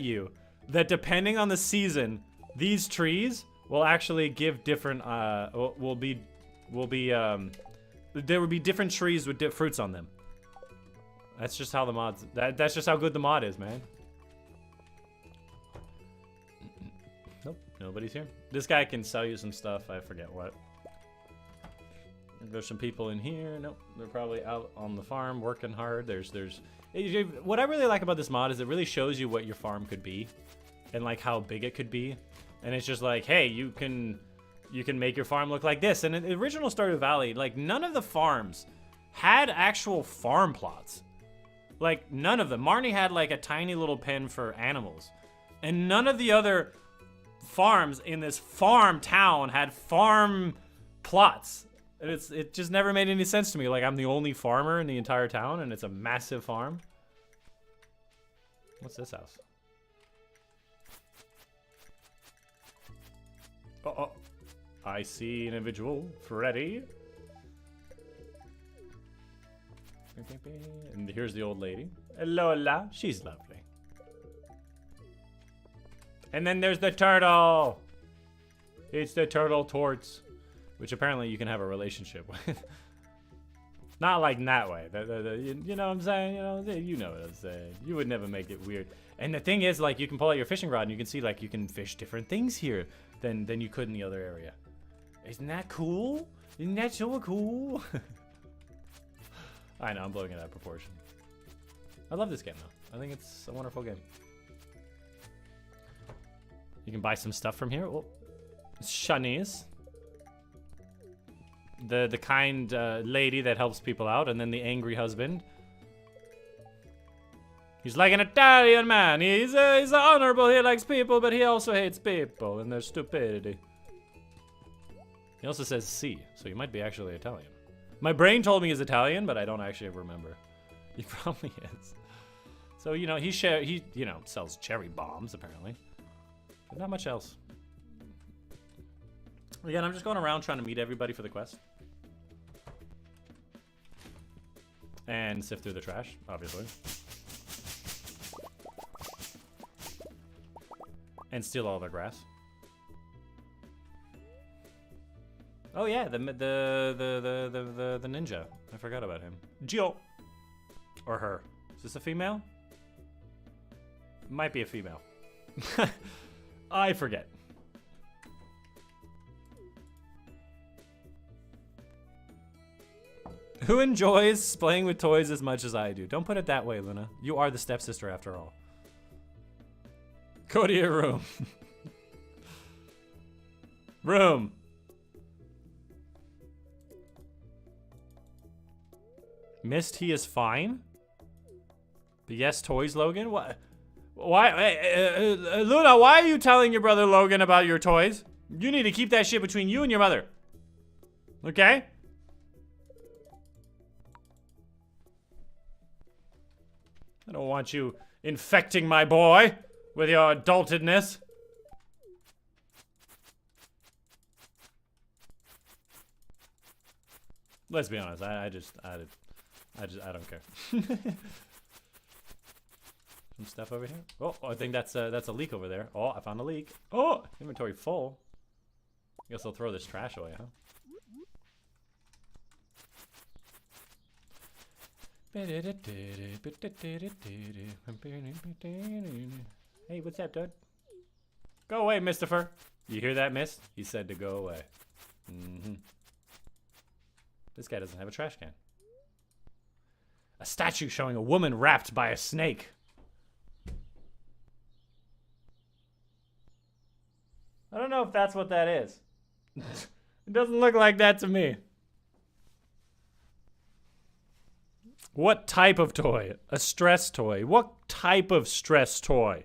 you that depending on the season, these trees will actually give different, there will be different trees with fruits on them. That's just how the mods, that's just how good the mod is, man. Nope, nobody's here. This guy can sell you some stuff, I forget what. There's some people in here. Nope, they're probably out on the farm working hard. What I really like about this mod is it really shows you what your farm could be and like how big it could be. And it's just like, hey, you can make your farm look like this. And in the original Stardew Valley, like none of the farms had actual farm plots. Like none of them. Marnie had like a tiny little pen for animals. And none of the other farms in this farm town had farm plots. And it just never made any sense to me. Like I'm the only farmer in the entire town and it's a massive farm. What's this house? Oh, I see an individual, Freddy. And here's the old lady. Lola, she's lovely. And then there's the turtle. It's the turtle Torts, which apparently you can have a relationship with. Not like in that way. You know what I'm saying? You know what I'm saying. You would never make it weird. And the thing is, like, you can pull out your fishing rod and you can see, like, you can fish different things here than you could in the other area. Isn't that cool? Isn't that so cool? I know, I'm blowing it out of proportion. I love this game, though. I think it's a wonderful game. You can buy some stuff from here. Oh, Shanice. The kind lady that helps people out, and then the angry husband. He's like an Italian man. He's honorable. He likes people, but he also hates people and their stupidity. He also says "si," so he might be actually Italian. My brain told me he's Italian, but I don't actually remember. He probably is. So he sells cherry bombs apparently, but not much else. Again, I'm just going around trying to meet everybody for the quest. And sift through the trash, obviously. And steal all their grass. Oh yeah, the ninja. I forgot about him. Gio. Or her. Is this a female? Might be a female. I forget. Who enjoys playing with toys as much as I do? Don't put it that way, Luna. You are the stepsister after all. Go to your room. Room. Missed he is fine? But yes, toys, Logan? What? Why? Luna, why are you telling your brother Logan about your toys? You need to keep that shit between you and your mother. Okay? I don't want you infecting my boy with your adultedness. Let's be honest, I don't care. Some stuff over here. Oh, I think that's a leak over there. Oh, I found a leak. Oh, inventory full. Guess I'll throw this trash away, huh? Hey, what's up, dude? Go away, Mistifer. You hear that, miss? He said to go away. This guy doesn't have a trash can. A statue showing a woman wrapped by a snake. I don't know if that's what that is. It doesn't look like that to me. What type of toy? A stress toy. What type of stress toy?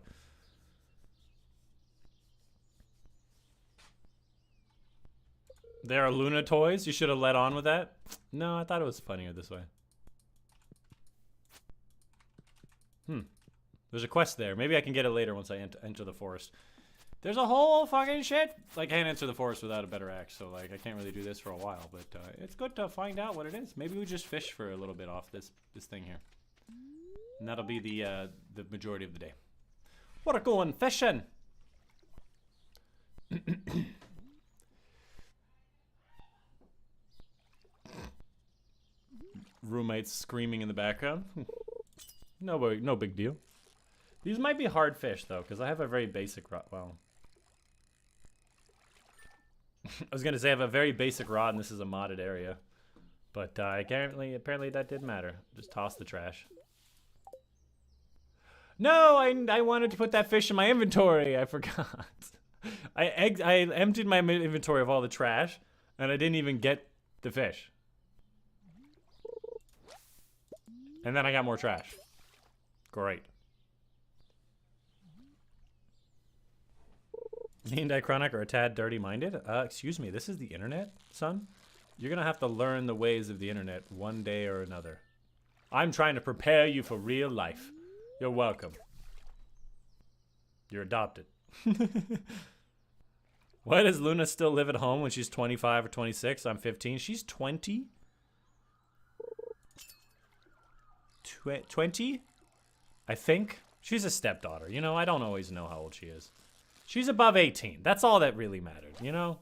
There are Luna toys? You should have let on with that? No, I thought it was funnier this way. There's a quest there. Maybe I can get it later once I enter the forest. There's a whole fucking shit. Like, I can't enter the forest without a better axe, so like I can't really do this for a while. But it's good to find out what it is. Maybe we just fish for a little bit off this thing here, and that'll be the majority of the day. We're going fishing. Roommates screaming in the background. No big deal. These might be hard fish though, because I have a very basic rod. Well, I was gonna say I have a very basic rod, and this is a modded area, but apparently that didn't matter. Just toss the trash. No, I wanted to put that fish in my inventory. I forgot. I emptied my inventory of all the trash, and I didn't even get the fish. And then I got more trash. Great. Me and Dychronic are a tad dirty-minded. Excuse me, this is the internet, son? You're gonna have to learn the ways of the internet one day or another. I'm trying to prepare you for real life. You're welcome. You're adopted. Why does Luna still live at home when she's 25 or 26? I'm 15. She's 20? 20? I think. She's a stepdaughter. You know, I don't always know how old she is. She's above 18. That's all that really mattered, you know?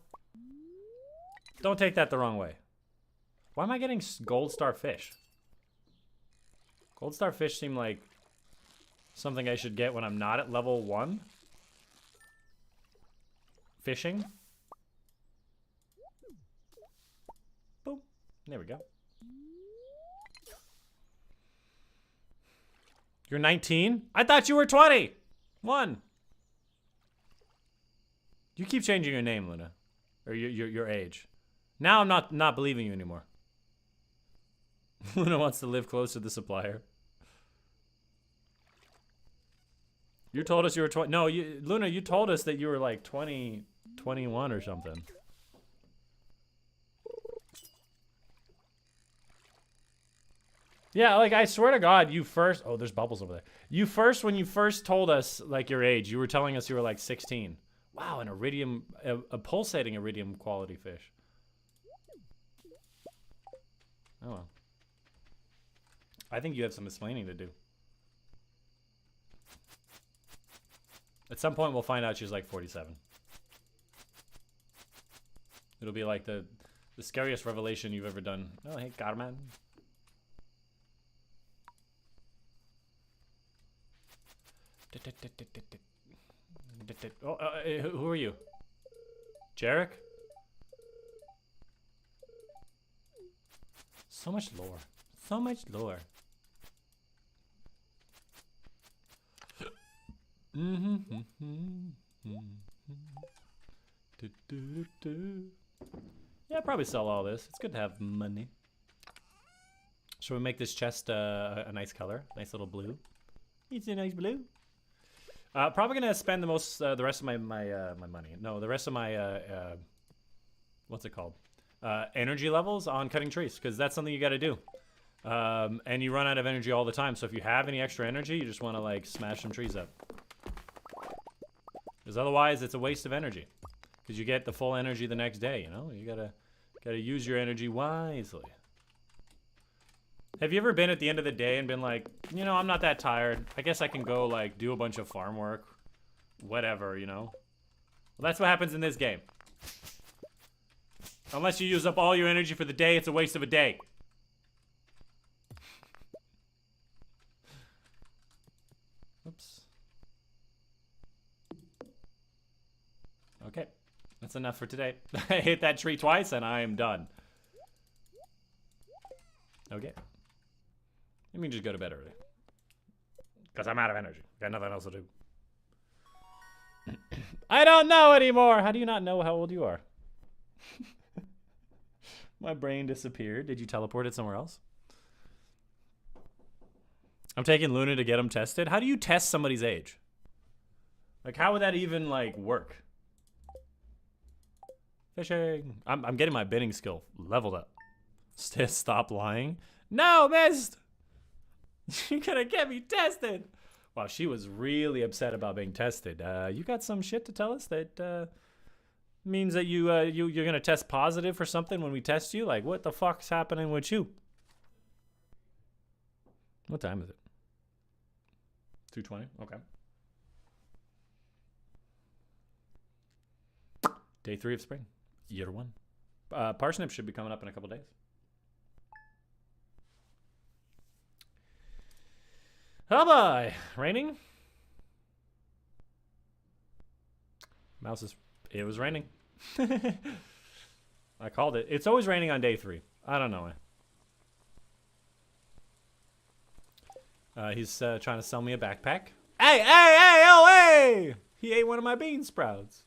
Don't take that the wrong way. Why am I getting gold star fish? Gold star fish seem like something I should get when I'm not at level 1. Fishing. Boom. There we go. You're 19? I thought you were 20. 1. You keep changing your name, Luna. Or your age. Now I'm not believing you anymore. Luna wants to live close to the supplier. You told us you were 20. No, Luna, you told us that you were like 20, 21 or something. Yeah, like I swear to God, you first. Oh, there's bubbles over there. When you first told us like your age, you were telling us you were like 16. Wow, an iridium, a pulsating iridium quality fish. Oh well. I think you have some explaining to do. At some point, we'll find out she's like 47. It'll be like the The scariest revelation you've ever done. Oh, hey, Carmen. Oh, who are you? Jarek? So much lore. So much lore. Yeah, I'll probably sell all this. It's good to have money. Should we make this chest a nice color? Nice little blue. It's a nice blue. Probably gonna spend the rest of my money. No, the rest of my what's it called? Energy levels on cutting trees, because that's something you got to do. And you run out of energy all the time. So if you have any extra energy, you just want to like smash some trees up. Because otherwise, it's a waste of energy. Because you get the full energy the next day. You know, you gotta use your energy wisely. Have you ever been at the end of the day and been like, you know, I'm not that tired. I guess I can go like do a bunch of farm work, whatever, you know? Well, that's what happens in this game. Unless you use up all your energy for the day, it's a waste of a day. Oops. Okay, that's enough for today. I hit that tree twice and I am done. Okay. Let me just go to bed early. Because I'm out of energy. Got nothing else to do. I don't know anymore. How do you not know how old you are? My brain disappeared. Did you teleport it somewhere else? I'm taking Luna to get him tested. How do you test somebody's age? Like, how would that even, like, work? Fishing. I'm getting my bidding skill leveled up. Stop lying. No, missed. You're gonna get me tested. Wow, she was really upset about being tested. You got some shit to tell us that means that you're gonna test positive for something when we test you? Like, what the fuck's happening with you? What time is it? 2:20. Okay. Day 3 of spring. Year 1. Parsnip should be coming up in a couple days. Oh boy, raining? Mouse is, it was raining. I called it. It's always raining on day 3. I don't know. He's trying to sell me a backpack. Hey, oh, hey! He ate one of my bean sprouts.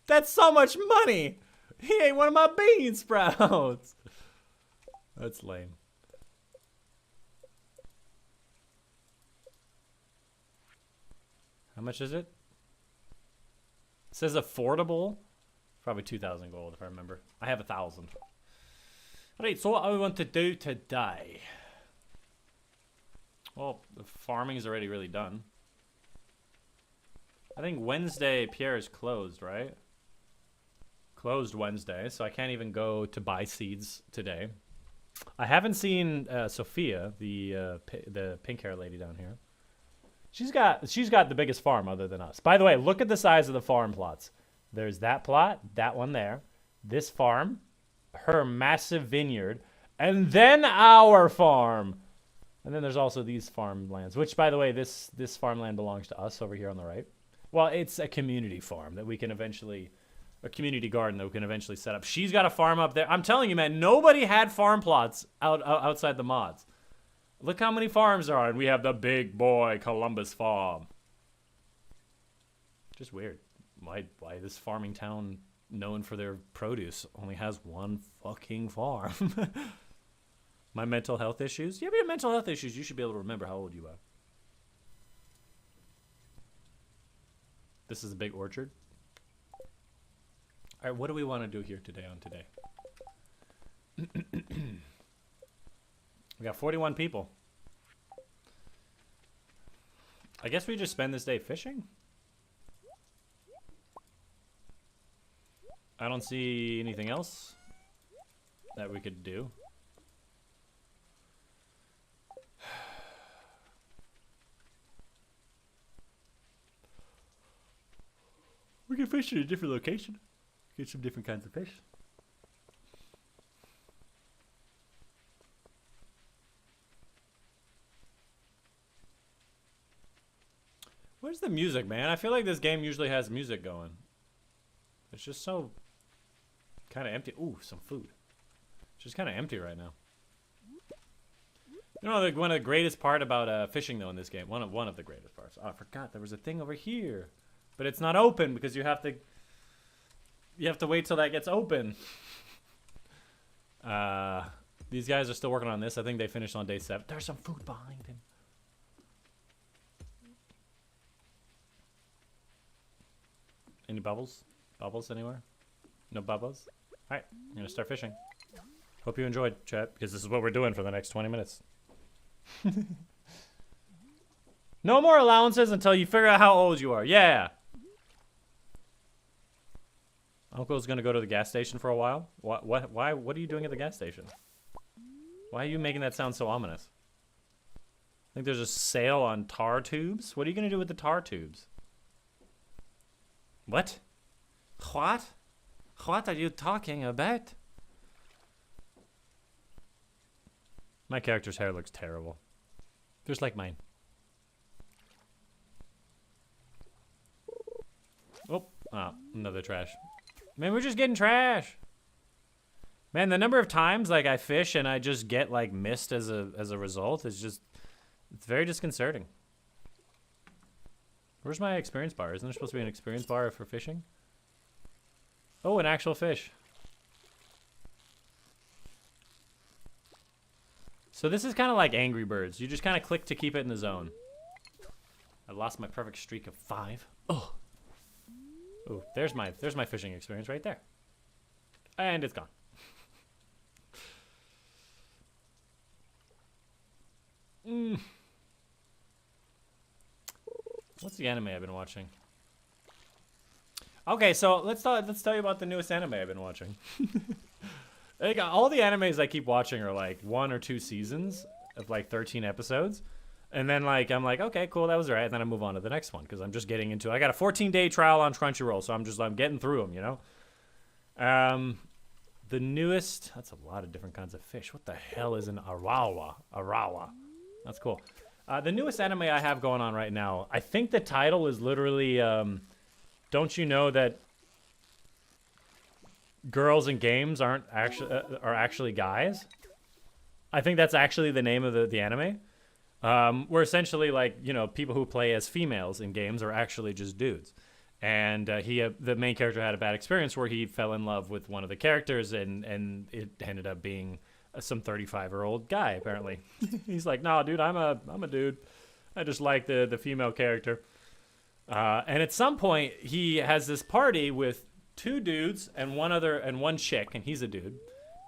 That's so much money! He ate one of my bean sprouts! That's lame. How much is it? It says affordable. Probably 2,000 gold if I remember. I have 1,000. Alright, so what I want to do today. Well, the farming is already really done. I think Wednesday Pierre is closed, right? Closed Wednesday, so I can't even go to buy seeds today. I haven't seen Sophia, the pink hair lady down here. She's got the biggest farm other than us. By the way, look at the size of the farm plots. There's that plot, that one there, this farm, her massive vineyard, and then our farm. And then there's also these farmlands, which, by the way, this farmland belongs to us over here on the right. Well, it's a community farm that we can eventually, a community garden that we can eventually set up. She's got a farm up there. I'm telling you, man, nobody had farm plots outside the mods. Look how many farms there are, and we have the big boy Columbus farm. Just weird. Why this farming town known for their produce only has one fucking farm? My mental health issues? You have mental health issues, you should be able to remember how old you are. This is a big orchard. All right, what do we want to do here today on today? We got 41 people. I guess we just spend this day fishing? I don't see anything else that we could do. We can fish in a different location. Get some different kinds of fish. music, man? I feel like this game usually has music going. It's just so kind of empty. Ooh, some food. It's just kind of empty right now. You know, like one of the greatest part about fishing though in this game. One of the greatest parts. Oh, I forgot there was a thing over here, but it's not open because you have to wait till that gets open. These guys are still working on this. I think they finished on day 7. There's some food behind him. Any bubbles? Bubbles anywhere? No bubbles? Alright, I'm gonna start fishing. Hope you enjoyed, chat, because this is what we're doing for the next 20 minutes. No more allowances until you figure out how old you are. Yeah! Uncle's gonna go to the gas station for a while? What are you doing at the gas station? Why are you making that sound so ominous? I think there's a sale on tar tubes? What are you gonna do with the tar tubes? What? What? What are you talking about? My character's hair looks terrible. Just like mine. Oh, another trash. Man, we're just getting trash. Man, the number of times like I fish and I just get like missed as a result is just, it's very disconcerting. Where's my experience bar? Isn't there supposed to be an experience bar for fishing? Oh, an actual fish. So this is kind of like Angry Birds. You just kind of click to keep it in the zone. I lost my perfect streak of 5. Oh. Oh, there's my fishing experience right there. And it's gone. What's the anime I've been watching? Okay, so let's tell you about the newest anime I've been watching. Like, all the animes I keep watching are like 1 or 2 seasons of like 13 episodes. And then like I'm like, okay, cool, that was alright. And then I move on to the next one because I'm just getting into it. I got a 14-day trial on Crunchyroll, so I'm getting through them, you know. The newest, that's a lot of different kinds of fish. What the hell is an arawa? Arawa. That's cool. The newest anime I have going on right now, I think the title is literally don't you know that girls in games are actually guys? I think that's actually the name of the anime. Where essentially, like, you know, people who play as females in games are actually just dudes. And the main character had a bad experience where he fell in love with one of the characters, and it ended up being some 35-year-old guy, apparently. He's like, nah, dude, I'm a dude. I just like the female character. And at some point, he has this party with 2 dudes and one chick, and he's a dude.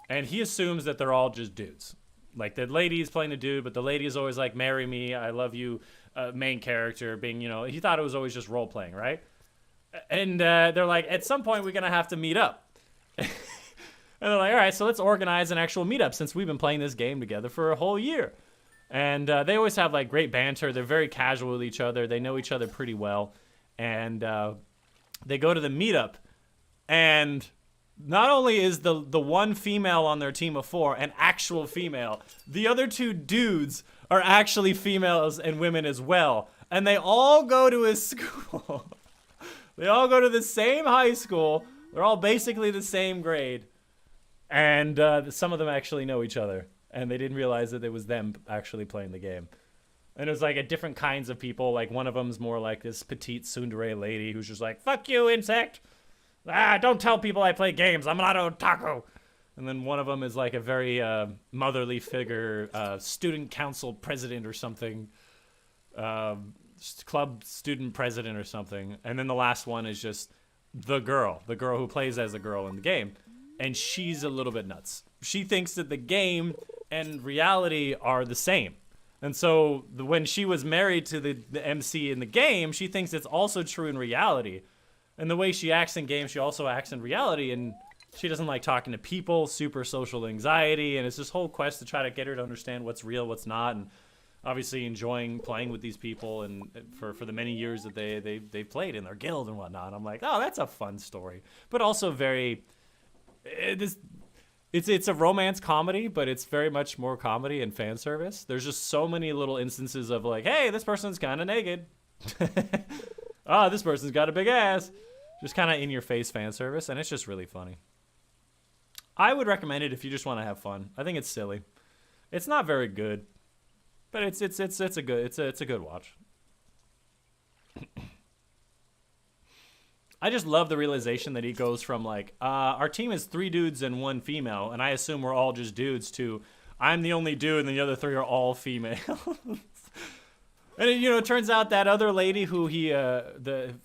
And he assumes that they're all just dudes. Like, the lady's playing the dude, but the lady is always like, marry me, I love you, main character, being, you know, he thought it was always just role-playing, right? And they're like, at some point, we're going to have to meet up. And they're like, all right, so let's organize an actual meetup since we've been playing this game together for a whole year. And they always have, like, great banter. They're very casual with each other. They know each other pretty well. And they go to the meetup, and not only is the one female on their team of 4 an actual female, the other 2 dudes are actually females and women as well. And they all go to his school. They all go to the same high school. They're all basically the same grade. And some of them actually know each other. And they didn't realize that it was them actually playing the game. And it was like different kinds of people. Like, one of them's more like this petite tsundere lady who's just like, fuck you, insect. Don't tell people I play games. I'm not an otaku. And then one of them is like a very motherly figure, student council president or something. Club student president or something. And then the last one is just the girl who plays as a girl in the game. And she's a little bit nuts. She thinks that the game and reality are the same. And so when she was married to the MC in the game, she thinks it's also true in reality. And the way she acts in games, she also acts in reality. And she doesn't like talking to people, super social anxiety. And it's this whole quest to try to get her to understand what's real, what's not. And obviously enjoying playing with these people and for the many years that they've played in their guild and whatnot. I'm like, oh, that's a fun story. But also very... It's a romance comedy, but it's very much more comedy and fan service. There's just so many little instances of like, hey, this person's kind of naked. Oh, this person's got a big ass. Just kind of in your face fan service, and it's just really funny. I would recommend it if you just want to have fun. I think it's silly. It's not very good, but it's a good watch. I just love the realization that he goes from like, our team is 3 dudes and 1 female, and I assume we're all just dudes, to I'm the only dude and the other 3 are all female. And it turns out that other lady who he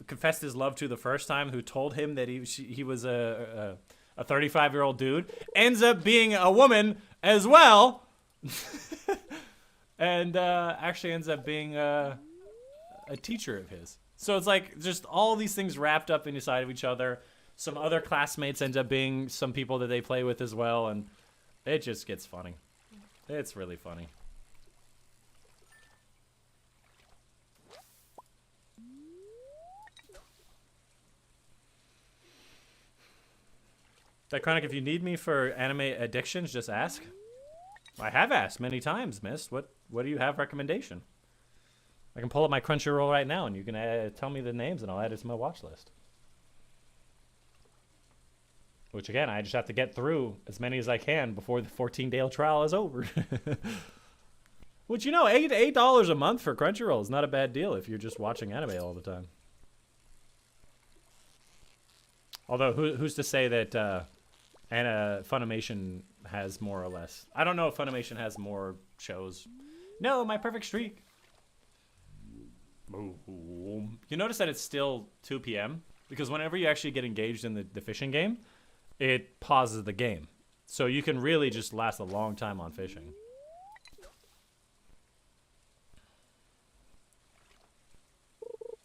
confessed his love to the first time, who told him that he was a 35-year-old dude, ends up being a woman as well, and actually ends up being a teacher of his. So it's like just all these things wrapped up inside of each other. Some other classmates end up being some people that they play with as well, and it just gets funny. It's really funny. Dychronic, if you need me for anime addictions, just ask. I have asked many times, miss. What do you have recommendation? I can pull up my Crunchyroll right now, and you can tell me the names, and I'll add it to my watch list. Which, again, I just have to get through as many as I can before the 14-day trial is over. Which, $8 a month for Crunchyroll is not a bad deal if you're just watching anime all the time. Although, who's to say that Funimation has more or less? I don't know if Funimation has more shows. No, My Perfect Streak. You notice that it's still 2 p.m.? Because whenever you actually get engaged in the fishing game, it pauses the game. So you can really just last a long time on fishing.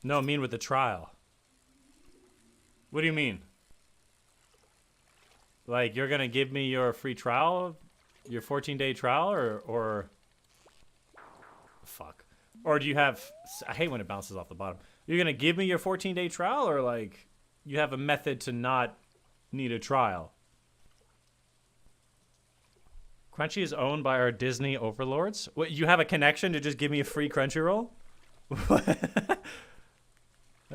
No, I mean with the trial. What do you mean? Like, you're gonna give me your free trial? Your 14-day trial? Or... Fuck. Or do you have... I hate when it bounces off the bottom. You're going to give me your 14-day trial, or, like, you have a method to not need a trial? Crunchy is owned by our Disney overlords? What, you have a connection to just give me a free Crunchyroll? I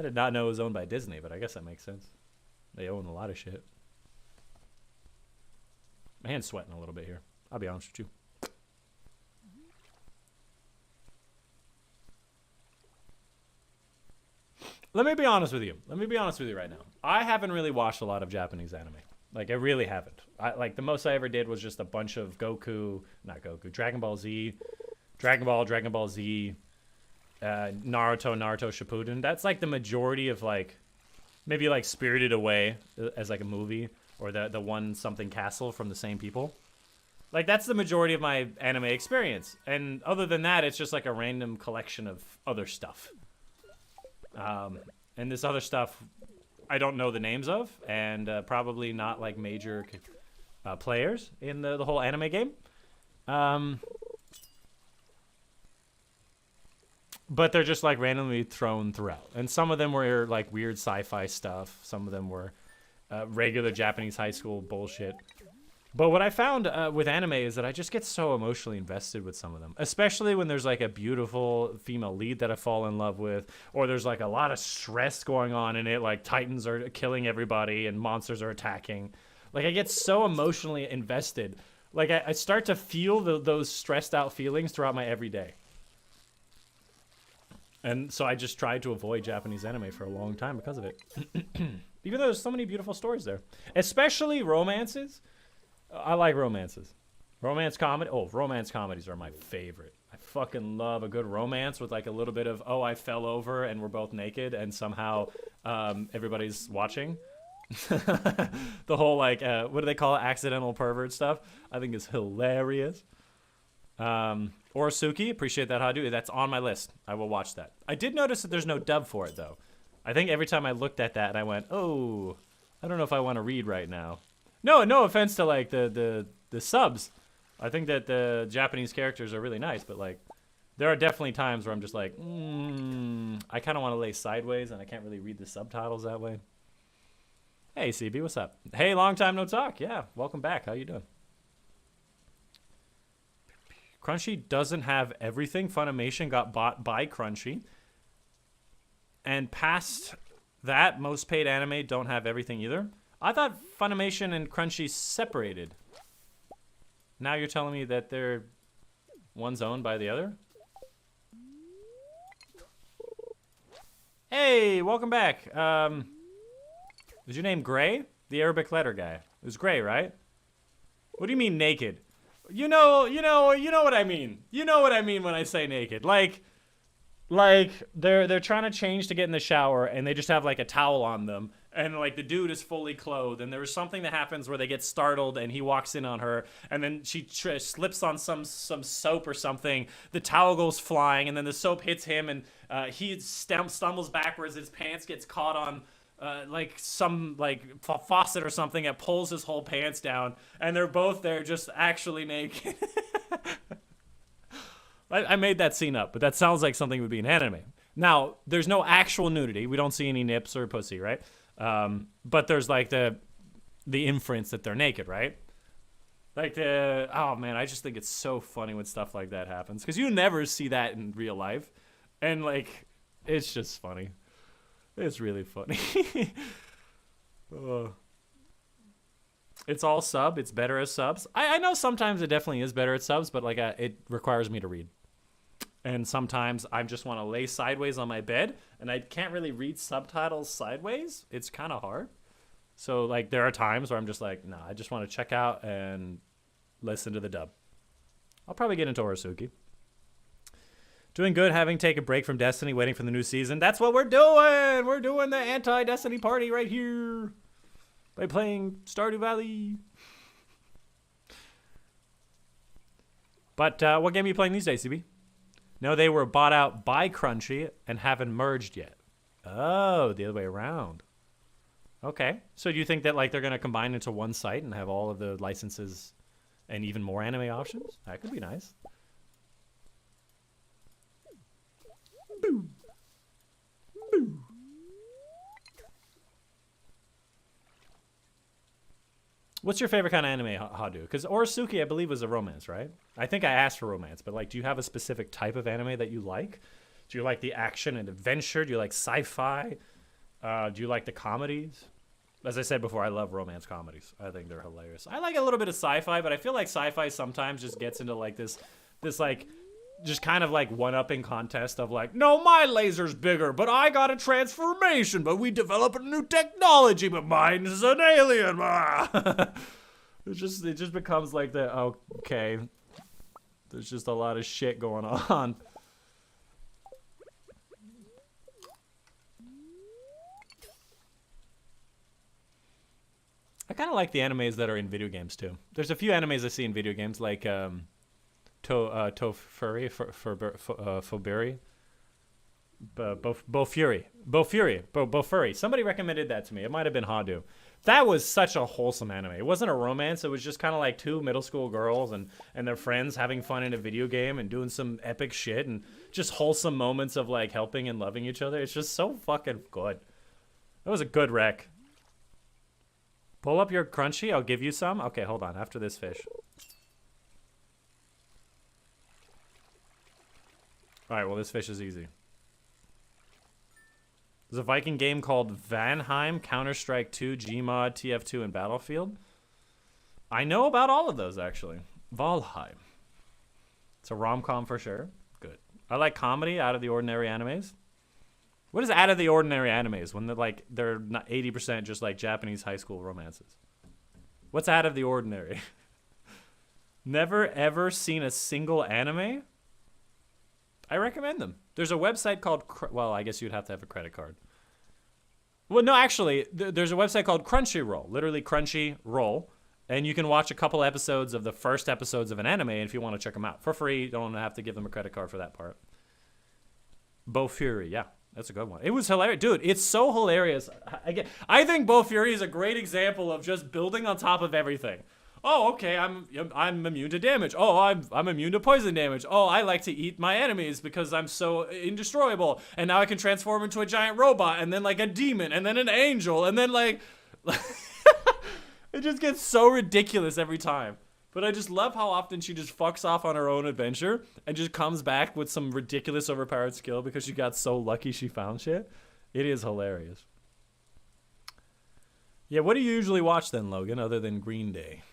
did not know it was owned by Disney, but I guess that makes sense. They own a lot of shit. My hand's sweating a little bit here. I'll be honest with you. Let me be honest with you. Let me be honest with you right now. I haven't really watched a lot of Japanese anime. Like, I really haven't. The most I ever did was just a bunch of Dragon Ball Z, Dragon Ball Z, Naruto Shippuden. That's, like, the majority of, like, maybe, like, Spirited Away as, like, a movie, or the One Something Castle from the same people. Like, that's the majority of my anime experience. And other than that, it's just, like, a random collection of other stuff. And this other stuff I don't know the names of, and probably not like major players in the whole anime game. But they're just like randomly thrown throughout. And some of them were like weird sci-fi stuff. Some of them were regular Japanese high school bullshit. But what I found with anime is that I just get so emotionally invested with some of them, especially when there's like a beautiful female lead that I fall in love with, or there's like a lot of stress going on in it, like titans are killing everybody and monsters are attacking. Like, I get so emotionally invested. Like, I start to feel those stressed out feelings throughout my everyday. And so I just tried to avoid Japanese anime for a long time because of it. Even though there's so many beautiful stories there, especially romances. I like romances. Romance comedy. Oh, romance comedies are my favorite. I fucking love a good romance with like a little bit of, oh, I fell over and we're both naked and somehow everybody's watching. The whole like, what do they call it? Accidental pervert stuff. I think is hilarious. Orosuki, appreciate that, Hadu. That's on my list. I will watch that. I did notice that there's no dub for it though. I think every time I looked at that and I went, oh, I don't know if I want to read right now. No offense to like the subs. I think that the Japanese characters are really nice, but like there are definitely times where I'm just like, I kind of want to lay sideways and I can't really read the subtitles that way. Hey CB, what's up? Hey, long time no talk. Yeah, welcome back. How you doing? Crunchy doesn't have everything. Funimation got bought by Crunchy. And past that, most paid anime don't have everything either. I thought Funimation and Crunchy separated. Now you're telling me that they're one's owned by the other? Hey, welcome back. Is your name Gray? The Arabic letter guy. It was Gray, right? What do you mean naked? You know what I mean. You know what I mean when I say naked. Like they're trying to change to get in the shower and they just have like a towel on them and like the dude is fully clothed and there was something that happens where they get startled and he walks in on her and then she slips on some soap or something. The towel goes flying and then the soap hits him and he stumbles backwards. His pants gets caught on like some like faucet or something that pulls his whole pants down and they're both there just actually naked. I made that scene up, but that sounds like something would be an anime. Now, there's no actual nudity. We don't see any nips or pussy, right? But there's like the inference that they're naked, right? Like oh man, I just think it's so funny when stuff like that happens because you never see that in real life, and like it's just funny. It's really funny. It's all sub. It's better as subs. I know sometimes it definitely is better at subs, but like it requires me to read. And sometimes I just want to lay sideways on my bed, and I can't really read subtitles sideways. It's kind of hard. So like there are times where I'm just like, nah, I just want to check out and listen to the dub. I'll probably get into Orosuki. Doing good, having taken a break from Destiny, waiting for the new season. That's what we're doing. We're doing the anti-Destiny party right here by playing Stardew Valley. But what game are you playing these days, CB? No, they were bought out by Crunchy and haven't merged yet. Oh, the other way around. Okay. So do you think that like they're going to combine into one site and have all of the licenses and even more anime options? That could be nice. Boo. Boo. What's your favorite kind of anime, Hadu? Because Orosuki, I believe, was a romance, right? I think I asked for romance, but like, do you have a specific type of anime that you like? Do you like the action and adventure? Do you like sci-fi? Do you like the comedies? As I said before, I love romance comedies. I think they're hilarious. I like a little bit of sci-fi, but I feel like sci-fi sometimes just gets into like this like, just kind of like one-upping contest of like, no, my laser's bigger, but I got a transformation, but we developed a new technology, but mine is an alien. It just becomes like the, okay, there's just a lot of shit going on. I kind of like the animes that are in video games too. There's a few animes I see in video games like Bofuri. Somebody recommended that to me. It might have been Hadu. That was such a wholesome anime. It wasn't a romance. It was just kind of like two middle school girls and their friends having fun in a video game and doing some epic shit and just wholesome moments of like helping and loving each other. It's just so fucking good. That was a good rec. Pull up your Crunchy. I'll give you some. Okay, hold on. After this fish. Alright, well, this fish is easy. There's a Viking game called Valheim, Counter-Strike 2, Gmod, TF2, and Battlefield. I know about all of those, actually. Valheim. It's a rom-com for sure. Good. I like comedy, out of the ordinary animes. What is out of the ordinary animes when they're not 80% just like Japanese high school romances? What's out of the ordinary? Never ever seen a single anime? I recommend them. There's a website called, well, I guess you'd have to have a credit card. Well, no, actually, there's a website called Crunchyroll, literally Crunchyroll, and you can watch a couple episodes of the first episodes of an anime if you want to check them out for free. You don't have to give them a credit card for that part. Bofuri, yeah, that's a good one. It was hilarious. Dude, it's so hilarious. I think Bofuri is a great example of just building on top of everything. Oh, okay, I'm immune to damage. Oh, I'm immune to poison damage. Oh, I like to eat my enemies because I'm so indestructible. And now I can transform into a giant robot and then like a demon and then an angel and then like it just gets so ridiculous every time. But I just love how often she just fucks off on her own adventure and just comes back with some ridiculous overpowered skill because she got so lucky she found shit. It is hilarious. Yeah, what do you usually watch then, Logan, other than Green Day?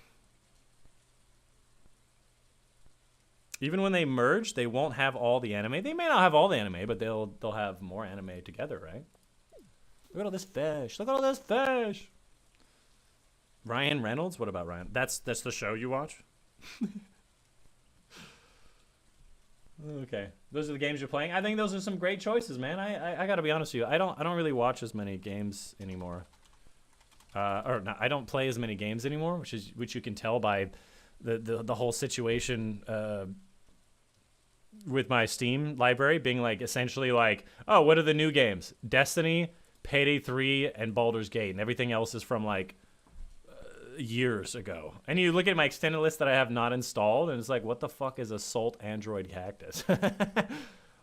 Even when they merge, they won't have all the anime. They may not have all the anime, but they'll have more anime together, right? Look at all this fish. Look at all this fish. Ryan Reynolds? What about Ryan? That's the show you watch? Okay. Those are the games you're playing. I think those are some great choices, man. I got to be honest with you. I don't really watch as many games anymore. Or no, I don't play as many games anymore, which you can tell by the whole situation with my Steam library being like essentially like, oh, what are the new games? Destiny, Payday 3, and Baldur's Gate, and everything else is from like years ago. And you look at my extended list that I have not installed, and it's like, what the fuck is Assault Android Cactus?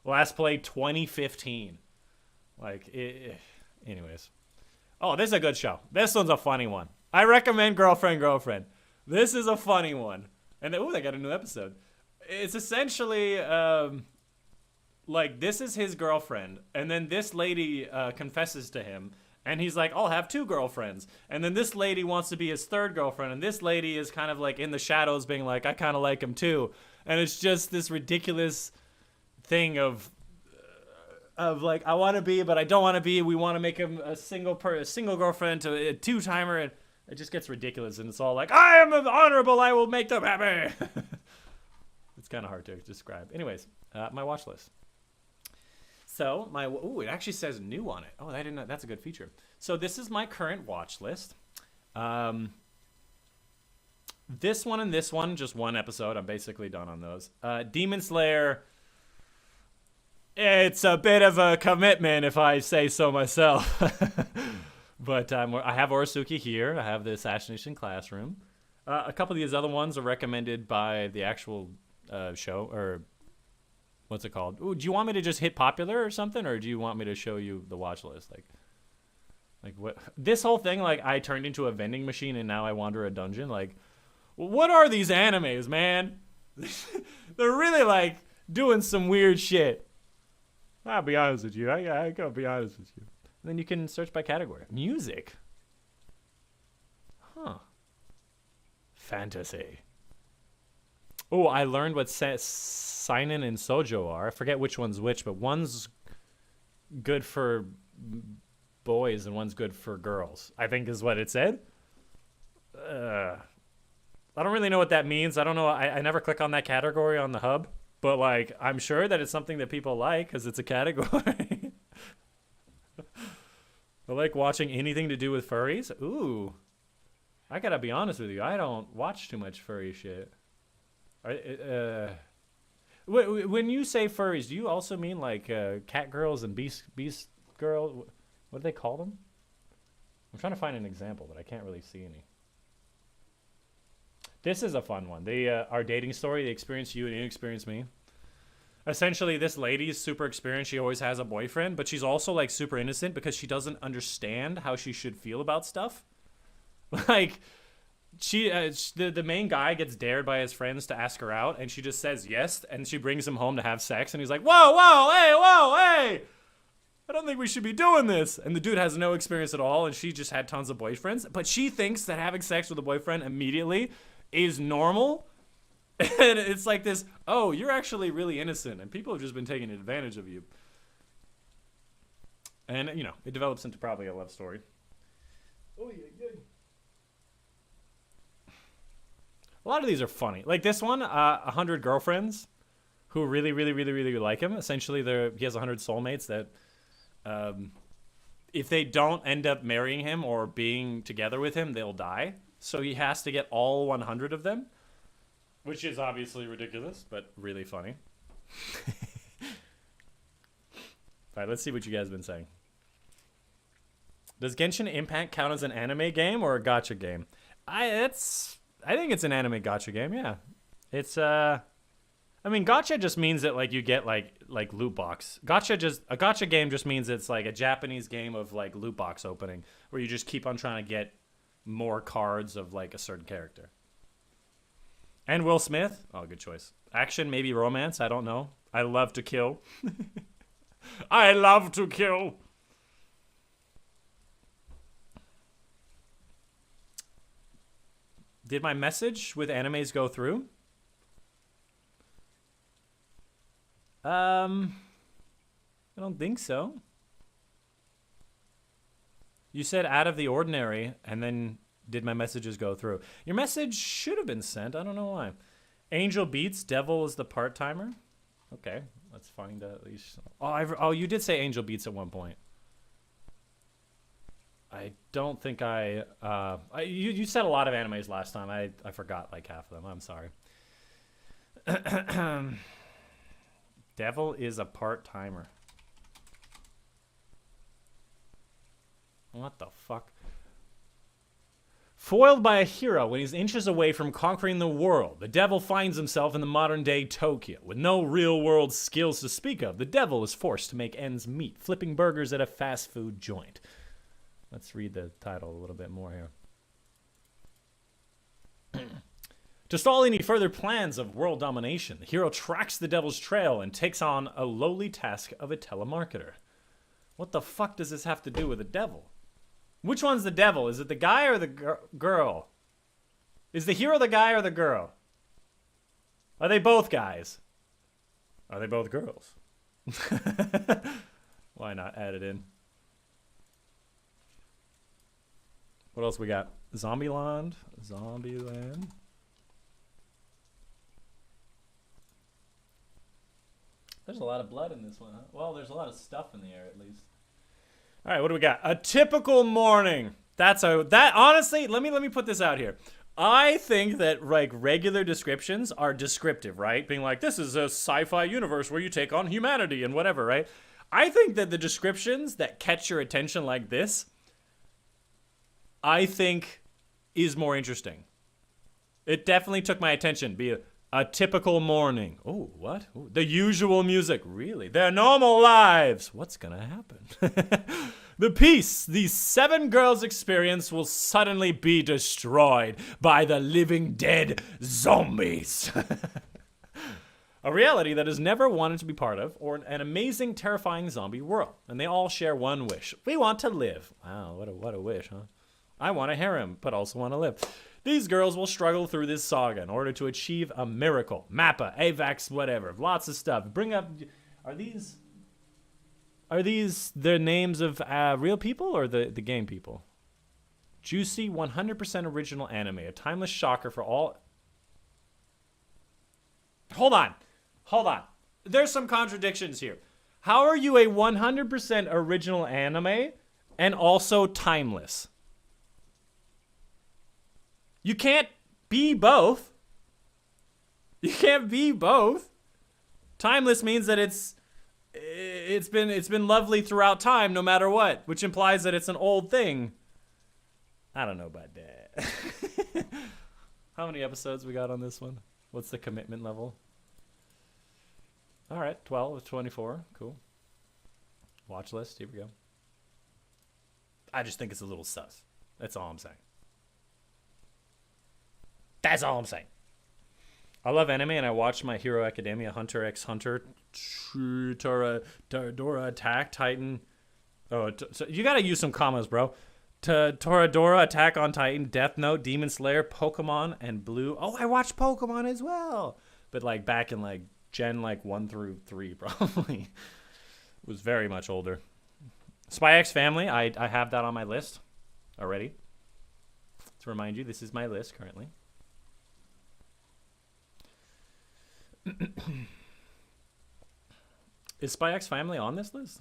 Last played 2015. Like, anyways. Oh, this is a good show. This one's a funny one. I recommend Girlfriend. This is a funny one. And oh, they got a new episode. It's essentially like this is his girlfriend, and then this lady confesses to him, and he's like, I'll have 2 girlfriends. And then this lady wants to be his 3rd girlfriend, and this lady is kind of like in the shadows being like, I kind of like him too. And it's just this ridiculous thing of like, I want to be, but I don't want to be. We want to make him a single girlfriend to a 2-timer, and it just gets ridiculous. And it's all like, I am honorable. I will make them happy. It's kind of hard to describe. Anyways, my watch list. So it actually says new on it. Oh, I didn't know. That's a good feature. So this is my current watch list. This one and this one, just one episode. I'm basically done on those. Demon Slayer. It's a bit of a commitment, if I say so myself. But I have Orosuki here. I have the Assassination Classroom. A couple of these other ones are recommended by the actual show, or what's it called? Ooh, do you want me to just hit popular or something, or do you want me to show you the watch list? Like what? This whole thing, like, I turned into a vending machine and now I wander a dungeon. Like, what are these animes, man? They're really like doing some weird shit. I'll be honest with you. I gotta be honest with you. And then you can search by category. Music. Huh. Fantasy. Oh, I learned what seinen and shoujo are. I forget which one's which, but one's good for boys and one's good for girls, I think is what it said. I don't really know what that means. I don't know. I never click on that category on the hub, but like, I'm sure that it's something that people like because it's a category. I like watching anything to do with furries. Ooh. I gotta be honest with you. I don't watch too much furry shit. When you say furries, do you also mean like cat girls and beast girls? What do they call them? I'm trying to find an example, but I can't really see any. This is a fun one. Our dating story, they experience you and you experience me. Essentially, this lady is super experienced. She always has a boyfriend, but she's also like super innocent because she doesn't understand how she should feel about stuff. Like, the main guy gets dared by his friends to ask her out, and she just says yes, and she brings him home to have sex, and he's like, whoa, hey, I don't think we should be doing this. And the dude has no experience at all, and she just had tons of boyfriends, but she thinks that having sex with a boyfriend immediately is normal. And it's like this, oh, you're actually really innocent, and people have just been taking advantage of you. And, you know, it develops into probably a love story. Oh, yeah, good. A lot of these are funny. Like this one, 100 girlfriends who really like him. Essentially, he has 100 soulmates that if they don't end up marrying him or being together with him, they'll die. So he has to get all 100 of them, which is obviously ridiculous, but really funny. All right, let's see what you guys have been saying. Does Genshin Impact count as an anime game or a gacha game? I think it's an anime gacha game, yeah. It's I mean, gacha just means that like you get like loot box. A gacha game just means it's like a Japanese game of like loot box opening where you just keep on trying to get more cards of like a certain character. And Will Smith, oh, good choice. Action, maybe romance, I don't know. I love to kill. I love to kill. Did my message with animes go through? I don't think so. You said out of the ordinary, and then did my messages go through? Your message should have been sent. I don't know why. Angel Beats, Devil is the part-timer. Okay, let's find at least. Oh, you did say Angel Beats at one point. I don't think you said a lot of animes last time. I forgot like half of them. I'm sorry. Devil is a part-timer. What the fuck? Foiled by a hero when he's inches away from conquering the world, the devil finds himself in the modern-day Tokyo. With no real-world skills to speak of, the devil is forced to make ends meet, flipping burgers at a fast food joint. Let's read the title a little bit more here. To stall any further plans of world domination, the hero tracks the devil's trail and takes on a lowly task of a telemarketer. What the fuck does this have to do with the devil? Which one's the devil? Is it the guy or the girl? Is the hero the guy or the girl? Are they both guys? Are they both girls? Why not add it in? What else we got? Zombieland. Zombieland. There's a lot of blood in this one, huh? Well, there's a lot of stuff in the air, at least. All right, what do we got? A typical morning. Honestly, let me put this out here. I think that like regular descriptions are descriptive, right? Being like, this is a sci-fi universe where you take on humanity and whatever, right? I think that the descriptions that catch your attention like this, I think is more interesting. It definitely took my attention. Be a typical morning. Oh, what? Ooh, the usual music. Really? Their normal lives. What's gonna happen? The peace these 7 girls experience will suddenly be destroyed by the living dead zombies. A reality that has never wanted to be part of, or an amazing, terrifying zombie world. And they all share one wish. We want to live. Wow, what a wish, huh? I want a harem, but also want to live. These girls will struggle through this saga in order to achieve a miracle. Mappa, AVAX, whatever. Lots of stuff. Bring up... Are these the names of real people or the game people? Juicy, 100% original anime. A timeless shocker for all... Hold on. There's some contradictions here. How are you a 100% original anime and also timeless? You can't be both. You can't be both. Timeless means that it's been lovely throughout time, no matter what, which implies that it's an old thing. I don't know about that. How many episodes we got on this one? What's the commitment level? All right, 12 of 24. Cool. Watch list. Here we go. I just think it's a little sus. That's all I'm saying. That's all I'm saying. I love anime, and I watched My Hero Academia, Hunter x Hunter, Toradora Attack, Titan. Oh, so you gotta use some commas, bro. Toradora Attack on Titan, Death Note, Demon Slayer, Pokemon, and Blue. Oh, I watched Pokemon as well. But like back in like Gen like 1 through 3, probably. It was very much older. Spy X Family, I have that on my list already. To remind you, this is my list currently. Is Spy X Family on this list?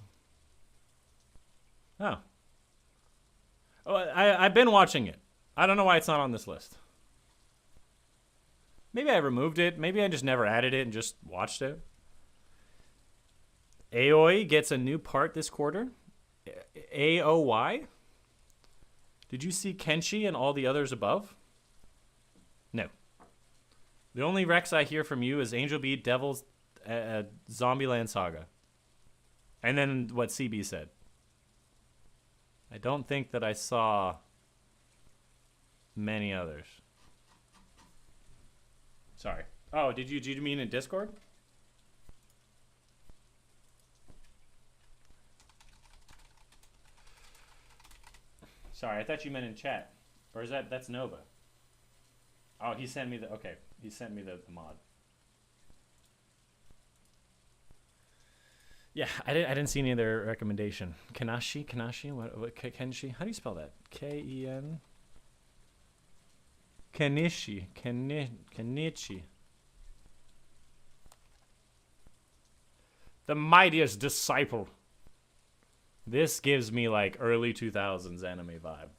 Oh. I've been watching it. I don't know why it's not on this list. Maybe I removed it. Maybe I just never added it and just watched it. Aoi gets a new part this quarter. AOY? Did you see Kenshi and all the others above? No. The only Rex I hear from you is Angel Beat, Devils, Zombieland Saga. And then what CB said. I don't think that I saw many others. Sorry. Oh, did you mean in Discord? Sorry, I thought you meant in chat. Or is that's Nova? Oh, he sent me the, okay. He sent me the mod. Yeah, I didn't see any other recommendation. Kanashi, what Kenshi? How do you spell that? K-E-N? Kenichi. The mightiest disciple. This gives me like early 2000s anime vibe.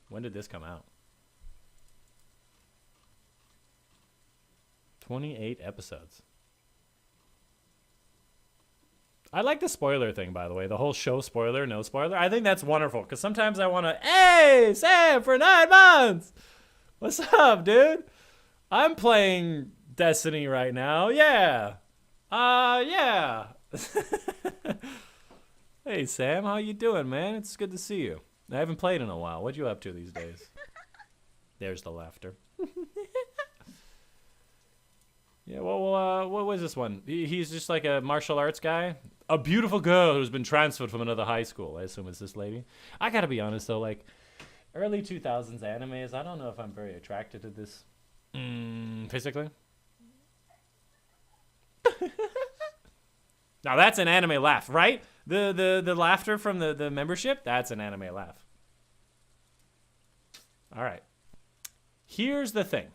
When did this come out? 28 episodes. I like the spoiler thing, by the way. The whole show spoiler, no spoiler. I think that's wonderful, because sometimes I want to, hey, Sam, for 9 months. What's up, dude? I'm playing Destiny right now. Yeah. Yeah. Hey, Sam, how you doing, man? It's good to see you. I haven't played in a while. What you up to these days? There's the laughter. Yeah, well, what was this one? He's just like a martial arts guy. A beautiful girl who's been transferred from another high school. I assume it's this lady. I gotta be honest, though, like, early 2000s animes, I don't know if I'm very attracted to this physically. Now, that's an anime laugh, right? The laughter from the membership, that's an anime laugh. All right. Here's the thing.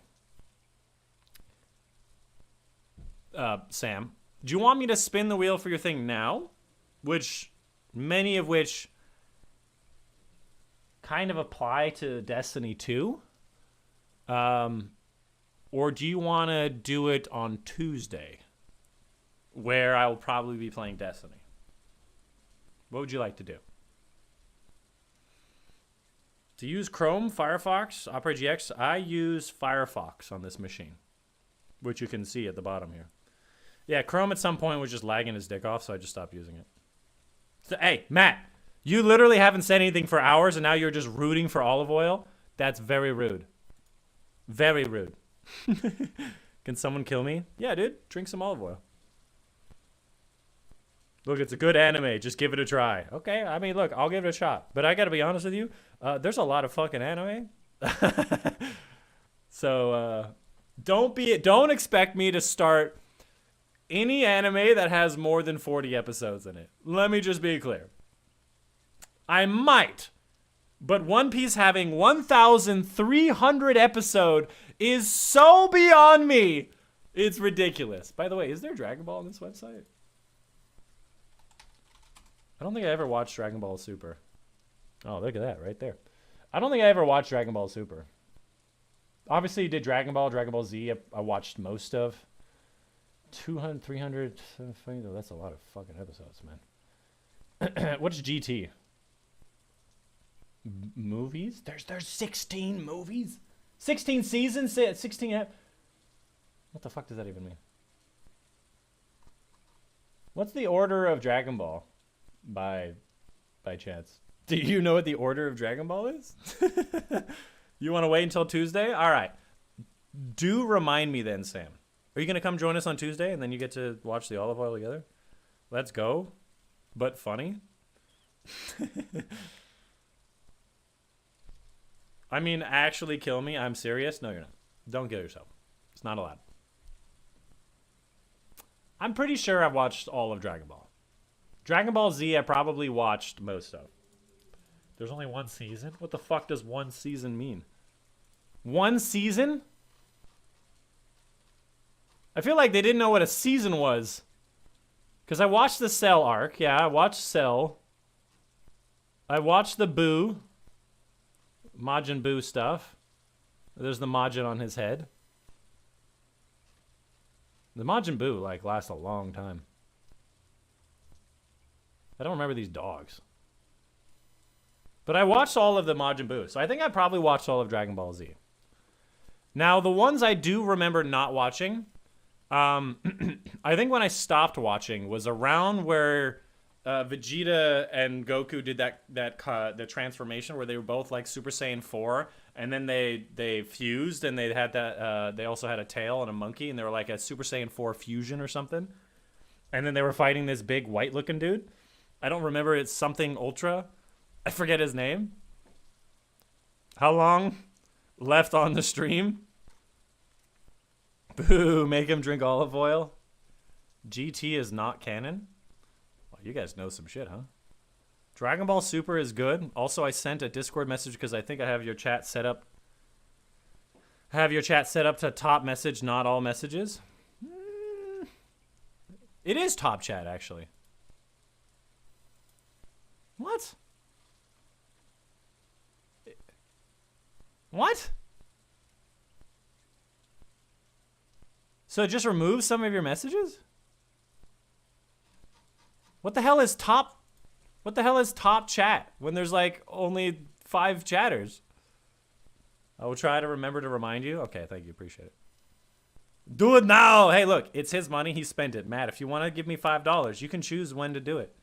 Sam, do you want me to spin the wheel for your thing now? Many of which kind of apply to Destiny 2? Or do you want to do it on Tuesday, where I will probably be playing Destiny? What would you like to do? To use Chrome, Firefox, Opera GX, I use Firefox on this machine, which you can see at the bottom here. Yeah, Chrome at some point was just lagging his dick off, so I just stopped using it. So, hey, Matt, you literally haven't said anything for hours, and now you're just rooting for olive oil? That's very rude. Very rude. Can someone kill me? Yeah, dude, drink some olive oil. Look, it's a good anime. Just give it a try. Okay, I mean, look, I'll give it a shot. But I gotta be honest with you, there's a lot of fucking anime. So, don't expect me to start any anime that has more than 40 episodes in it. Let me just be clear. I might, but One Piece having 1,300 episode is so beyond me. It's ridiculous. By the way, is there Dragon Ball on this website? I don't think I ever watched Dragon Ball Super. Oh, look at that right there. I don't think I ever watched Dragon Ball Super. Obviously, you did Dragon Ball Z. I watched most of. 200, 300, that's a lot of fucking episodes, man. What's GT? Movies? There's 16 movies? 16 seasons? 16 What the fuck does that even mean? What's the order of Dragon Ball? By chance. Do you know what the order of Dragon Ball is? You want to wait until Tuesday? All right. Do remind me then, Sam. Are you going to come join us on Tuesday and then you get to watch the olive oil together? Let's go. But funny. I mean, actually kill me. I'm serious. No, you're not. Don't kill yourself. It's not allowed. I'm pretty sure I've watched all of Dragon Ball. Dragon Ball Z, I probably watched most of. There's only one season? What the fuck does one season mean? One season? I feel like they didn't know what a season was. Because I watched the Cell arc. Yeah, I watched Cell. I watched the Buu. Majin Buu stuff. There's the Majin on his head. The Majin Buu, like, lasts a long time. I don't remember these dogs. But I watched all of the Majin Buu. So I think I probably watched all of Dragon Ball Z. Now, the ones I do remember not watching... I think when I stopped watching was around where Vegeta and Goku did the transformation where they were both like Super Saiyan 4, and then they fused and they had that they also had a tail and a monkey, and they were like a Super Saiyan 4 fusion or something. And then they were fighting this big white looking dude. I don't remember, it's something Ultra. I forget his name. How long left on the stream. Boo, make him drink olive oil. GT is not canon. Well, you guys know some shit, huh? Dragon Ball Super is good. Also, I sent a Discord message because I think I have your chat set up. Have your chat set up to top message, not all messages. It is top chat, actually. What? What? So it just removes some of your messages? What the hell is top? What the hell is top chat when there's like only 5 chatters? I will try to remember to remind you. Okay, thank you. Appreciate it. Do it now. Hey, look, it's his money. He spent it. Matt, if you want to give me $5, you can choose when to do it.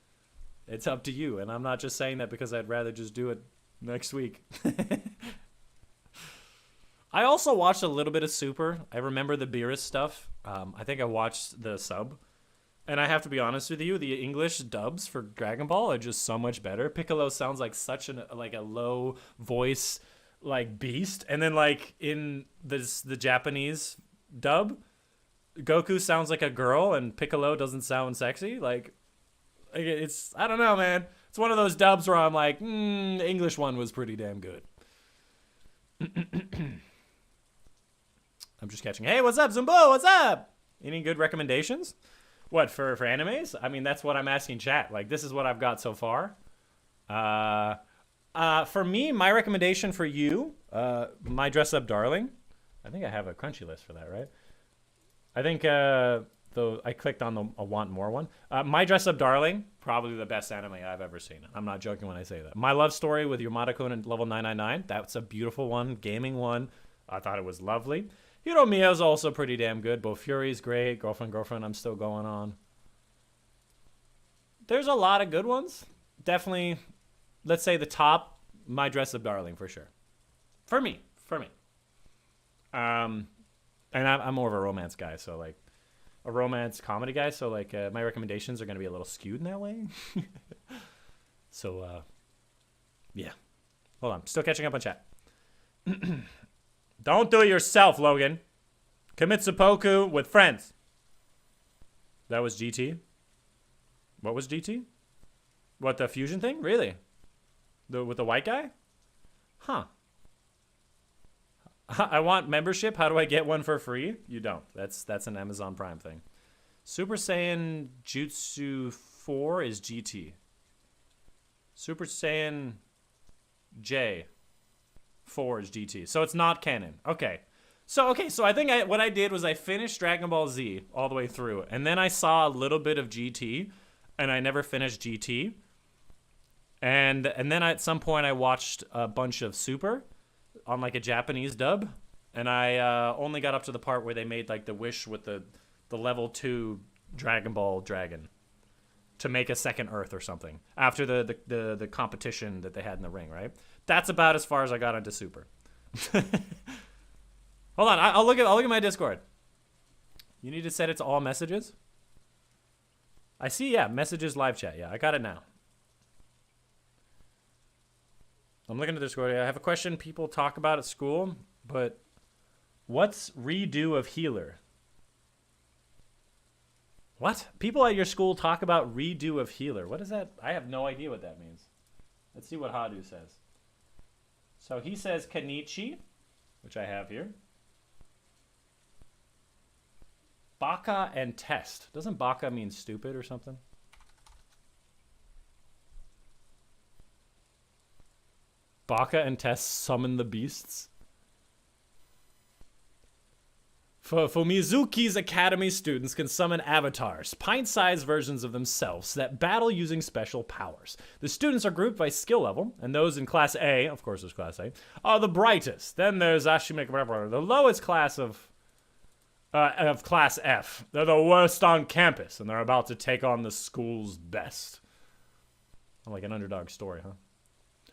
It's up to you. And I'm not just saying that because I'd rather just do it next week. I also watched a little bit of Super. I remember the Beerus stuff. I think I watched the sub. And I have to be honest with you, the English dubs for Dragon Ball are just so much better. Piccolo sounds like such a low voice like beast. And then like in the Japanese dub, Goku sounds like a girl and Piccolo doesn't sound sexy. Like it's, I don't know, man. It's one of those dubs where I'm like, the English one was pretty damn good. I'm just catching. Hey, what's up, Zumbo? What's up? Any good recommendations? What, for animes? I mean, that's what I'm asking chat. Like, this is what I've got so far. For me, my recommendation for you, My Dress Up Darling. I think I have a crunchy list for that, right? I think though I clicked on the Want More one. My Dress Up Darling, probably the best anime I've ever seen. I'm not joking when I say that. My Love Story with Yamada-kun and Level 999. That's a beautiful one, gaming one. I thought it was lovely. Hiro Miya's also pretty damn good. Bo Fury's great. Girlfriend, I'm still going on. There's a lot of good ones. Definitely, let's say the top, My Dress Up Darling for sure. For me. And I'm more of a romance guy, so like a romance comedy guy. So like my recommendations are going to be a little skewed in that way. So yeah. Hold on, still catching up on chat. Don't do it yourself, Logan. Commit seppuku with friends. That was GT? What was GT? What, the fusion thing? Really? With the white guy? Huh. I want membership. How do I get one for free? You don't. That's an Amazon Prime thing. Super Saiyan Jutsu 4 is GT. Super Saiyan J 4 is GT. So it's not canon. Okay. So I think what I did was I finished Dragon Ball Z all the way through, and then I saw a little bit of GT, and I never finished GT. And then at some point I watched a bunch of Super on like a Japanese dub, and I only got up to the part where they made like the wish with the level 2 Dragon Ball dragon to make a second Earth or something after the competition that they had in the ring, right? That's about as far as I got into Super. Hold on, I'll look at my Discord. You need to set it to all messages. I see, yeah, messages live chat. Yeah, I got it now. I'm looking at Discord. I have a question people talk about at school, but what's redo of healer? What? People at your school talk about redo of healer. What is that? I have no idea what that means. Let's see what Hadu says. So he says Kanichi, which I have here. Baka and test. Doesn't baka mean stupid or something? Baka and test summon the beasts. For Mizuki's Academy, students can summon avatars, pint-sized versions of themselves that battle using special powers. The students are grouped by skill level, and those in Class A, of course there's Class A, are the brightest. Then there's Ashimeka, the lowest class of Class F. They're the worst on campus, and they're about to take on the school's best. Like an underdog story, huh?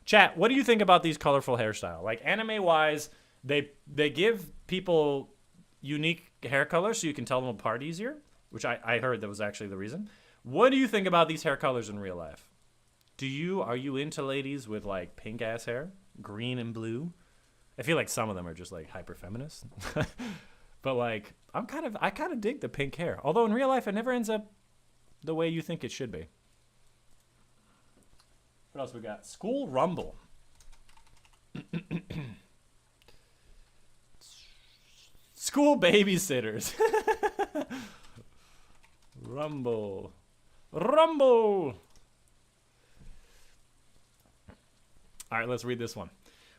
Chat, what do you think about these colorful hairstyles? Like, anime-wise, they give people unique hair colors so you can tell them apart easier, which I heard that was actually the reason. What do you think about these hair colors in real life? Are you into ladies with, like, pink-ass hair? Green and blue? I feel like some of them are just like hyper feminist. But like I kind of dig the pink hair. Although in real life it never ends up the way you think it should be. What else we got? School Rumble. School babysitters. Rumble. Rumble. All right, let's read this one.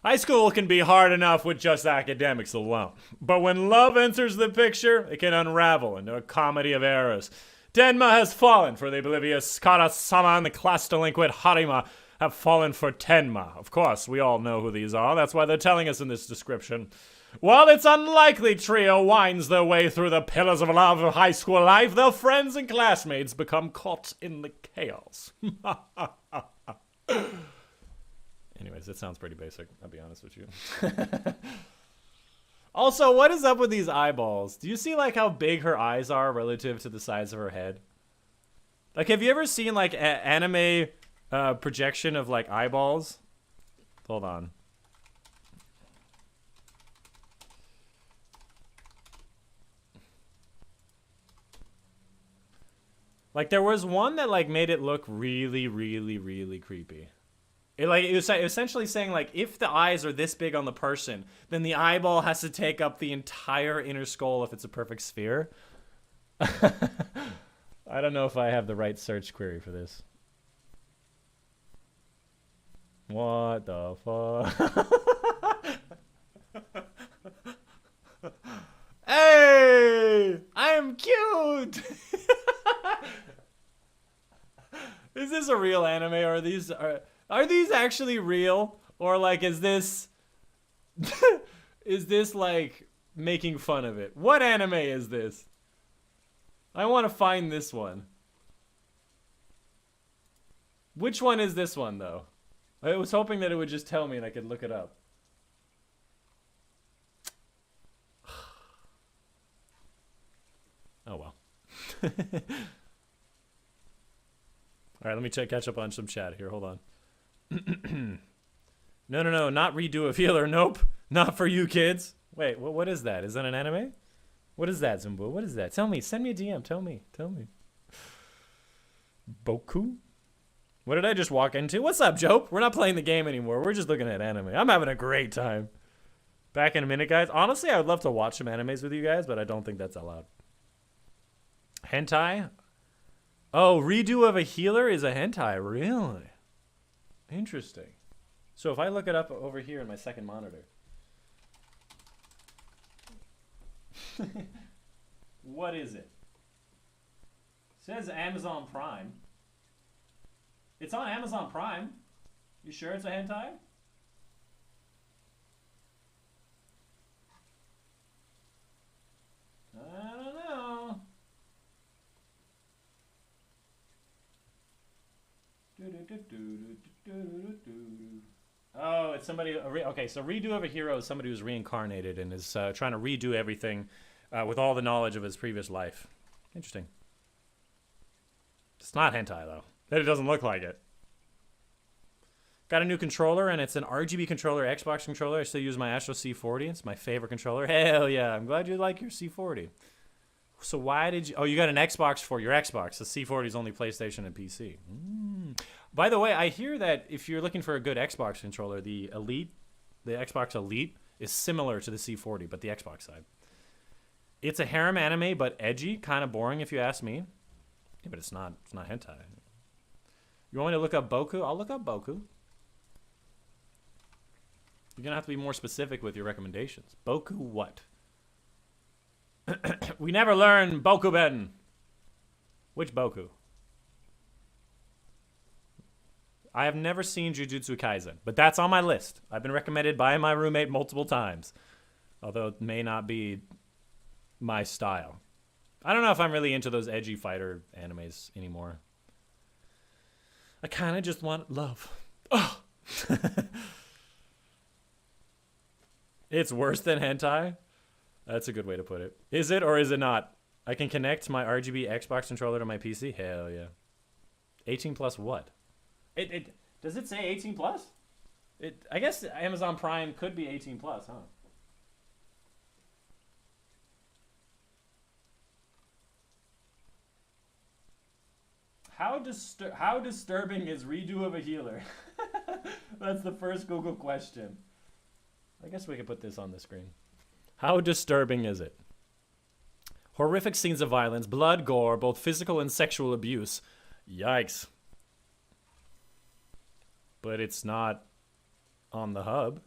High school can be hard enough with just academics alone. But when love enters the picture, it can unravel into a comedy of errors. Denma has fallen for the oblivious Kara-sama, and the class delinquent Harima have fallen for Tenma. Of course, we all know who these are. That's why they're telling us in this description. While it's unlikely trio winds their way through the pillars of love of high school life, their friends and classmates become caught in the chaos. Anyways, it sounds pretty basic, I'll be honest with you. Also, what is up with these eyeballs? Do you see like how big her eyes are relative to the size of her head? Like, have you ever seen like anime projection of like eyeballs? Hold on. Like, there was one that like made it look really, really, really creepy. It was essentially saying like, if the eyes are this big on the person, then the eyeball has to take up the entire inner skull if it's a perfect sphere. I don't know if I have the right search query for this. What the fuck? Hey! I am cute! Is this a real anime, or are these actually real? Or like, is this is this like making fun of it? What anime is this? I want to find this one. Which one is this one though? I was hoping that it would just tell me and I could look it up. Oh well. Alright, let me catch up on some chat here. Hold on. No, not redo a feeler. Nope. Not for you kids. Wait, what is that? Is that an anime? What is that, Zumbo? What is that? Tell me. Send me a DM. Tell me. Boku? What did I just walk into? What's up, Joe? We're not playing the game anymore. We're just looking at anime. I'm having a great time. Back in a minute, guys. Honestly, I would love to watch some animes with you guys, but I don't think that's allowed. Hentai? Oh, redo of a healer is a hentai. Really? Interesting. So if I look it up over here in my second monitor. What is it? It says Amazon Prime. It's on Amazon Prime. You sure it's a hentai? I don't know. Oh, it's somebody. Okay, so redo of a hero is somebody who's reincarnated and is trying to redo everything with all the knowledge of his previous life. Interesting. It's not hentai though. It doesn't look like it. Got a new controller, and it's an RGB controller, Xbox controller. I still use my Astro C40. It's my favorite controller. Hell yeah! I'm glad you like your C40. So why did you... Oh, you got an Xbox for your Xbox. The C40 is only PlayStation and PC. By the way, I hear that if you're looking for a good Xbox controller, the Xbox Elite is similar to the C40, but the Xbox side. It's a harem anime, but edgy, kind of boring if you ask me. Yeah, but it's not hentai. You want me to look up Boku? I'll look up Boku. You're going to have to be more specific with your recommendations. Boku what? We never learn Bokuben. Which Boku? I have never seen Jujutsu Kaisen, but that's on my list. I've been recommended by my roommate multiple times, although it may not be my style. I don't know if I'm really into those edgy fighter animes anymore. I kind of just want love. Oh. It's worse than hentai? That's a good way to put it. Is it or is it not? I can connect my RGB Xbox controller to my PC? Hell yeah. 18 plus what? Does it say 18 plus? I guess Amazon Prime could be 18 plus, huh? How disturbing is redo of a healer? That's the first Google question. I guess we could put this on the screen. How disturbing is it? Horrific scenes of violence, blood, gore, both physical and sexual abuse. Yikes. But it's not on the hub.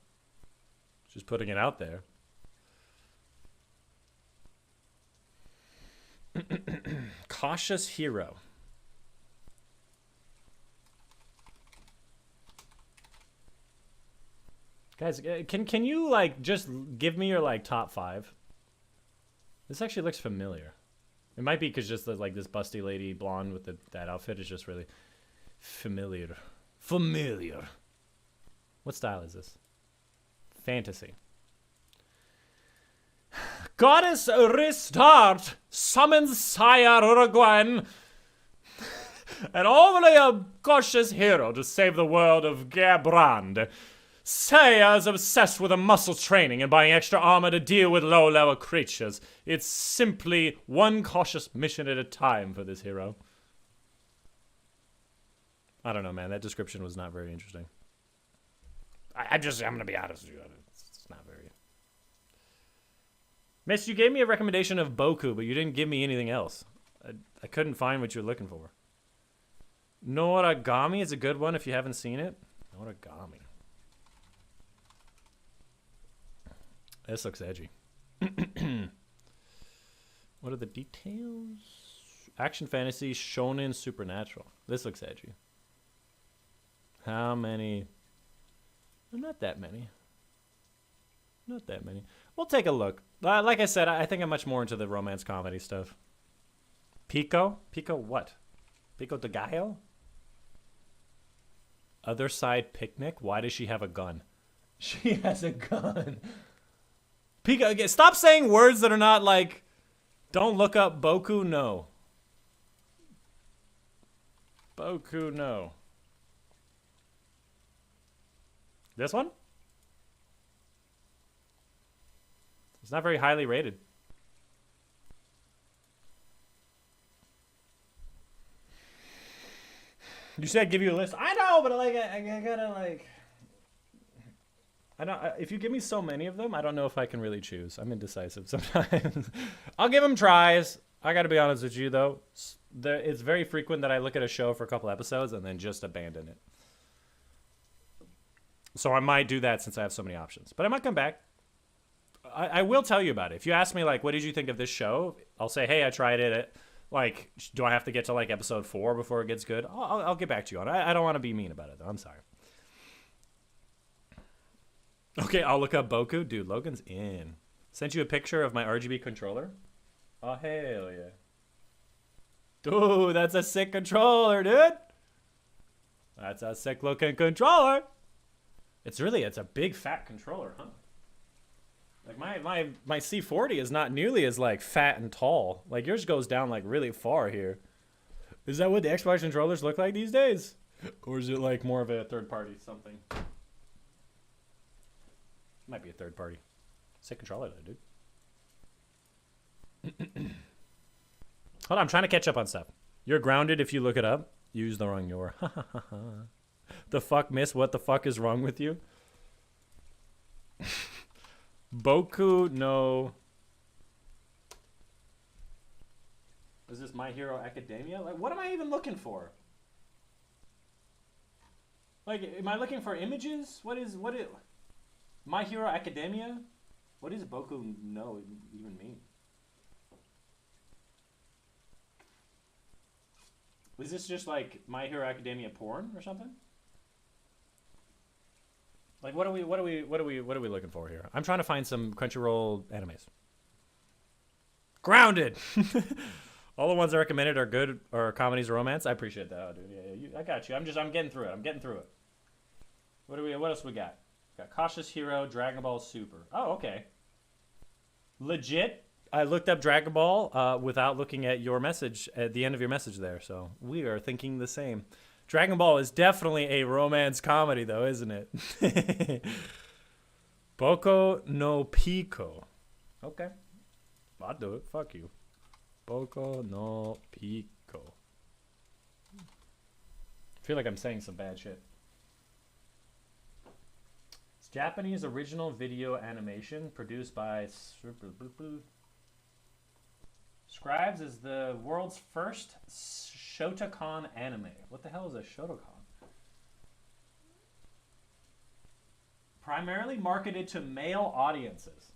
Just putting it out there. Cautious hero. Guys, can you like just give me your like top 5? This actually looks familiar. It might be because just like this busty lady blonde with that outfit is just really familiar. Familiar. What style is this? Fantasy. Goddess Restart summons Sire Uruguayan, an overly cautious hero to save the world of Gerbrand. Saya is obsessed with a muscle training and buying extra armor to deal with low-level creatures. It's simply one cautious mission at a time for this hero. I don't know, man. That description was not very interesting. I'm going to be honest with you. It's not very... Miss, you gave me a recommendation of Boku, but you didn't give me anything else. I couldn't find what you were looking for. Noragami is a good one if you haven't seen it. Noragami. This looks edgy. What are the details? Action fantasy, shonen, supernatural. This looks edgy. How many? Not that many. Not that many. We'll take a look. Like I said, I think I'm much more into the romance comedy stuff. Pico? Pico what? Pico de Gallo? Other side picnic? Why does she have a gun? She has a gun. Pico, again, stop saying words that are not like, don't look up Boku no. Boku no. This one? It's not very highly rated. You said give you a list. I know, but like I gotta like. I don't. If you give me so many of them, I don't know if I can really choose. I'm indecisive sometimes. I'll give them tries. I gotta be honest with you though. It's very frequent that I look at a show for a couple episodes and then just abandon it. So I might do that since I have so many options. But I might come back. I will tell you about it. If you ask me, like, what did you think of this show? I'll say, hey, I tried it. Like, do I have to get to, like, episode 4 before it gets good? I'll get back to you on it. I don't want to be mean about it, though. I'm sorry. Okay, I'll look up Boku. Dude, Logan's in. Sent you a picture of my RGB controller. Oh, hell yeah. Dude, that's a sick controller, dude. That's a sick looking controller. It's a big fat controller, huh? Like my C40 is not nearly as like fat and tall. Like yours goes down like really far here. Is that what the Xbox controllers look like these days? Or is it like more of a third party something? Might be a third party. Sick controller though, dude. Hold on, I'm trying to catch up on stuff. You're grounded if you look it up. Use the wrong your. The fuck, miss? What the fuck is wrong with you? Boku no. Is this My Hero Academia? Like, what am I even looking for? Like, am I looking for images? What is My Hero Academia? What does Boku no even mean? Was this just like My Hero Academia porn or something? Like what are we looking for here? I'm trying to find some Crunchyroll animes. Grounded. All the ones I recommended are good or comedies or romance. I appreciate that, dude. Yeah, I got you. I'm getting through it. What else we got? Got Cautious Hero, Dragon Ball Super. Oh, okay. Legit. I looked up Dragon Ball without looking at your message at the end of your message there. So we are thinking the same. Dragon Ball is definitely a romance comedy, though, isn't it? Boko no Pico. Okay. I'll do it. Fuck you. Boko no Pico. I feel like I'm saying some bad shit. It's Japanese original video animation produced by Scribes is the world's first Shotokan anime. What the hell is a Shotokan? Primarily marketed to male audiences.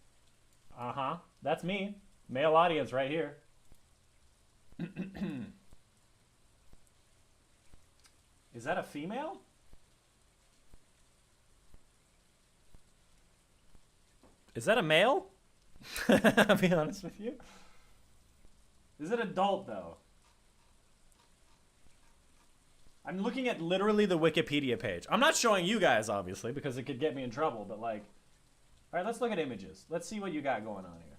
Uh-huh. That's me. Male audience right here. Is that a female? Is that a male? I'll be honest with you. Is it adult, though? I'm looking at literally the Wikipedia page. I'm not showing you guys, obviously, because it could get me in trouble, but like... Alright, let's look at images. Let's see what you got going on here.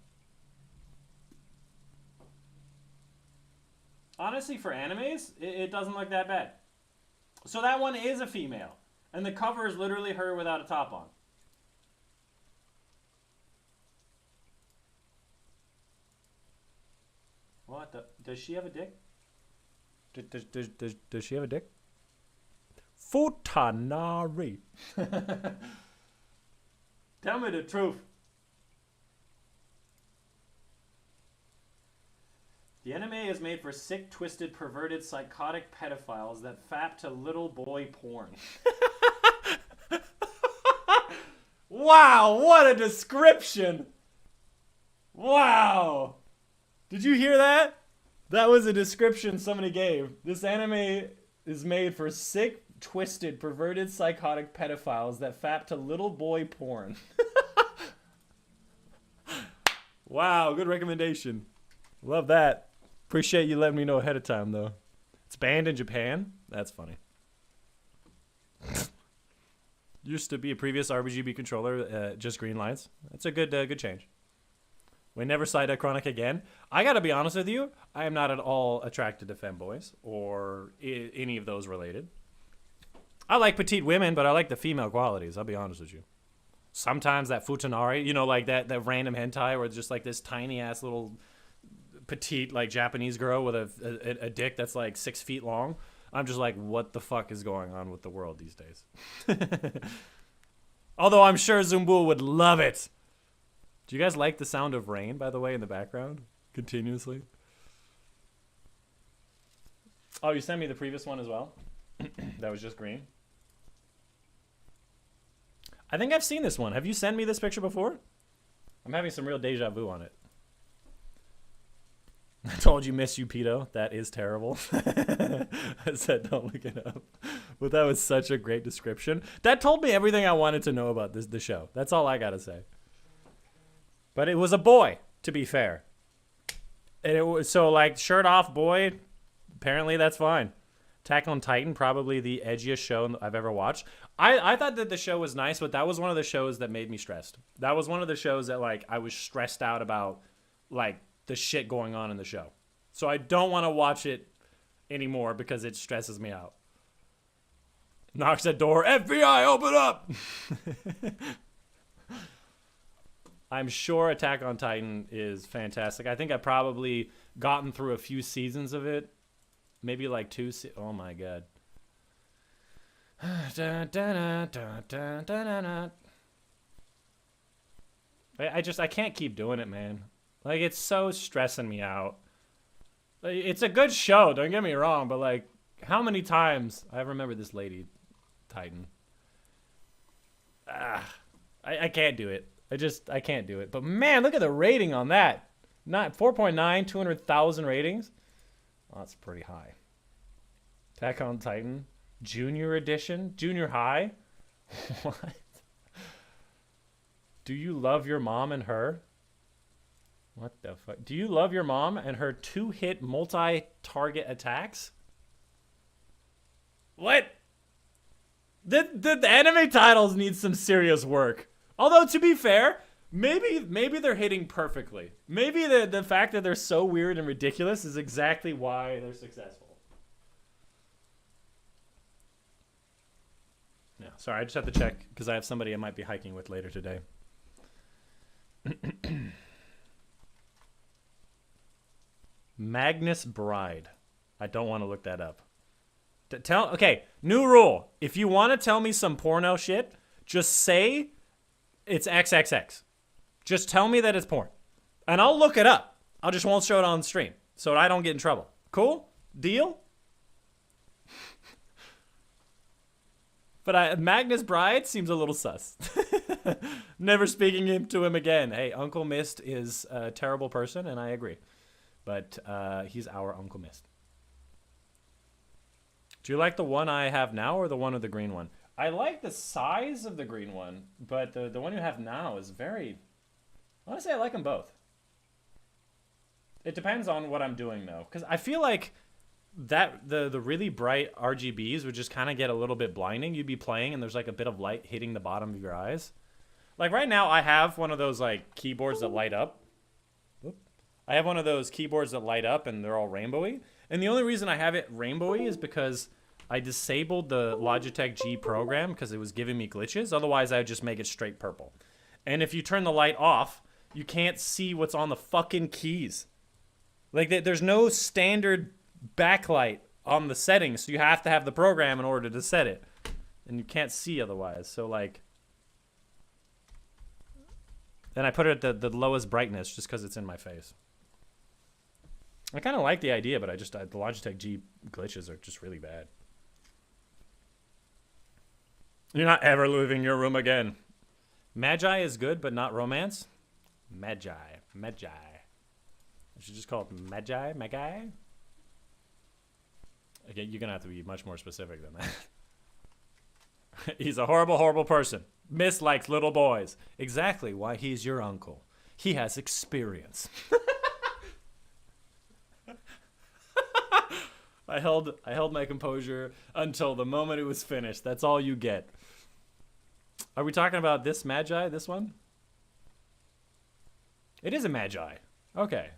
Honestly, for animes, it doesn't look that bad. So that one is a female. And the cover is literally her without a top on. What the? Does she have a dick? Does she have a dick? Futanari. Tell me the truth. The anime is made for sick, twisted, perverted, psychotic pedophiles that fap to little boy porn. Wow, what a description! Wow! Did you hear that? That was a description somebody gave. This anime is made for sick, twisted, perverted, psychotic pedophiles that fap to little boy porn. Wow, good recommendation. Love that. Appreciate you letting me know ahead of time, though. It's banned in Japan? That's funny. Used to be a previous RGB controller, just green lights. That's a good change. We never saw Dychronic again. I gotta be honest with you, I am not at all attracted to femboys or any of those related. I like petite women, but I like the female qualities, I'll be honest with you. Sometimes that futanari, you know, like that random hentai where it's just like this tiny ass little petite like Japanese girl with a dick that's like 6 feet long. I'm just like, what the fuck is going on with the world these days? Although I'm sure Zumbul would love it. Do you guys like the sound of rain, by the way, in the background? Continuously? Oh, you sent me the previous one as well? That was just green? I think I've seen this one. Have you sent me this picture before? I'm having some real deja vu on it. I told you, miss you, pedo. That is terrible. I said don't look it up. But that was such a great description. That told me everything I wanted to know about the show. That's all I gotta say. But it was a boy, to be fair. And it was so like shirt off boy. Apparently that's fine. Attack on Titan, probably the edgiest show I've ever watched. I thought that the show was nice, but that was one of the shows that made me stressed. That was one of the shows that like I was stressed out about, like the shit going on in the show. So I don't want to watch it anymore because it stresses me out. Knocks at door, FBI, open up! I'm sure Attack on Titan is fantastic. I think I've probably gotten through a few seasons of it. Maybe like oh my god. I can't keep doing it, man. Like, it's so stressing me out. Like, it's a good show, don't get me wrong, but like, how many times I remember this lady, Titan. I can't do it. I can't do it. But man, look at the rating on that. 4.9, 200,000 ratings. Oh, that's pretty high. Attack on Titan. Junior edition? Junior high? What? Do you love your mom and her? What the fuck? Do you love your mom and her 2-hit multi-target attacks? What? The anime titles need some serious work. Although, to be fair, maybe they're hitting perfectly. Maybe the fact that they're so weird and ridiculous is exactly why they're successful. Sorry, I just have to check because I have somebody I might be hiking with later today. Magnus Bride. I don't want to look that up. Okay, new rule. If you want to tell me some porno shit, just say it's XXX. Just tell me that it's porn. And I'll look it up. I just won't show it on stream so I don't get in trouble. Cool? Deal? But Magnus Bride seems a little sus. Never speaking to him again. Hey, Uncle Mist is a terrible person, and I agree. But he's our Uncle Mist. Do you like the one I have now or the one with the green one? I like the size of the green one, but the one you have now is very... Honestly, I like them both. It depends on what I'm doing, though. Because I feel like that the really bright RGBs would just kind of get a little bit blinding. You'd be playing, and there's like a bit of light hitting the bottom of your eyes. Like right now, I have one of those like keyboards that light up. I have one of those keyboards that light up, and they're all rainbowy. And the only reason I have it rainbowy is because I disabled the Logitech G program because it was giving me glitches. Otherwise, I would just make it straight purple. And if you turn the light off, you can't see what's on the fucking keys. Like, there's no standard backlight on the settings, so you have to have the program in order to set it. And you can't see otherwise. So, like... Then I put it at the lowest brightness just because it's in my face. I kind of like the idea, but the Logitech G glitches are just really bad. You're not ever leaving your room again. Magi is good, but not romance. Magi. I should just call it Magi? Okay, you're going to have to be much more specific than that. He's a horrible, horrible person. Miss likes little boys. Exactly why he's your uncle. He has experience. I held my composure until the moment it was finished. That's all you get. Are we talking about this Magi, this one? It is a Magi. Okay.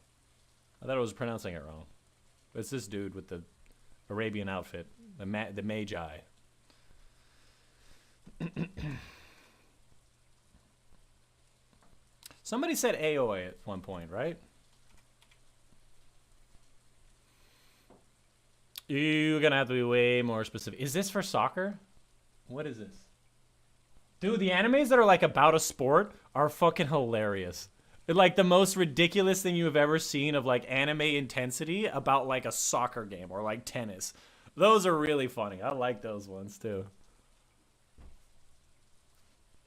I thought I was pronouncing it wrong. But it's this dude with the Arabian outfit. The Magi. Somebody said AOA at one point, right? You're gonna have to be way more specific. Is this for soccer? What is this? Dude, the animes that are like about a sport are fucking hilarious. They're like the most ridiculous thing you have ever seen of like anime intensity about like a soccer game or like tennis. Those are really funny. I like those ones too.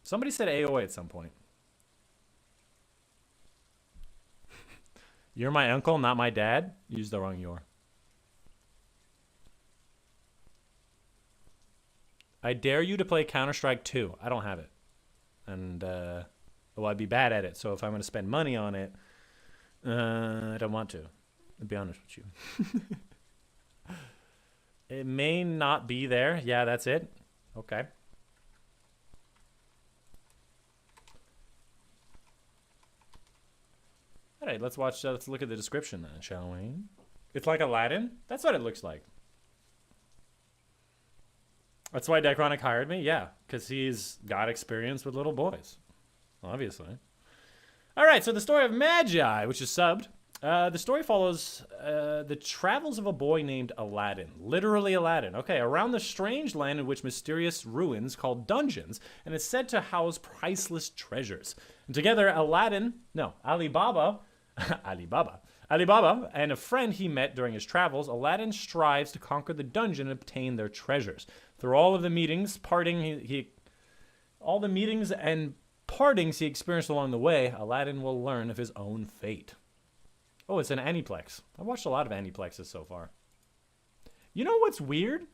Somebody said AOA at some point. You're my uncle, not my dad? Use the wrong "your." I dare you to play Counter-Strike 2. I don't have it. And, well, I'd be bad at it. So if I'm going to spend money on it, I don't want to. I'll be honest with you. It may not be there. Yeah, that's it. Okay. All right, let's look at the description then, shall we? It's like Aladdin? That's what it looks like. That's why Dychronic hired me? Yeah, because he's got experience with little boys. Obviously. All right, so the story of Magi, which is subbed. The story follows the travels of a boy named Aladdin. Literally Aladdin. Okay, around the strange land in which mysterious ruins called dungeons, and it's said to house priceless treasures. And together, Alibaba, and a friend he met during his travels, Aladdin strives to conquer the dungeon and obtain their treasures. Through all of the meetings, and partings he experienced along the way, Aladdin will learn of his own fate. Oh, it's an Aniplex. I've watched a lot of Aniplexes so far. You know what's weird?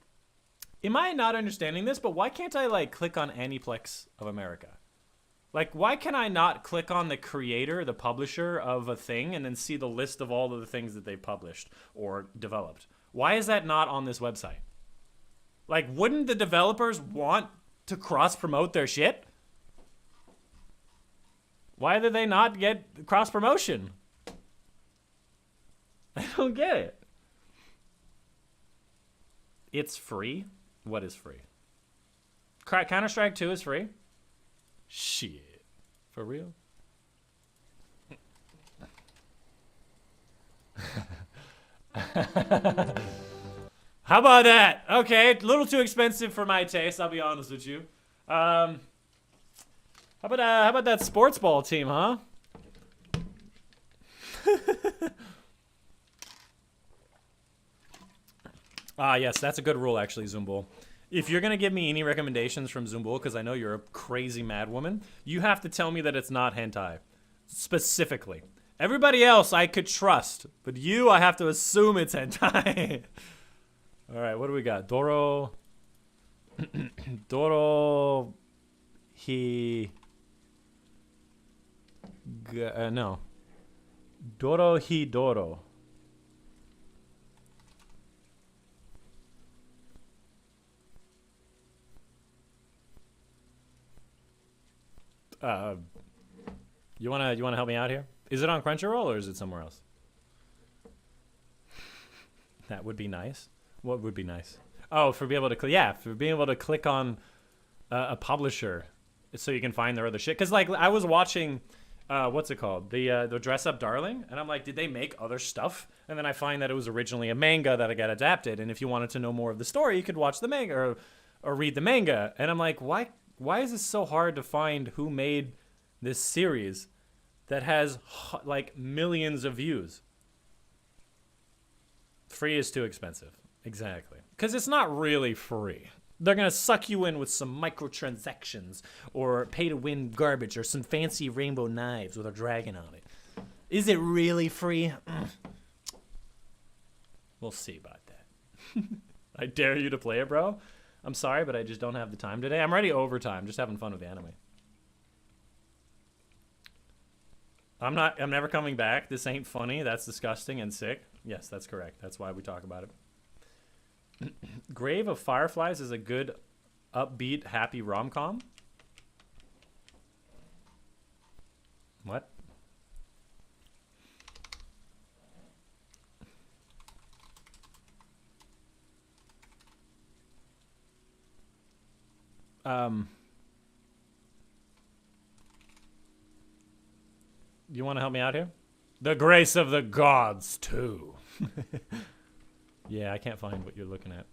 Am I not understanding this? But why can't I, like, click on Aniplex of America? Like, why can I not click on the creator, the publisher of a thing, and then see the list of all of the things that they've published or developed? Why is that not on this website? Like, wouldn't the developers want to cross-promote their shit? Why did they not get cross-promotion? I don't get it. It's free? What is free? Counter-Strike 2 is free? Shit. For real? How about that? Okay, a little too expensive for my taste, I'll be honest with you. How about that sports ball team, huh? Yes, that's a good rule, actually, Zumbul. If you're gonna give me any recommendations from Zumbul, because I know you're a crazy mad woman, you have to tell me that it's not hentai. Specifically. Everybody else I could trust, but you, I have to assume it's hentai. Alright, what do we got? Doro... Doro... No. Doro Hidoro. You wanna help me out here? Is it on Crunchyroll or is it somewhere else? That would be nice. What would be nice? Oh, for being able to for being able to click on a publisher, so you can find their other shit. Cause like I was watching, what's it called? The Dress Up Darling, and I'm like, did they make other stuff? And then I find that it was originally a manga that got adapted. And if you wanted to know more of the story, you could watch the manga or read the manga. And I'm like, why is this so hard to find who made this series that has like millions of views? Free is too expensive. Exactly. Because it's not really free. They're going to suck you in with some microtransactions or pay to win garbage or some fancy rainbow knives with a dragon on it. Is it really free? We'll see about that. I dare you to play it, bro. I'm sorry, but I just don't have the time today. I'm already overtime, just having fun with the anime. I'm never coming back. This ain't funny. That's disgusting and sick. Yes, that's correct. That's why we talk about it. Grave of Fireflies is a good, upbeat, happy rom-com. What? You want to help me out here? The Grace of the Gods, too. Yeah, I can't find what you're looking at.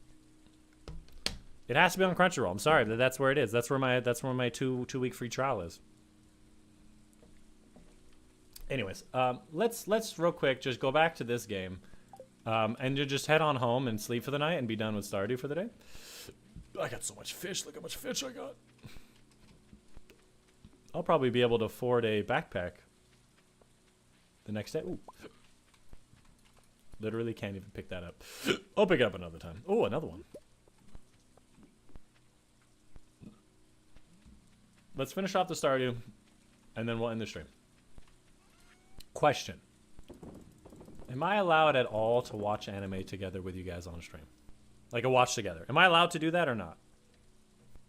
It has to be on Crunchyroll. I'm sorry, but that's where it is. That's where my two-week free trial is. Anyways, let's real quick just go back to this game, and you just head on home and sleep for the night and be done with Stardew for the day. I got so much fish. Look how much fish I got. I'll probably be able to afford a backpack the next day. Ooh. Literally can't even pick that up. I'll pick it up another time. Oh, another one. Let's finish off the Stardew, and then we'll end the stream. Question. Am I allowed at all to watch anime together with you guys on stream? Like a watch together. Am I allowed to do that or not?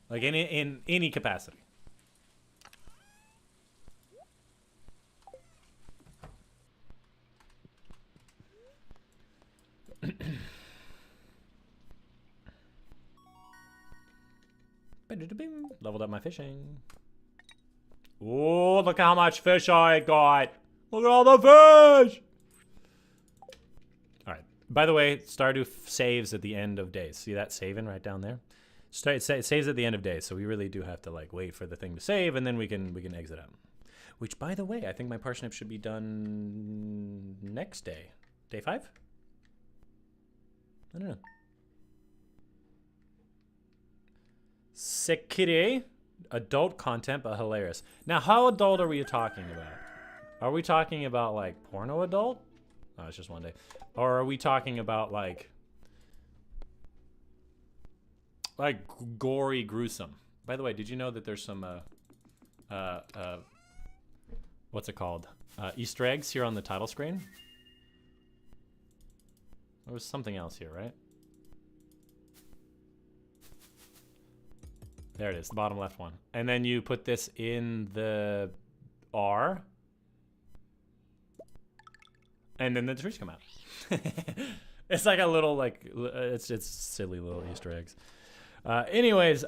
Like in any capacity? Leveled up my fishing. Oh, look how much fish I got. Look at all the fish. All right. By the way, Stardew saves at the end of days. See that saving right down there? It saves at the end of days, so we really do have to like wait for the thing to save, and then we can exit out. Which, by the way, I think my parsnip should be done next day. Day 5? I don't know. Sekire, adult content but hilarious. Now, how adult are we talking about? Are we talking about like porno adult? Oh, it's just one day. Or are we talking about like gory, gruesome? By the way, did you know that there's some what's it called? Easter eggs here on the title screen? There was something else here, right? There it is, the bottom left one. And then you put this in the R. And then the trees come out. It's like a little, like, it's silly little Easter eggs. Anyways,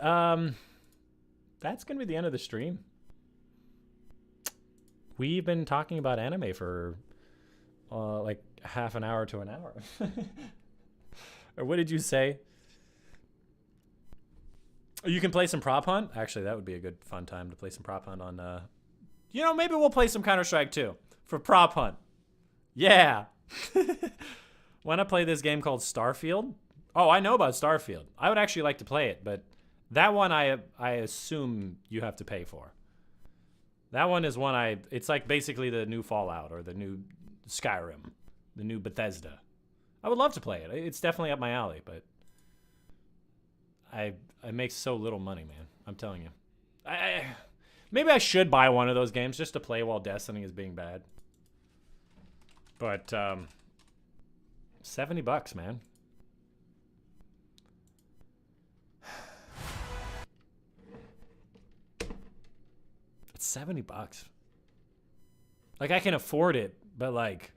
that's gonna be the end of the stream. We've been talking about anime for like half an hour to an hour. Or what did you say? You can play some prop hunt. Actually, that would be a good fun time to play some prop hunt on. You know, maybe we'll play some Counter-Strike too for prop hunt. Yeah. Want to play this game called Starfield? Oh, I know about Starfield. I would actually like to play it, but that one I assume you have to pay for. That one is one it's like basically the new Fallout or the new Skyrim, the new Bethesda. I would love to play it. It's definitely up my alley, but I make so little money, man. I'm telling you. Maybe I should buy one of those games just to play while Destiny is being bad. But $70, man. It's $70. Like, I can afford it, but like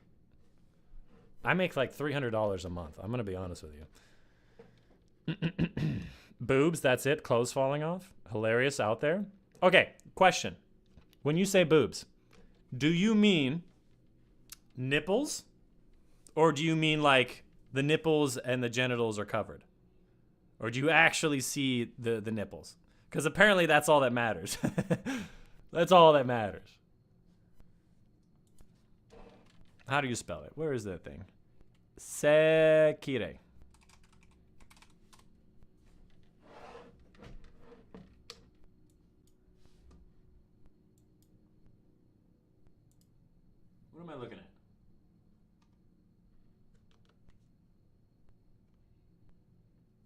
I make like $300 a month. I'm gonna be honest with you. Boobs, that's it. Clothes falling off. Hilarious out there. Okay, question. When you say boobs, do you mean nipples? Or do you mean like the nipples and the genitals are covered? Or do you actually see the nipples? Because apparently that's all that matters. That's all that matters. How do you spell it? Where is that thing? Sekire. What am I looking at?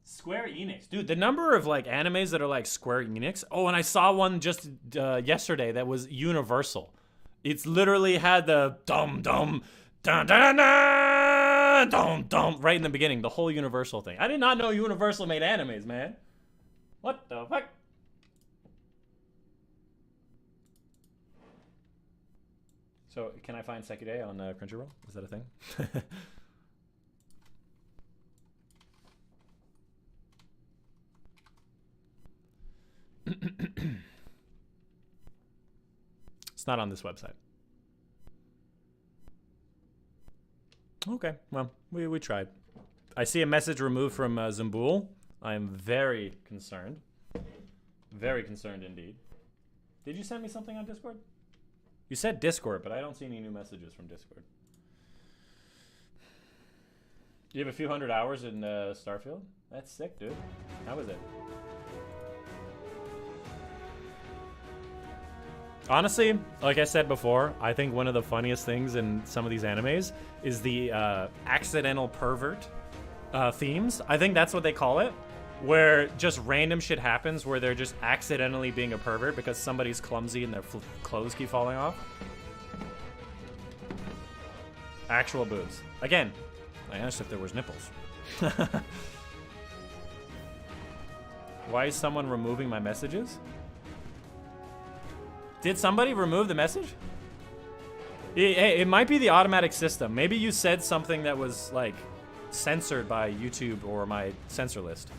Square Enix. Dude, the number of like animes that are like Square Enix. Oh, and I saw one just yesterday that was Universal. It's literally had the dum dum dun dun dun dum dum right in the beginning, the whole Universal thing. I did not know Universal made animes, man. What the fuck? So, can I find Sekire on Crunchyroll? Is that a thing? It's not on this website. Okay, well, we tried. I see a message removed from Zambul. I am very concerned. Very concerned indeed. Did you send me something on Discord? You said Discord, but I don't see any new messages from Discord. You have a few hundred hours in Starfield? That's sick, dude. How is it? Honestly, like I said before, I think one of the funniest things in some of these animes is the accidental pervert themes. I think that's what they call it, where just random shit happens where they're just accidentally being a pervert because somebody's clumsy and their clothes keep falling off. Actual boobs. Again, I asked if there was nipples. Why is someone removing my messages? Did somebody remove the message? It might be the automatic system. Maybe you said something that was like censored by YouTube or my censor list.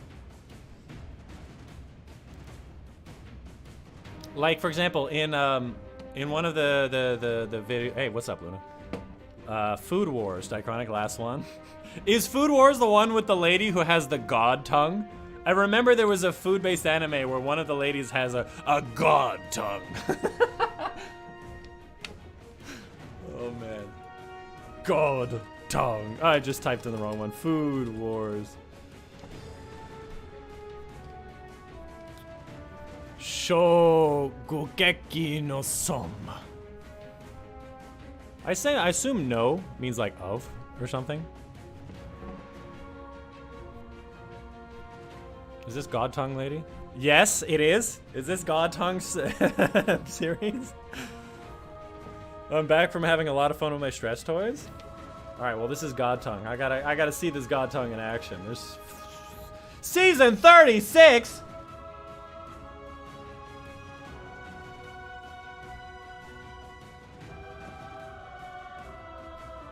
Like, for example, in one of the video. Hey, what's up, Luna? Food Wars, Dychronic, last one. Is Food Wars the one with the lady who has the god tongue? I remember there was a food-based anime where one of the ladies has a god tongue. Oh, man. God tongue. I just typed in the wrong one. Food Wars. Shogeki no Soma. I assume no means like of or something. Is this God Tongue lady? Yes, it is. Is this God Tongue series? I'm back from having a lot of fun with my stress toys. All right, well, this is God Tongue. I gotta see this God Tongue in action. There's season 36.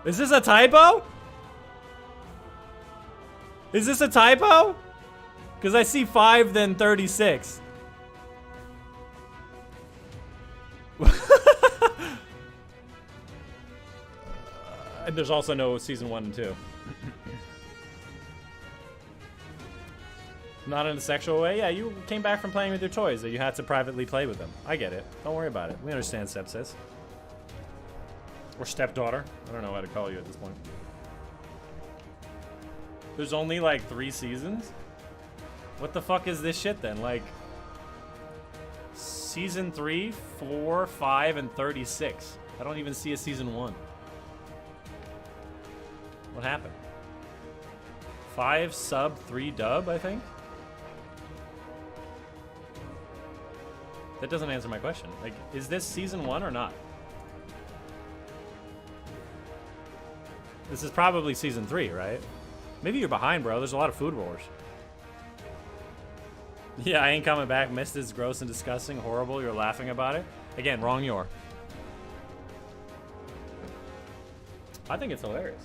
Is this a typo? Is this a typo? Because I see 5, then 36. And there's also no season 1 and 2. Not in a sexual way? Yeah, you came back from playing with your toys that you had to privately play with them. I get it. Don't worry about it. We understand, stepsis. Or stepdaughter. I don't know how to call you at this point. There's only like 3 seasons? What the fuck is this shit then? Like, season 3, 4, 5, and 36. I don't even see a season 1. What happened? 5 sub, 3 dub, I think? That doesn't answer my question. Like, is this season 1 or not? This is probably season 3, right? Maybe you're behind, bro. There's a lot of food wars. Yeah, I ain't coming back. Missed is gross and disgusting. Horrible. You're laughing about it. Again, wrong you're. I think it's hilarious.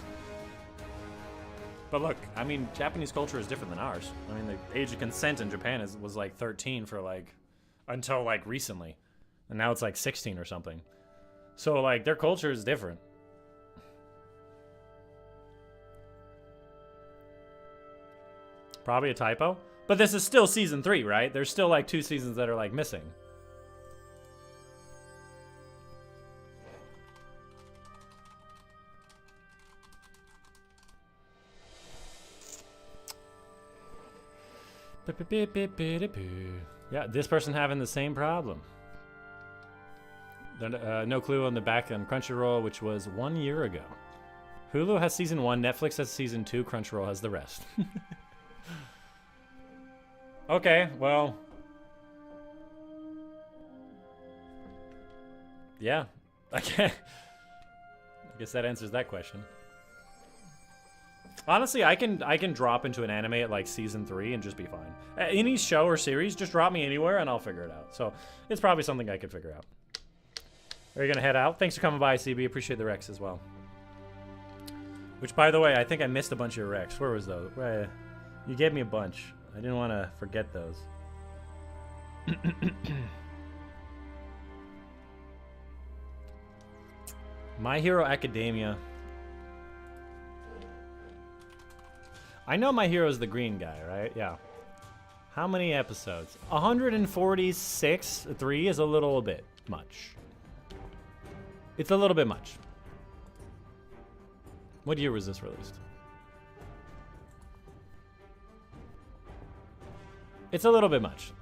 But look, I mean, Japanese culture is different than ours. I mean, the age of consent in Japan was like 13 for like, until like recently. And now it's like 16 or something. So like, their culture is different. Probably a typo. But this is still season 3, right? There's still like 2 seasons that are like missing. Yeah, this person having the same problem. No clue on the back on Crunchyroll, which was 1 year ago. Hulu has season 1, Netflix has season 2, Crunchyroll has the rest. Okay, well. Yeah. I guess that answers that question. Honestly, I can drop into an anime at like season 3 and just be fine. Any show or series, just drop me anywhere and I'll figure it out. So it's probably something I could figure out. Are you gonna head out? Thanks for coming by, CB. Appreciate the Rex as well. Which, by the way, I think I missed a bunch of your Rex. Where was those? You gave me a bunch. I didn't want to forget those. My Hero Academia. I know My Hero is the green guy, right? Yeah. How many episodes? 146. 3 is a little bit much. It's a little bit much. What year was this released? It's a little bit much.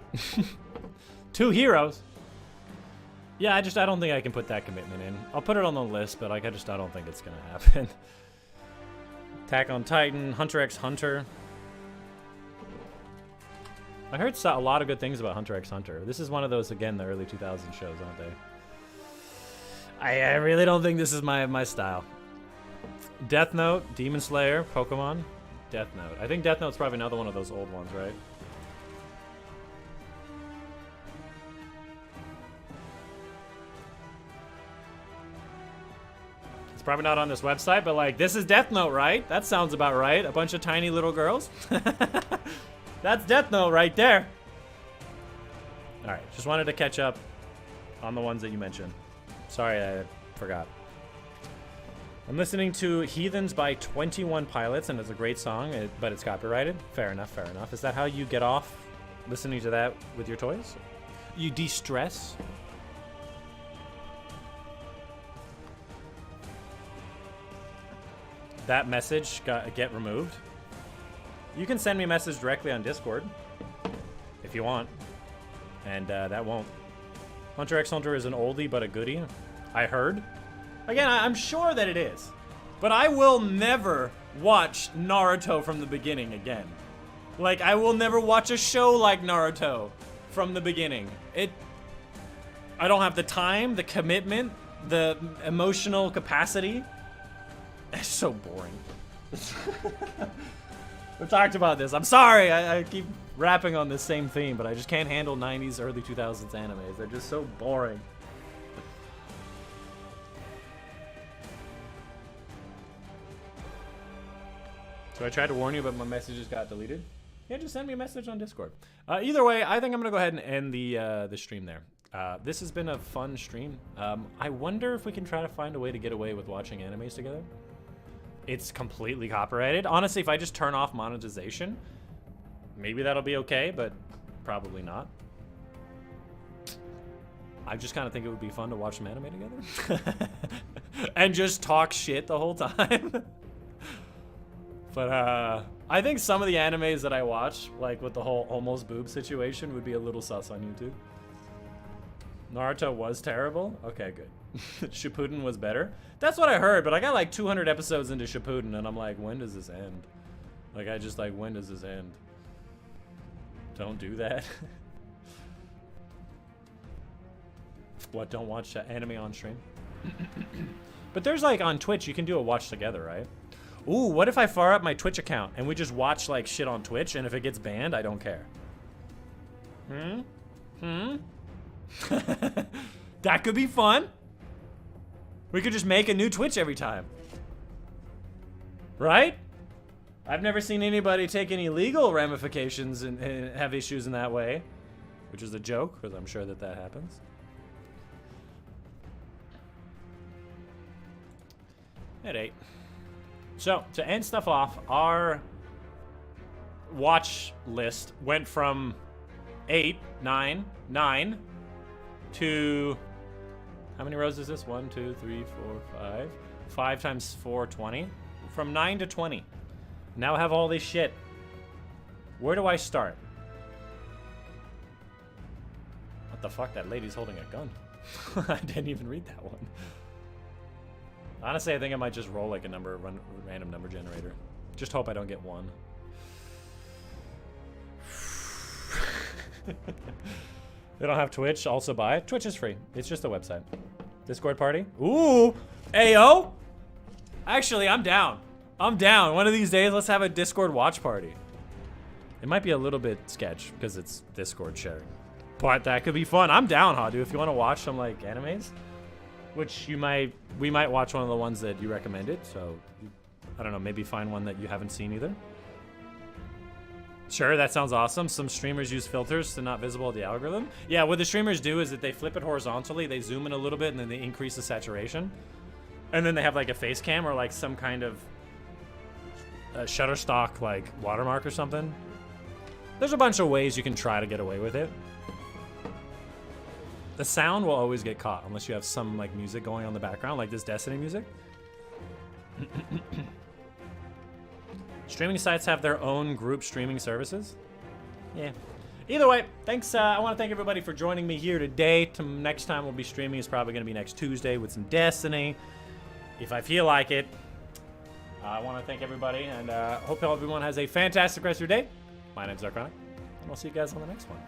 2 heroes. Yeah, I don't think I can put that commitment in. I'll put it on the list, but like I don't think it's gonna happen. Attack on Titan, Hunter x Hunter. I heard a lot of good things about Hunter x Hunter. This is one of those, again, the early 2000 shows, aren't they? I really don't think this is my style. Death Note, Demon Slayer, Pokemon, Death Note. I think Death Note's probably another one of those old ones, right? It's probably not on this website, but like, this is Death Note, right? That sounds about right. A bunch of tiny little girls. That's Death Note right there. All right, just wanted to catch up on the ones that you mentioned. Sorry, I forgot. I'm listening to Heathens by 21 Pilots, and it's a great song, but it's copyrighted. Fair enough, fair enough. Is that how you get off listening to that with your toys? You de-stress? That message get removed? You can send me a message directly on Discord if you want, and that won't. Hunter x Hunter is an oldie but a goodie, I heard. Again, I'm sure that it is, but I will never watch Naruto from the beginning again. Like, I will never watch a show like Naruto from the beginning. I don't have the time, the commitment, the emotional capacity. It's so boring. We talked about this. I'm sorry, I keep rapping on this same theme, but I just can't handle 90s, early 2000s animes. They're just so boring. So I tried to warn you, but my messages got deleted. Yeah, just send me a message on Discord. Either way, I think I'm gonna go ahead and end the stream there. This has been a fun stream. I wonder if we can try to find a way to get away with watching animes together. it's completely copyrighted. Honestly, if I just turn off monetization, maybe that'll be okay, but probably not. I just kind of think it would be fun to watch some anime together. And just talk shit the whole time. But I think some of the animes that I watch, like with the whole almost boob situation, would be a little sus on YouTube. Naruto was terrible? Okay, good. Shippuden was better? That's what I heard, but I got like 200 episodes into Shippuden, and I'm like, when does this end? Like, I just like, when does this end? Don't do that. What, don't watch anime on stream? But there's like, on Twitch, you can do a watch together, right? Ooh, what if I fire up my Twitch account, and we just watch like shit on Twitch, and if it gets banned, I don't care? That could be fun. We could just make a new Twitch every time. Right? I've never seen anybody take any legal ramifications and have issues in that way. Which is a joke, because I'm sure that that happens. At 8. So, to end stuff off, our watch list went from 8, 9, 9 to, how many rows is this? 1, 2, 3, 4, 5. 5 times 4, 20. From 9 to 20. Now I have all this shit. Where do I start? What the fuck? That lady's holding a gun. I didn't even read that one. Honestly, I think I might just roll like a random number generator. Just hope I don't get 1. They don't have Twitch, also buy it. Twitch is free. It's just a website. Discord party? Ooh! Ayo! Actually, I'm down. I'm down. One of these days, let's have a Discord watch party. It might be a little bit sketch because it's Discord sharing. But that could be fun. I'm down, Hadu, if you want to watch some like animes. Which we might watch one of the ones that you recommended. So, I don't know, maybe find one that you haven't seen either. Sure, that sounds awesome. Some streamers use filters to not visible the algorithm. Yeah, what the streamers do is that they flip it horizontally, they zoom in a little bit, and then they increase the saturation. And then they have like a face cam or like some kind of Shutterstock like watermark or something. There's a bunch of ways you can try to get away with it. The sound will always get caught unless you have some like music going on in the background, like this Destiny music. Streaming sites have their own group streaming services. Yeah. Either way, thanks. I want to thank everybody for joining me here today. Next time we'll be streaming is probably going to be next Tuesday with some Destiny, if I feel like it. I want to thank everybody, and hope everyone has a fantastic rest of your day. My name's Dychronic, and I'll see you guys on the next one.